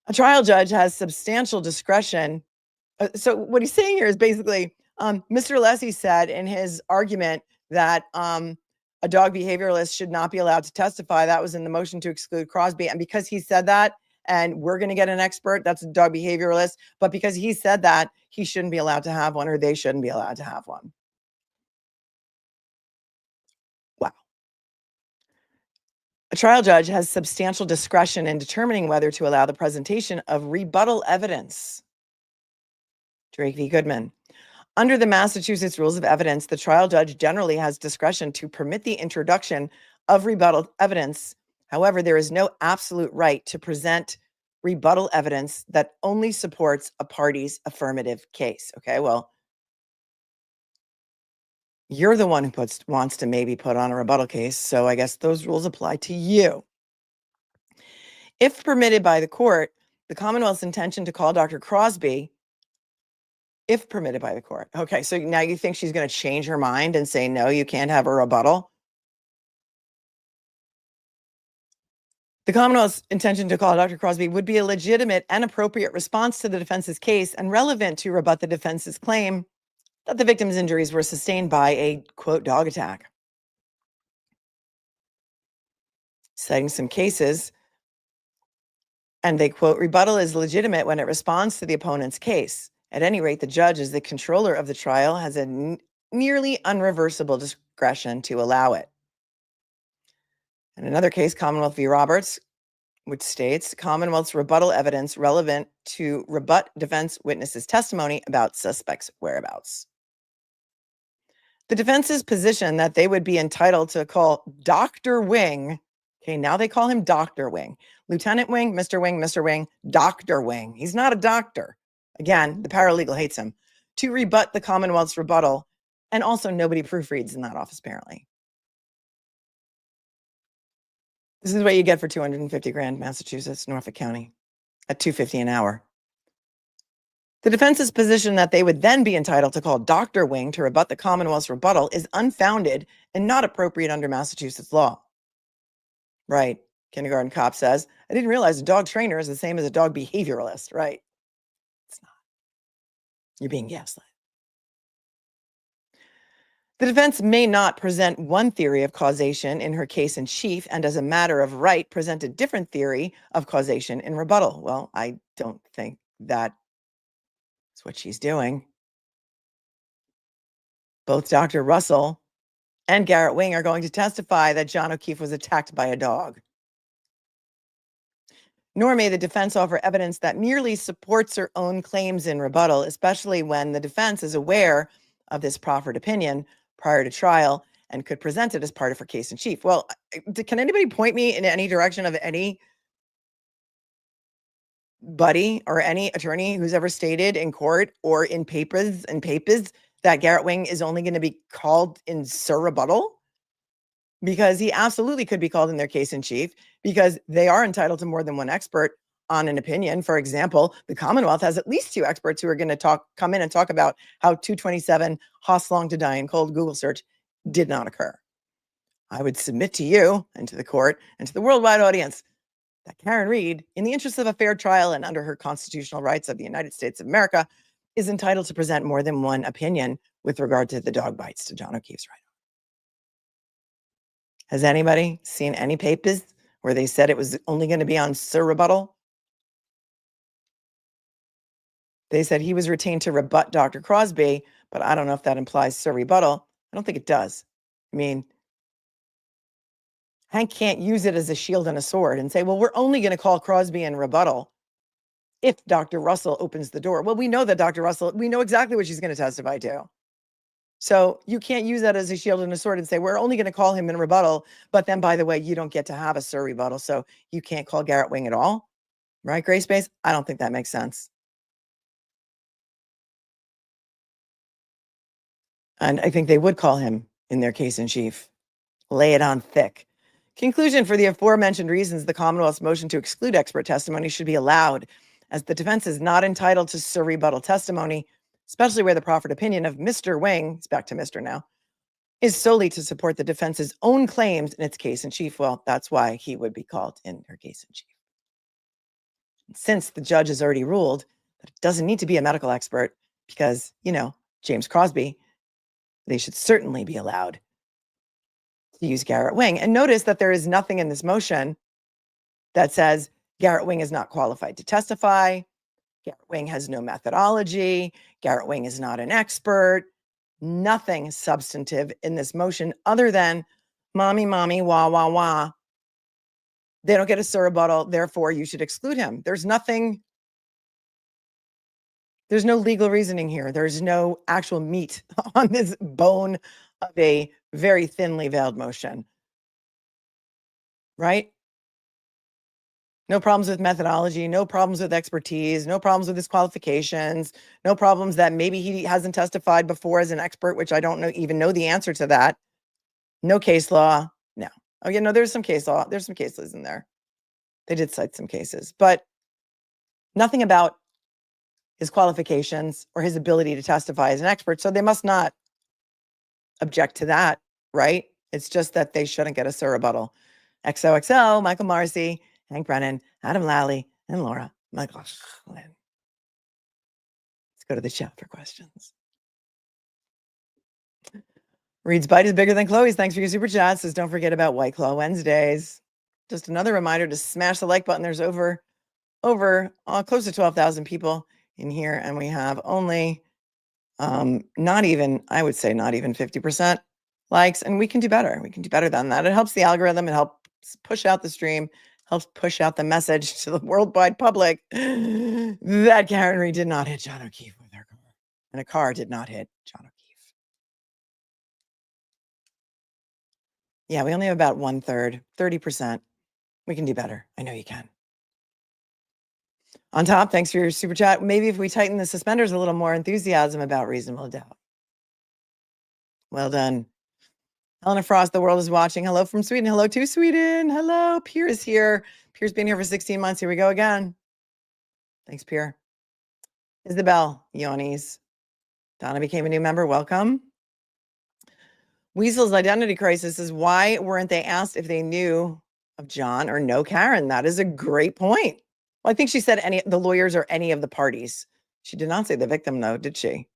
A trial judge has substantial discretion. So what he's saying here is basically, Mr. Alessi said in his argument that a dog behavioralist should not be allowed to testify. That was in the motion to exclude Crosby. And because he said that, and we're going to get an expert that's a dog behavioralist, but because he said that, he shouldn't be allowed to have one, or they shouldn't be allowed to have one. Wow. A trial judge has substantial discretion in determining whether to allow the presentation of rebuttal evidence. Drake v. Goodman. Under the Massachusetts Rules of Evidence, the trial judge generally has discretion to permit the introduction of rebuttal evidence. However, there is no absolute right to present rebuttal evidence that only supports a party's affirmative case. Okay, well, you're the one who wants to maybe put on a rebuttal case, so I guess those rules apply to you. If permitted by the court, the Commonwealth's intention to call Dr. Crosby, if permitted by the court. Okay, so now you think she's going to change her mind and say, no, you can't have a rebuttal? The Commonwealth's intention to call Dr. Crosby would be a legitimate and appropriate response to the defense's case and relevant to rebut the defense's claim that the victim's injuries were sustained by a, quote, dog attack. Citing some cases, and they quote, rebuttal is legitimate when it responds to the opponent's case. At any rate, the judge, as the controller of the trial, has a nearly unreversible discretion to allow it. In another case, Commonwealth v. Roberts, which states Commonwealth's rebuttal evidence relevant to rebut defense witnesses' testimony about suspects' whereabouts. The defense's position that they would be entitled to call Dr. Wing, okay, now they call him Dr. Wing, Lieutenant Wing, Mr. Wing, Dr. Wing. He's not a doctor. Again, the paralegal hates him. To rebut the Commonwealth's rebuttal, and also nobody proofreads in that office, apparently. This is what you get for 250 grand, Massachusetts, Norfolk County, at $2.50 an hour. The defense's position that they would then be entitled to call Dr. Wing to rebut the Commonwealth's rebuttal is unfounded and not appropriate under Massachusetts law. Right, kindergarten cop says, I didn't realize a dog trainer is the same as a dog behavioralist, right? It's not. You're being gaslit. The defense may not present one theory of causation in her case in chief, and as a matter of right, present a different theory of causation in rebuttal. Well, I don't think that's what she's doing. Both Dr. Russell and Garrett Wing are going to testify that John O'Keefe was attacked by a dog. Nor may the defense offer evidence that merely supports her own claims in rebuttal, especially when the defense is aware of this proffered opinion prior to trial and could present it as part of her case in chief. Well, can anybody point me in any direction of any buddy or any attorney who's ever stated in court or in papers that Garrett Wing is only going to be called in rebuttal? Because he absolutely could be called in their case in chief, because they are entitled to more than one expert on an opinion. For example, the Commonwealth has at least 2 experts who are going to come in and talk about how 227 Haas long to die in cold Google search did not occur. I would submit to you and to the court and to the worldwide audience that Karen Read, in the interest of a fair trial and under her constitutional rights of the United States of America, is entitled to present more than one opinion with regard to the dog bites to John O'Keefe's right arm. Has anybody seen any papers where they said it was only going to be on surrebuttal? They said he was retained to rebut Dr. Crosby, but I don't know if that implies surrebuttal. I don't think it does. I mean, Hank can't use it as a shield and a sword and say, well, we're only going to call Crosby in rebuttal if Dr. Russell opens the door. Well, we know that Dr. Russell, we know exactly what she's going to testify to. So you can't use that as a shield and a sword and say, we're only going to call him in rebuttal, but then, by the way, you don't get to have a surrebuttal, so you can't call Garrett Wing at all. Right, Gray Space? I don't think that makes sense. And I think they would call him in their case in chief. Lay it on thick. Conclusion: for the aforementioned reasons, the Commonwealth's motion to exclude expert testimony should be allowed, as the defense is not entitled to surrebuttal testimony, especially where the proffered opinion of Mr. Wing, it's back to Mr. now, is solely to support the defense's own claims in its case in chief. Well, that's why he would be called in her case in chief. Since the judge has already ruled that it doesn't need to be a medical expert because, you know, James Crosby, they should certainly be allowed to use Garrett Wing. And notice that there is nothing in this motion that says Garrett Wing is not qualified to testify. Garrett Wing has no methodology. Garrett Wing is not an expert. Nothing substantive in this motion other than mommy, mommy, wah, wah, wah. They don't get a surrebuttal, therefore you should exclude him. There's nothing, there's no legal reasoning here. There's no actual meat on this bone of a very thinly veiled motion. Right? No problems with methodology, no problems with expertise, no problems with his qualifications, no problems that maybe he hasn't testified before as an expert, which I don't even know the answer to that. No case law. No. Oh, yeah, no, there's some case law. There's some cases in there. They did cite some cases, but nothing about his qualifications or his ability to testify as an expert. So they must not object to that, right? It's just that they shouldn't get a surrebuttal. XOXO, Michael Marcy, Hank Brennan, Adam Lally, and Laura McLaughlin. Let's go to the chat for questions. Reed's bite is bigger than Chloe's. Thanks for your super chat. Says don't forget about White Claw Wednesdays. Just another reminder to smash the like button. There's over close to 12,000 people in here, and we have only not even 50% likes, and we can do better. We can do better than that. It helps the algorithm. It helps push out the stream, helps push out the message to the worldwide public that Karen Read did not hit John O'Keefe with her car, and a car did not hit John O'Keefe. Yeah, we only have about 1/3, 30%. We can do better. I know you can. On top, thanks for your super chat. Maybe if we tighten the suspenders a little more, enthusiasm about reasonable doubt. Well done. Helena Frost, the world is watching. Hello from Sweden. Hello to Sweden. Hello. Pierre is here. Pierre's been here for 16 months. Here we go again. Thanks, Pierre. Isabel, Yonis. Donna became a new member. Welcome. Weasel's identity crisis is why weren't they asked if they knew of John or know Karen? That is a great point. Well, I think she said the lawyers or any of the parties. She did not say the victim, though, did she?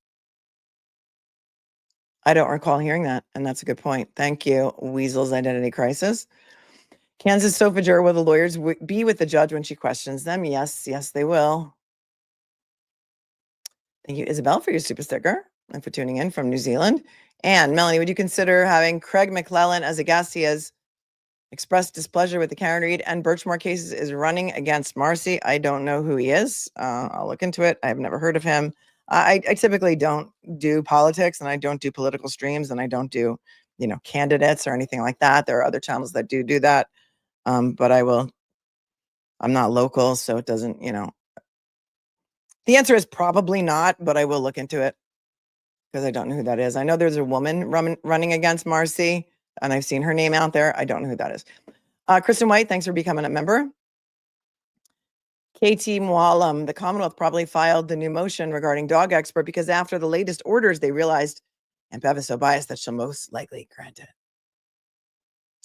I don't recall hearing that, and that's a good point. Thank you, Weasel's identity crisis. Kansas Sofager, will the lawyers be with the judge when she questions them? Yes, yes, they will. Thank you, Isabel, for your super sticker and for tuning in from New Zealand. And Melanie, would you consider having Craig McClellan as a guest? He has expressed displeasure with the Karen Read and Birchmore cases, is running against Marcy. I don't know who he is. I'll look into it. I've never heard of him. I typically don't do politics, and I don't do political streams, and I don't do, candidates or anything like that. There are other channels that do that. But I'm not local, so it doesn't, the answer is probably not, but I will look into it because I don't know who that is. I know there's a woman running against Marcy, and I've seen her name out there. I don't know who that is. Kristen White, thanks for becoming a member. KT Mwalam, the Commonwealth probably filed the new motion regarding dog expert because after the latest orders, they realized and Bev is so biased that she'll most likely grant it.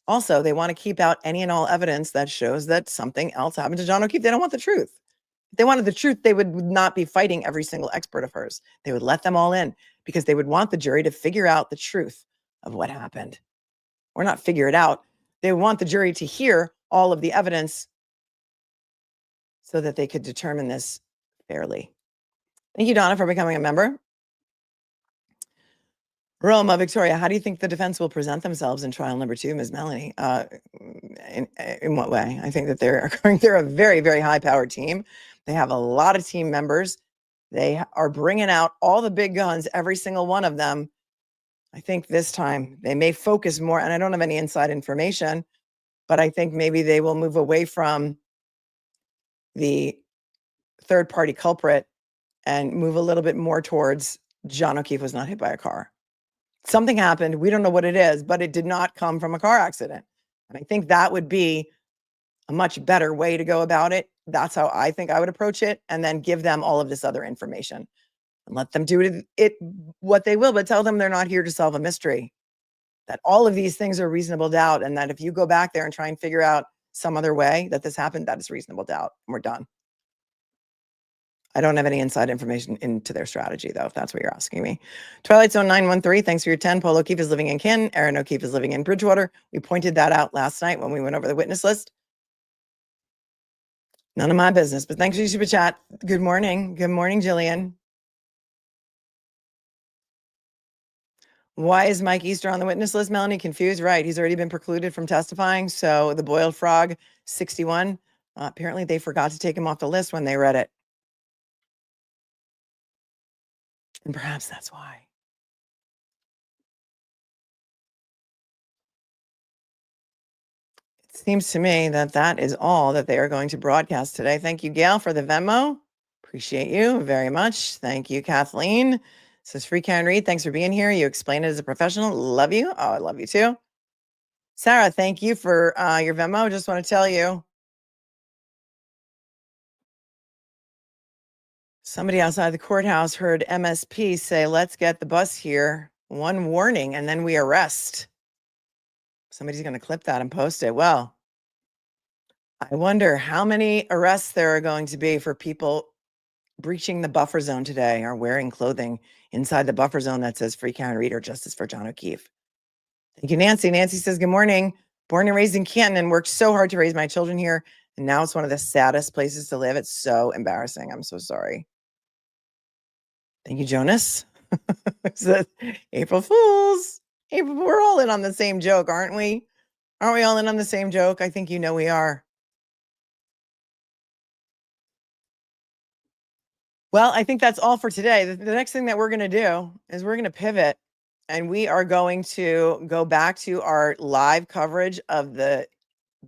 Also, they want to keep out any and all evidence that shows that something else happened to John O'Keefe. They don't want the truth. If they wanted the truth, they would not be fighting every single expert of hers. They would let them all in because they would want the jury to figure out the truth of what happened. Or not figure it out. They want the jury to hear all of the evidence so that they could determine this fairly. Thank you, Donna, for becoming a member. Roma, Victoria, how do you think the defense will present themselves in trial number 2, Ms. Melanie? In what way? I think that they're a very, very high-powered team. They have a lot of team members. They are bringing out all the big guns, every single one of them. I think this time they may focus more, and I don't have any inside information, but I think maybe they will move away from the third-party culprit and move a little bit more towards John O'Keefe was not hit by a car. Something happened. We don't know what it is, but it did not come from a car accident. And I think that would be a much better way to go about it. That's how I think I would approach it. And then give them all of this other information and let them do it what they will, but tell them they're not here to solve a mystery. That all of these things are reasonable doubt. And that if you go back there and try and figure out some other way that this happened, that is reasonable doubt. And we're done. I don't have any inside information into their strategy, though, if that's what you're asking me. Twilight Zone 913, thanks for your 10. Paul O'Keefe is living in Canton. Aaron O'Keefe is living in Bridgewater. We pointed that out last night when we went over the witness list. None of my business, but thanks for your super chat. Good morning. Good morning, Jillian. Why is Mike Easter on the witness list, Melanie? Confused? Right. He's already been precluded from testifying. So the boiled frog, 61. Apparently they forgot to take him off the list when they read it. And perhaps that's why. It seems to me that that is all that they are going to broadcast today. Thank you, Gail, for the Venmo. Appreciate you very much. Thank you, Kathleen. Says Free Karen Reed. Thanks for being here. You explain it as a professional. Love you. Oh, I love you too. Sarah, thank you for your Venmo. Just want to tell you. Somebody outside the courthouse heard MSP say, let's get the bus here. One warning, and then we arrest. Somebody's going to clip that and post it. Well, I wonder how many arrests there are going to be for people breaching the buffer zone today or wearing clothing inside the buffer zone that says Free Karen Reed or Justice for John O'Keefe. Thank you, Nancy. Nancy says, good morning. Born and raised in Canton and worked so hard to raise my children here. And now it's one of the saddest places to live. It's so embarrassing. I'm so sorry. Thank you, Jonas. April Fools. April, we're all in on the same joke, aren't we? Aren't we all in on the same joke? I think you know we are. Well, I think that's all for today. The next thing that we're going to do is we're going to pivot and we are going to go back to our live coverage of the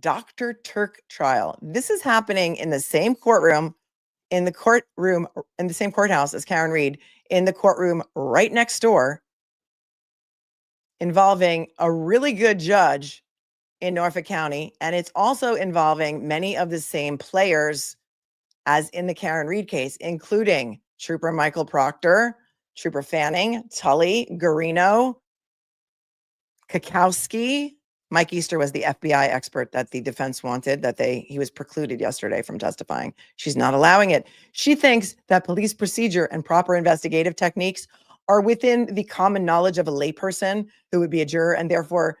Dr. Turk trial. This is happening in the same courtroom, in the same courthouse as Karen Reed, in the courtroom right next door, involving a really good judge in Norfolk County. And it's also involving many of the same players as in the Karen Reed case, including Trooper Michael Proctor, Trooper Fanning, Tully, Garino, Kakowski. Mike Easter was the FBI expert that the defense wanted, that he was precluded yesterday from testifying. She's not allowing it. She thinks that police procedure and proper investigative techniques are within the common knowledge of a layperson who would be a juror, and therefore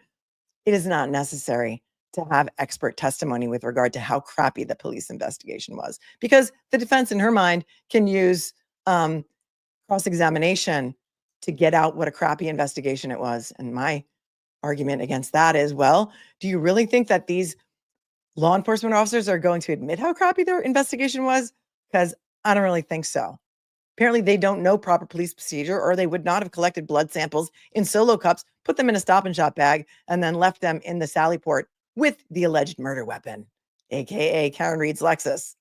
it is not necessary to have expert testimony with regard to how crappy the police investigation was, because the defense in her mind can use cross-examination to get out what a crappy investigation it was. And my argument against that is, well, do you really think that these law enforcement officers are going to admit how crappy their investigation was? Because I don't really think so. Apparently they don't know proper police procedure, or they would not have collected blood samples in solo cups, put them in a Stop and Shop bag, and then left them in the Sally Port with the alleged murder weapon, aka Karen Reed's Lexus.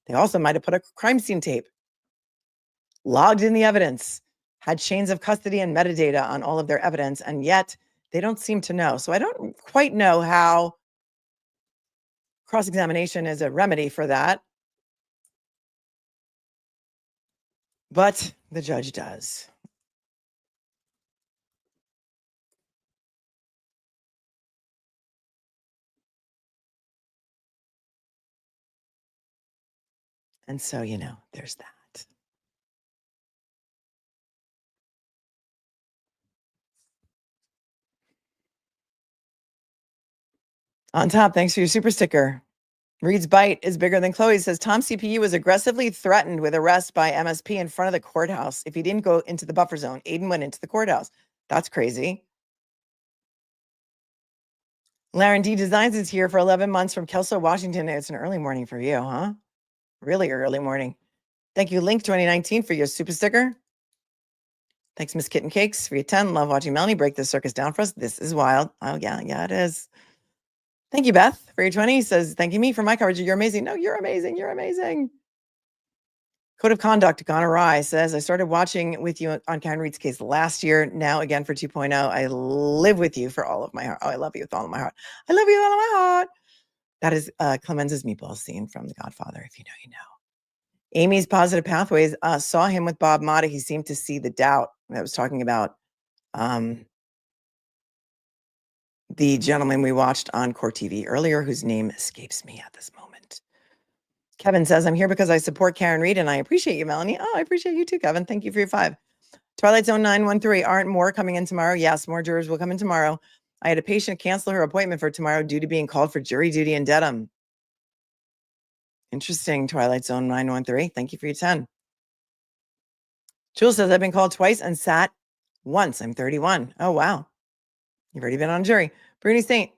They also might have put a crime scene tape, logged in the evidence, had chains of custody and metadata on all of their evidence, and yet they don't seem to know. So I don't quite know how cross-examination is a remedy for that, but the judge does. And so, there's that. On top, thanks for your super sticker. Reed's bite is bigger than Chloe. Says Tom CPU was aggressively threatened with arrest by MSP in front of the courthouse if he didn't go into the buffer zone. Aiden went into the courthouse. That's crazy. Laren D Designs is here for 11 months from Kelso, Washington. It's an early morning for you, huh? Really early morning. Thank you, Link 2019, for your super sticker. Thanks, Miss Kitten Cakes, for your 10. Love watching Melanie break the circus down for us. This is wild. Oh, yeah, it is. Thank you, Beth, for your 20. Says, thank you, me, for my coverage. You're amazing. No, you're amazing. You're amazing. Code of Conduct gone awry says, I started watching with you on Karen Reed's case last year. Now again for 2.0. I live with you for all of my heart. Oh, I love you with all of my heart. I love you with all of my heart. That is Clemenza's meatball scene from The Godfather. If you know, you know. Amy's Positive Pathways saw him with Bob Motta. He seemed to see the doubt. I was talking about the gentleman we watched on Court TV earlier, whose name escapes me at this moment. Kevin says, I'm here because I support Karen Reed, and I appreciate you, Melanie. Oh, I appreciate you too, Kevin. Thank you for your 5. Twilight Zone 913, aren't more coming in tomorrow? Yes, more jurors will come in tomorrow. I had a patient cancel her appointment for tomorrow due to being called for jury duty in Dedham. Interesting, Twilight Zone 913. Thank you for your 10. Jules says, I've been called twice and sat once. I'm 31. Oh, wow. You've already been on jury. Bruni Saint,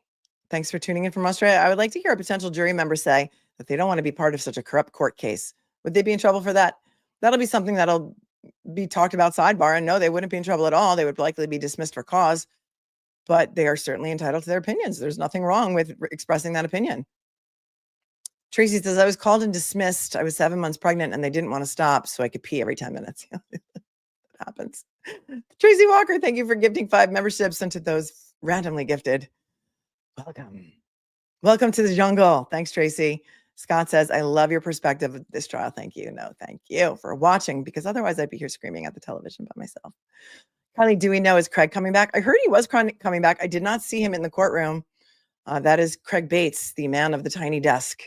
thanks for tuning in from Australia. I would like to hear a potential jury member say that they don't want to be part of such a corrupt court case. Would they be in trouble for that? That'll be something that'll be talked about sidebar. And no, they wouldn't be in trouble at all. They would likely be dismissed for cause, but they are certainly entitled to their opinions. There's nothing wrong with expressing that opinion. Tracy says, I was called and dismissed. I was 7 months pregnant and they didn't want to stop so I could pee every 10 minutes. That happens. Tracy Walker, thank you for gifting 5 memberships and to those randomly gifted. Welcome. Welcome to the jungle. Thanks, Tracy. Scott says, I love your perspective of this trial. Thank you. No, thank you for watching, because otherwise I'd be here screaming at the television by myself. Kylie, do we know, is Craig coming back? I heard he was coming back. I did not see him in the courtroom. That is Craig Bates, the man of the tiny desk.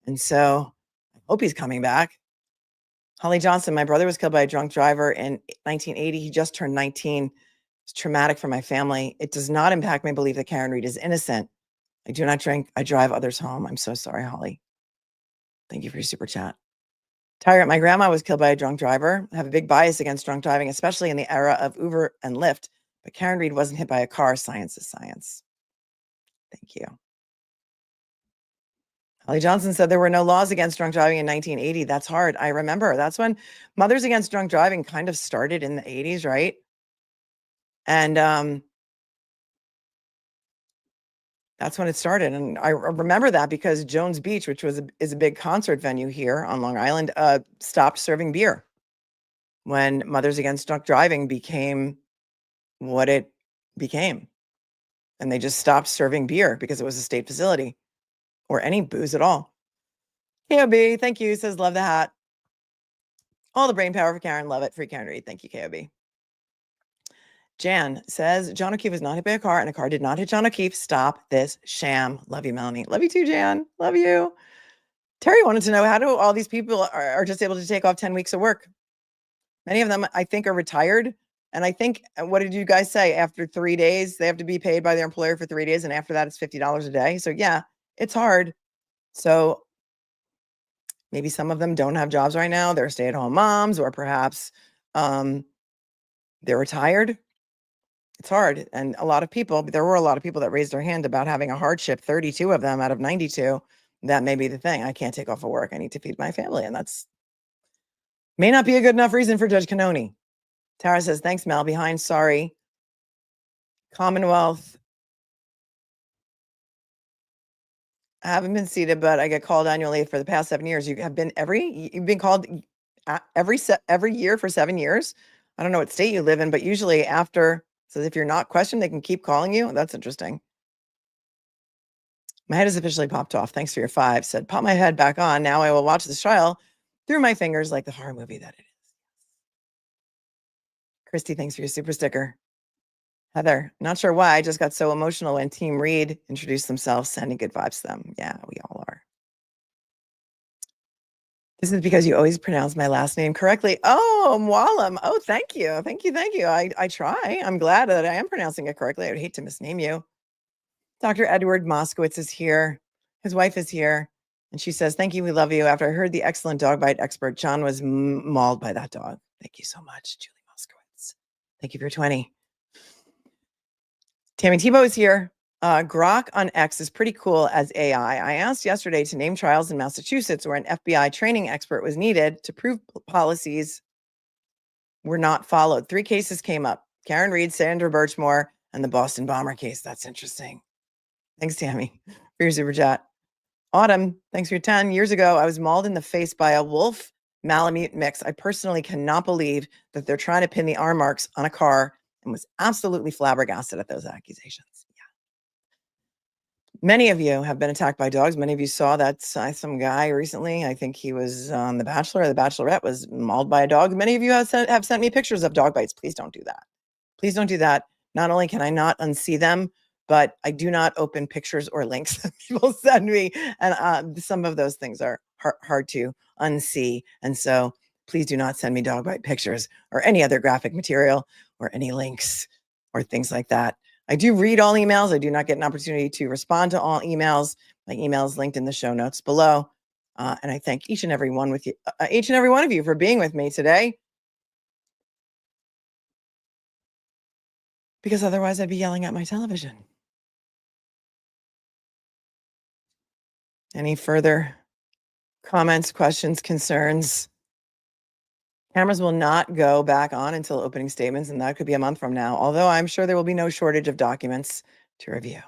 And so I hope he's coming back. Holly Johnson, my brother was killed by a drunk driver in 1980. He just turned 19. It's traumatic for my family. It does not impact my belief that Karen Reed is innocent. I do not drink. I drive others home. I'm so sorry, Holly. Thank you for your super chat. Tyrant, my grandma was killed by a drunk driver. I have a big bias against drunk driving, especially in the era of Uber and Lyft. But Karen Reed wasn't hit by a car. Science is science. Thank you. Holly Johnson said there were no laws against drunk driving in 1980. That's hard. I remember. That's when Mothers Against Drunk Driving kind of started in the 80s, right? And that's when it started. And I remember that because Jones Beach, which is a big concert venue here on Long Island, stopped serving beer when Mothers Against Drunk Driving became what it became. And they just stopped serving beer because it was a state facility, or any booze at all. KOB, thank you. Says, love the hat. All the brain power for Karen. Love it. Free Karen Reed. Thank you, KOB. Jan says, John O'Keefe was not hit by a car and a car did not hit John O'Keefe. Stop this sham. Love you, Melanie. Love you too, Jan. Love you. Terry wanted to know, how do all these people are just able to take off 10 weeks of work? Many of them, I think, are retired. And I think, what did you guys say? After 3 days, they have to be paid by their employer for 3 days. And after that, it's $50 a day. So yeah, it's hard. So maybe some of them don't have jobs right now. They're stay-at-home moms, or perhaps they're retired. It's hard. And there were a lot of people that raised their hand about having a hardship, 32 of them out of 92. That may be the thing. I can't take off of work. I need to feed my family. And that's may not be a good enough reason for Judge Canoni. Tara says, thanks, Mel. Behind, sorry. Commonwealth. I haven't been seated, but I get called annually for the past 7 years. You've been called every year for 7 years. I don't know what state you live in, but usually after, so if you're not questioned, they can keep calling you. That's interesting. My head has officially popped off. Thanks for your 5. Said, pop my head back on. Now I will watch this trial through my fingers like the horror movie that it is. Christy, thanks for your super sticker. Heather, not sure why. I just got so emotional when Team Reed introduced themselves, sending good vibes to them. Yeah, we all are. This is because you always pronounce my last name correctly. Oh, Mwalam. Oh, thank you. Thank you. Thank you. I try. I'm glad that I am pronouncing it correctly. I would hate to misname you. Dr. Edward Moskowitz is here. His wife is here. And she says, thank you. We love you. After I heard the excellent dog bite expert, John was mauled by that dog. Thank you so much, Julie Moskowitz. Thank you for your 20. Tammy Tebow is here. Grok on X is pretty cool as AI. I asked yesterday to name trials in Massachusetts where an FBI training expert was needed to prove policies were not followed. 3 cases came up: Karen Reed, Sandra Birchmore, and the Boston bomber case. That's interesting. Thanks, Tammy, for your super chat. Autumn, thanks for your 10. Years ago, I was mauled in the face by a wolf Malamute mix. I personally cannot believe that they're trying to pin the arm marks on a car, and was absolutely flabbergasted at those accusations. Many of you have been attacked by dogs. Many of you saw that some guy recently, I think he was on The Bachelor or The Bachelorette, was mauled by a dog. Many of you have sent me pictures of dog bites. Please don't do that. Please don't do that. Not only can I not unsee them, but I do not open pictures or links that people send me. And some of those things are hard to unsee. And so please do not send me dog bite pictures or any other graphic material or any links or things like that. I do read all emails. I do not get an opportunity to respond to all emails. My email is linked in the show notes below. And I thank each and every one of you for being with me today. Because otherwise I'd be yelling at my television. Any further comments, questions, concerns? Cameras will not go back on until opening statements, and that could be a month from now, although I'm sure there will be no shortage of documents to review.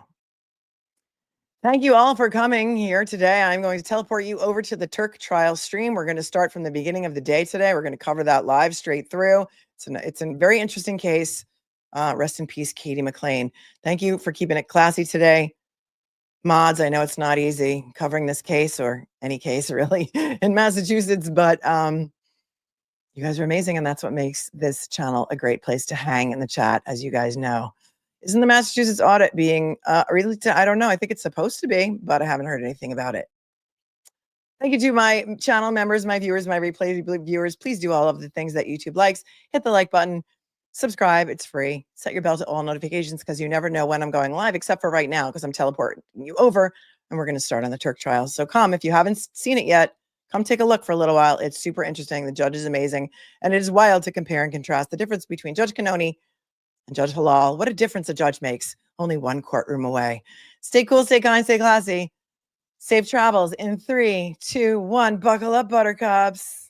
Thank you all for coming here today. I'm going to teleport you over to the Turk trial stream. We're going to start from the beginning of the day today. We're going to cover that live straight through. It's a very interesting case. Rest in peace, Katie McLean. Thank you for keeping it classy today. Mods, I know it's not easy covering this case or any case really in Massachusetts, but you guys are amazing, and that's what makes this channel a great place to hang in the chat, as you guys know. Isn't the Massachusetts audit being released? I don't know. I think it's supposed to be, but I haven't heard anything about it. Thank you to my channel members, my viewers, my replay viewers. Please do all of the things that YouTube likes. Hit the like button. Subscribe. It's free. Set your bell to all notifications because you never know when I'm going live, except for right now because I'm teleporting you over, and we're going to start on the Turk trial. So come, if you haven't seen it yet, come take a look for a little while. It's super interesting. The judge is amazing. And it is wild to compare and contrast the difference between Judge Cannoni and Judge Halal. What a difference a judge makes. Only one courtroom away. Stay cool, stay kind, stay classy. Safe travels in 3, 2, 1. Buckle up, buttercups.